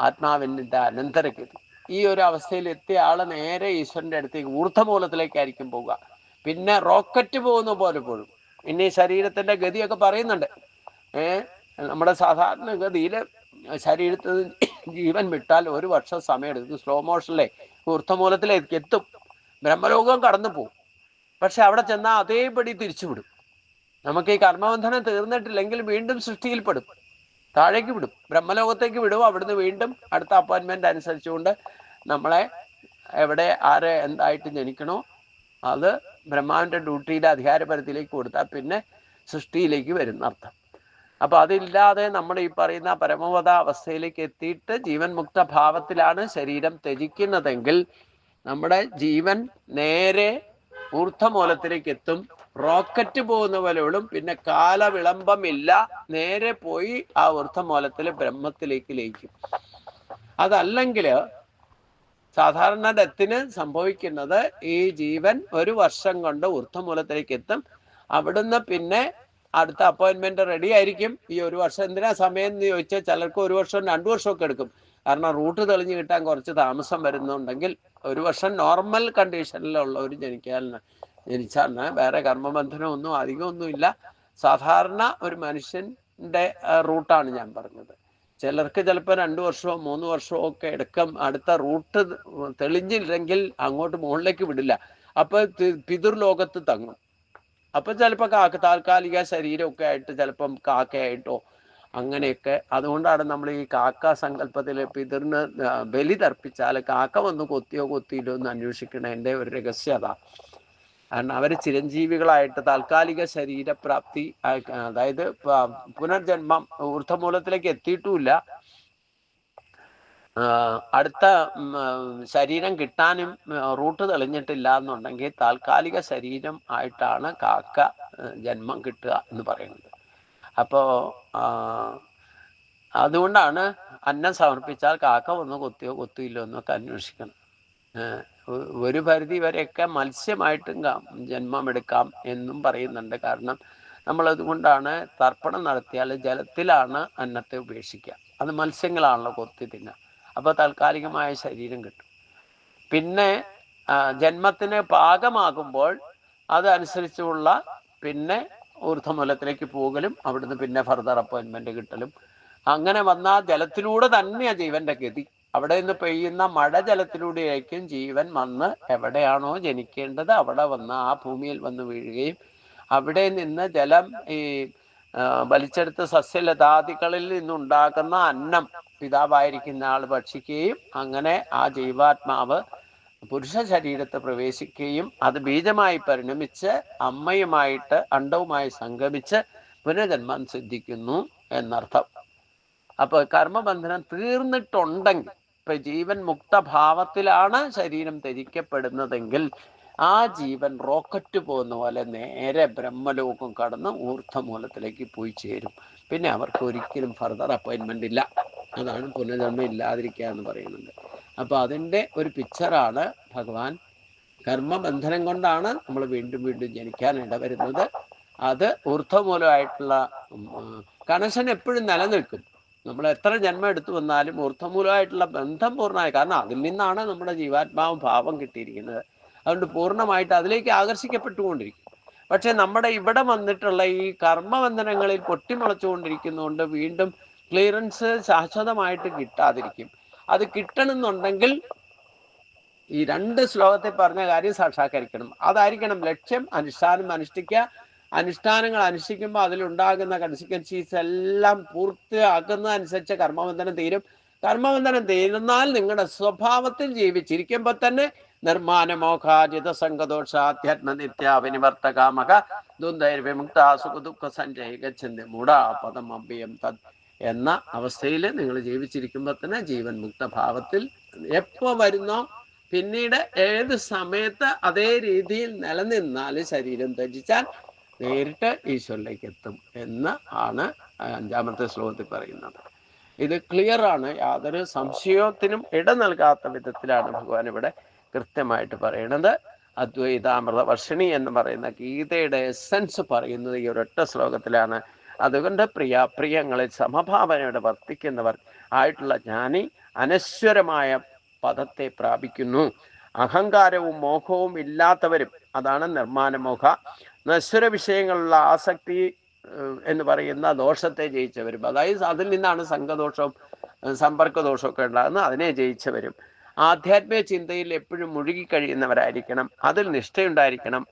ആത്മാവിൻ്റെ അനന്തരഗതി. ഈ ഒരു അവസ്ഥയിൽ എത്തിയ ആൾ നേരെ ഈശ്വരൻ്റെ അടുത്തേക്ക് ഊർദ്ധമൂലത്തിലേക്കായിരിക്കും പോവുക. പിന്നെ റോക്കറ്റ് പോകുന്ന പോലെ പോഴും. ഇനി ശരീരത്തിൻ്റെ ഗതിയൊക്കെ പറയുന്നുണ്ട്. നമ്മുടെ സാധാരണഗതിയിൽ ശരീരത്തിൽ ജീവൻ വിട്ടാൽ 1 വർഷം സമയം എടുക്കും. സ്ലോ മോഷനിലെ ഊർദ്ധമൂലത്തിലേക്ക് എത്തും, ബ്രഹ്മലോകം കടന്നു പോകും. പക്ഷെ അവിടെ ചെന്നാൽ അതേപടി തിരിച്ചുവിടും. നമുക്ക് ഈ കർമ്മബന്ധനം തീർന്നിട്ടില്ലെങ്കിൽ വീണ്ടും സൃഷ്ടിയിൽപ്പെടും, താഴേക്ക് വിടും, ബ്രഹ്മലോകത്തേക്ക് വിടും. അവിടുന്ന് വീണ്ടും അടുത്ത അപ്പോയിൻമെന്റ് അനുസരിച്ചുകൊണ്ട് നമ്മളെ എവിടെ ആരെ എന്തായിട്ട് ജനിക്കണോ അത് ബ്രഹ്മാവിൻ്റെ ഡ്യൂട്ടിയുടെ അധികാരപരിധിയിലേക്ക് കൊടുത്താൽ പിന്നെ സൃഷ്ടിയിലേക്ക് വരുന്ന അർത്ഥം. അപ്പൊ അതില്ലാതെ നമ്മൾ ഈ പറയുന്ന പരമപദ അവസ്ഥയിലേക്ക് എത്തിയിട്ട് ജീവൻ മുക്ത ഭാവത്തിലാണ് ശരീരം ത്യജിക്കുന്നതെങ്കിൽ നമ്മുടെ ജീവൻ നേരെ ഊർദ്ധമൂലത്തിലേക്ക് എത്തും. റോക്കറ്റ് പോകുന്ന പോലെയുള്ളൂ. പിന്നെ കാലവിളംബമില്ല, നേരെ പോയി ആ ഊർദ്ധമൂലത്തിൽ ബ്രഹ്മത്തിലേക്ക് ലയിക്കും. അതല്ലെങ്കിൽ സാധാരണ ഡെത്തിന് സംഭവിക്കുന്നത് ഈ ജീവൻ 1 വർഷം കൊണ്ട് ഊർദ്ധമൂലത്തിലേക്ക് എത്തും. അവിടുന്ന് പിന്നെ അടുത്ത അപ്പോയിൻമെന്റ് റെഡി ആയിരിക്കും. ഈ 1 വർഷം എന്തിനാ സമയം എന്ന് ചോദിച്ചാൽ ചിലർക്ക് 1 വർഷം 2 വർഷമൊക്കെ എടുക്കും. കാരണം റൂട്ട് തെളിഞ്ഞ് കിട്ടാൻ കുറച്ച് താമസം വരുന്നുണ്ടെങ്കിൽ 1 വർഷം നോർമൽ കണ്ടീഷനിലുള്ളവർ ജനിച്ചാൽ വേറെ കർമ്മബന്ധനമൊന്നും അധികമൊന്നുമില്ല. സാധാരണ ഒരു മനുഷ്യൻ്റെ റൂട്ടാണ് ഞാൻ പറഞ്ഞത്. ചിലർക്ക് ചിലപ്പോൾ 2 വർഷമോ 3 വർഷമോ ഒക്കെ എടുക്കും. അടുത്ത റൂട്ട് തെളിഞ്ഞില്ലെങ്കിൽ അങ്ങോട്ട് മുകളിലേക്ക് വിടില്ല. അപ്പോൾ പിതൃലോകത്ത് തങ്ങും. അപ്പം ചിലപ്പോൾ താൽക്കാലിക ശരീരമൊക്കെ ആയിട്ട് ചിലപ്പം കാക്കയായിട്ടോ അങ്ങനെയൊക്കെ. അതുകൊണ്ടാണ് നമ്മൾ ഈ കാക്ക സങ്കല്പത്തിൽ പിതൃന് ബലി തർപ്പിച്ചാൽ കാക്ക വന്ന് കൊത്തിയോ കൊത്തിയില്ലോ എന്ന് അന്വേഷിക്കണതിൻ്റെ ഒരു രഹസ്യത. കാരണം അവർ ചിരഞ്ജീവികളായിട്ട് താൽക്കാലിക ശരീരപ്രാപ്തി, അതായത് പുനർജന്മം ഊർദ്ധമൂലത്തിലേക്ക് എത്തിയിട്ടുമില്ല, അടുത്ത ശരീരം കിട്ടാനും റൂട്ട് തെളിഞ്ഞിട്ടില്ല എന്നുണ്ടെങ്കിൽ താൽക്കാലിക ശരീരം ആയിട്ടാണ് കാക്ക ജന്മം കിട്ടുക എന്ന് പറയുന്നത്. അപ്പോൾ അതുകൊണ്ടാണ് അന്നം സമർപ്പിച്ചാൽ കാക്ക വന്ന് കൊത്തിയോ കൊത്തിയില്ലോ എന്നൊക്കെ അന്വേഷിക്കണം. ഒരു പരിധി വരെയൊക്കെ മത്സ്യമായിട്ടും ജന്മമെടുക്കാം എന്നും പറയുന്നുണ്ട്. കാരണം നമ്മളതുകൊണ്ടാണ് തർപ്പണം നടത്തിയാൽ ജലത്തിലാണ് അന്നത്തെ ഉപേക്ഷിക്കുക. അത് മത്സ്യങ്ങളാണല്ലോ കൊത്തി തിന്നുക. അപ്പോൾ താൽക്കാലികമായ ശരീരം കിട്ടും. പിന്നെ ജന്മത്തിന് പാകമാകുമ്പോൾ അതനുസരിച്ചുള്ള പിന്നെ ഊർദ്ധമൂലത്തിലേക്ക് പോകലും അവിടുന്ന് പിന്നെ ഫർദർ അപ്പോയിൻമെന്റ് കിട്ടലും. അങ്ങനെ വന്നാൽ ജലത്തിലൂടെ തന്നെയാണ് ജീവന്റെ ഗതി. അവിടെ നിന്ന് പെയ്യുന്ന മഴ ജലത്തിലൂടെയായിരിക്കും ജീവൻ വന്ന് എവിടെയാണോ ജനിക്കേണ്ടത് അവിടെ വന്ന് ആ ഭൂമിയിൽ വന്ന് വീഴുകയും അവിടെ നിന്ന് ജലം ഈ വലിച്ചെടുത്ത സസ്യലതാദികളിൽ നിന്നുണ്ടാകുന്ന അന്നം പിതാവായിരിക്കുന്ന ആൾ ഭക്ഷിക്കുകയും അങ്ങനെ ആ ജീവാത്മാവ് പുരുഷ ശരീരത്തെ പ്രവേശിക്കുകയും അത് ബീജമായി പരിണമിച്ച് അമ്മയുമായിട്ട് അണ്ടവുമായി സംഗമിച്ച് പുനർജന്മം സിദ്ധിക്കുന്നു എന്നർത്ഥം. അപ്പോൾ കർമ്മബന്ധനം തീർന്നിട്ടുണ്ടെങ്കിൽ, ഇപ്പൊ ജീവൻ മുക്തഭാവത്തിലാണ് ശരീരം ത്യജിക്കപ്പെടുന്നതെങ്കിൽ ആ ജീവൻ റോക്കറ്റ് പോകുന്ന പോലെ നേരെ ബ്രഹ്മലോകം കടന്ന് ഊർദ്ധമൂലത്തിലേക്ക് പോയി ചേരും. പിന്നെ അവർക്ക് ഒരിക്കലും ഫർദർ അപ്പോയിൻമെന്റ് ഇല്ല. അതാണ് പുനർജന്മം ഇല്ലാതിരിക്കുക എന്ന് പറയുന്നത്. അപ്പോൾ അതിൻ്റെ ഒരു പിക്ചറാണ് ഭഗവാൻ. കർമ്മബന്ധനം കൊണ്ടാണ് നമ്മൾ വീണ്ടും വീണ്ടും ജനിക്കാൻ ഇടവരുന്നത്. അത് ഊർദ്ധമൂലമായിട്ടുള്ള കണക്ഷൻ എപ്പോഴും നിലനിൽക്കും. നമ്മൾ എത്ര ജന്മം എടുത്തു വന്നാലും ഊർദ്ധമൂലമായിട്ടുള്ള ബന്ധം പൂർണ്ണമായി. കാരണം അതിൽ നിന്നാണ് നമ്മുടെ ജീവാത്മാവും ഭാവം കിട്ടിയിരിക്കുന്നത്. അതുകൊണ്ട് പൂർണ്ണമായിട്ട് അതിലേക്ക് ആകർഷിക്കപ്പെട്ടുകൊണ്ടിരിക്കും. പക്ഷെ നമ്മുടെ ഇവിടെ വന്നിട്ടുള്ള ഈ കർമ്മബന്ധനങ്ങളിൽ പൊട്ടിമുളച്ചുകൊണ്ടിരിക്കുന്നതുകൊണ്ട് വീണ്ടും ക്ലിയറൻസ് ശാശ്വതമായിട്ട് കിട്ടാതിരിക്കും. അത് കിട്ടണമെന്നുണ്ടെങ്കിൽ ഈ 2 ശ്ലോകത്തിൽ പറഞ്ഞ കാര്യം സാക്ഷാത്കരിക്കണം. അതായിരിക്കണം ലക്ഷ്യം. അനുഷ്ഠാനം അനുഷ്ഠിക്കുക. അനുഷ്ഠാനങ്ങൾ അനുഷ്ഠിക്കുമ്പോൾ അതിലുണ്ടാകുന്ന കൺസിക്വൻസീസ് എല്ലാം പൂർത്തിയാക്കുന്നതനുസരിച്ച് കർമ്മബന്ധനം തീരും. കർമ്മബന്ധനം തീരുന്നാൽ നിങ്ങളുടെ സ്വഭാവത്തിൽ ജീവിച്ചിരിക്കുമ്പോൾ തന്നെ നിർമ്മാനമോഹാജിത സംഘദോഷാധ്യാത്മനിത്യാവിനിവർത്തകാമക ദ്വന്ദ്വൈർവിമുക്ത സുഖദുഃഖ സഞ്ജയ ഗച്ഛന്തി മൂഢാപദം അഭ്യം തത് എന്ന അവസ്ഥയിൽ നിങ്ങൾ ജീവിച്ചിരിക്കുമ്പോൾ തന്നെ ജീവൻ മുക്തഭാവത്തിൽ എപ്പോൾ വരുന്നോ പിന്നീട് ഏത് സമയത്ത് അതേ രീതിയിൽ നിലനിന്നാൽ ശരീരം ത്യജിച്ചാൽ നേരിട്ട് ഈശ്വരിലേക്ക് എത്തും എന്ന് ആണ് 5-ാമത്തെ ശ്ലോകത്തിൽ പറയുന്നത്. ഇത് ക്ലിയർ ആണ്, യാതൊരു സംശയത്തിനും ഇട നൽകാത്ത വിധത്തിലാണ് ഭഗവാൻ ഇവിടെ കൃത്യമായിട്ട് പറയുന്നത്. അദ്വൈതാമൃത വർഷിണി എന്ന് പറയുന്ന ഗീതയുടെ എസൻസ് പറയുന്നത് ഈ ഒരൊറ്റ ശ്ലോകത്തിലാണ്. അതുകൊണ്ട് പ്രിയങ്ങളിൽ സമഭാവനയോടെ വർത്തിക്കുന്നവർ ആയിട്ടുള്ള ജ്ഞാനി അനശ്വരമായ പദത്തെ പ്രാപിക്കുന്നു. അഹങ്കാരവും മോഹവും ഇല്ലാത്തവരും, അതാണ് നിർമ്മാനമോഹ. നശ്വര വിഷയങ്ങളിലുള്ള ആസക്തി എന്ന് പറയുന്ന ദോഷത്തെ ജയിച്ചവരും, അതായത് അതിൽ നിന്നാണ് സംഘദോഷവും സമ്പർക്കദോഷമൊക്കെ ഉണ്ടാകുന്നത്, അതിനെ ജയിച്ചവരും. ആധ്യാത്മിക ചിന്തയിൽ എപ്പോഴും മുഴുകിക്കഴിയുന്നവരായിരിക്കണം, അതിൽ നിഷ്ഠയുണ്ടായിരിക്കണം.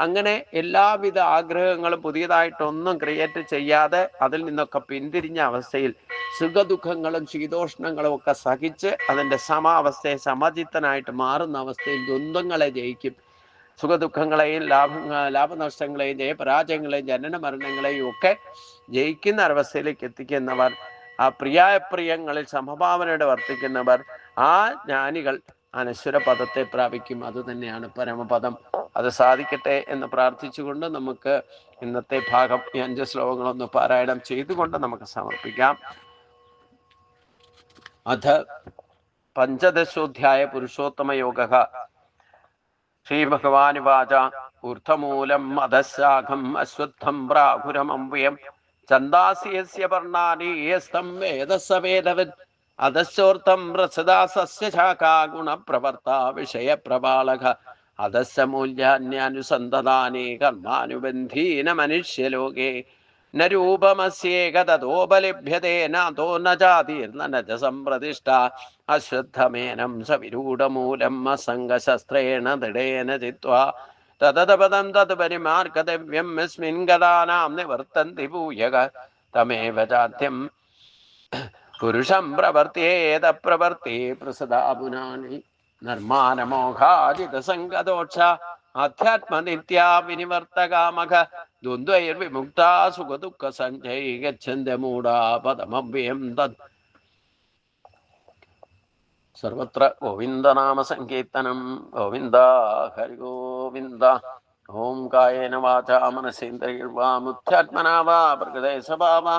അങ്ങനെ എല്ലാവിധ ആഗ്രഹങ്ങളും പുതിയതായിട്ടൊന്നും ക്രിയേറ്റ് ചെയ്യാതെ അതിൽ നിന്നൊക്കെ പിന്തിരിഞ്ഞ അവസ്ഥയിൽ സുഖദുഃഖങ്ങളും ശീതോഷ്ണങ്ങളും ഒക്കെ സഹിച്ച് അതിൻ്റെ സമാവസ്ഥയെ സമചിത്തനായിട്ട് മാറുന്ന അവസ്ഥയിൽ ദ്വന്ദ്ങ്ങളെ ജയിക്കും. സുഖദുഃഖങ്ങളെയും ലാഭനഷ്ടങ്ങളെയും ജയപരാജയങ്ങളെയും ജനന മരണങ്ങളെയും ഒക്കെ ജയിക്കുന്ന അവസ്ഥയിലേക്ക് എത്തിക്കുന്നവർ, ആ പ്രിയങ്ങളിൽ സമഭാവനയോടെ വർത്തിക്കുന്നവർ, ആ ജ്ഞാനികൾ അനശ്വര പദത്തെ പ്രാപിക്കും. അത് തന്നെയാണ് പരമപദം. അത് സാധിക്കട്ടെ എന്ന് പ്രാർത്ഥിച്ചുകൊണ്ട് നമുക്ക് ഇന്നത്തെ ഭാഗം ഈ 5 ശ്ലോകങ്ങളൊന്ന് പാരായണം ചെയ്തുകൊണ്ട് നമുക്ക് സമർപ്പിക്കാം. അഥ പഞ്ചദശോധ്യായ പുരുഷോത്തമയോഗ. ശ്രീഭഗവാനുവാച ഊർധമൂലം അധശാഖം അശ്വത്ഥം പ്രാഹുരമംവ്യം ഛന്ദാസി യസ്യ പർണാനി യസ്തം വേദസ്സ വേദവിദ് അധശ്ചോർത്തം പ്രസദാസസ്യ ശാഖാ ഗുണപ്രവർത്താ വിഷയപ്രപാളക അധസ്സ മൂല്യാന്യനുസന്ധതാനി കർമാനുബന്ധീന മനുഷ്യലോകേ ന രൂപമസ്യേകതോപലഭ്യതേ നാതോ ന ജാതിർന ന സംപ്രതിഷ്ഠ അശ്വത്ഥമേനം സവിരൂഢമൂലം അസംഗശസ്ത്രേണ ദൃഢേന ചിത്വാ തദപദം തത് പരിമാർഗതവ്യം യസ്മിൻ ഗതാനാം നിവർത്തന്തി ഭൂയക തമേവ ചാദ്യം പുരുഷം പ്രവർത്തിയേത പ്രവർത്തി പ്രസദാ പുനാനി നിർമ്മാനമോഹാജിത സംഗദോഷ ആധ്യാത്മനിത്യാ വിനിവർത്തകാമക ദ്വന്ദ്വൈർവിമുക്ത സുഖദുഃഖ സഞ്ജയ ഗച്ഛന്തി മൂഢാപദമവ്യം തത്. സർവത്ര ഗോവിന്ദനാമ സങ്കീർത്തനം. ഗോവിന്ദ ഹരി ഗോവിന്ദ. ഓം കായേന വാചാ മനസേന്ദ്രിയർവാ ബുദ്ധ്യാത്മനാ വാ പ്രകൃതേ സ്വഭാവാ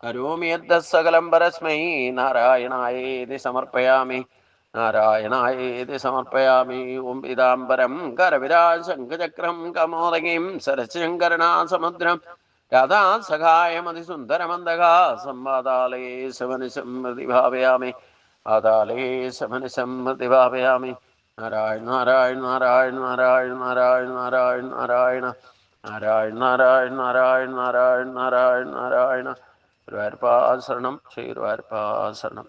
കരോമി യദ്ദഃ സകലം പരസ്മൈ നാരായണായേതി സമർപ്പയാമി. നാരായണായേതി സമർപ്പയാമി. ഓം പീതാംബരം കരവിരാശംഖചക്രം കമോദകീം സരസിംകരുണാസമുദ്രം രാധാസഹായമതിസുന്ദരമന്ദഹാസം വാതാലേ സമനിശം പ്രതിഭാവയാമി. വാതാലേ സമനിശം പ്രതിഭാവയാമി. നാരായണ നാരായണ നാരായണ നാരായണ നാരായണ നാരായണ നാരായണ നാരായണ നാരായണ നാരായണ നാരായണ നാരായണ നാരായണ. ഗുരുവായൂരപ്പാ ശരണം. ശ്രീ ഗുരുവായൂരപ്പാ ശരണം.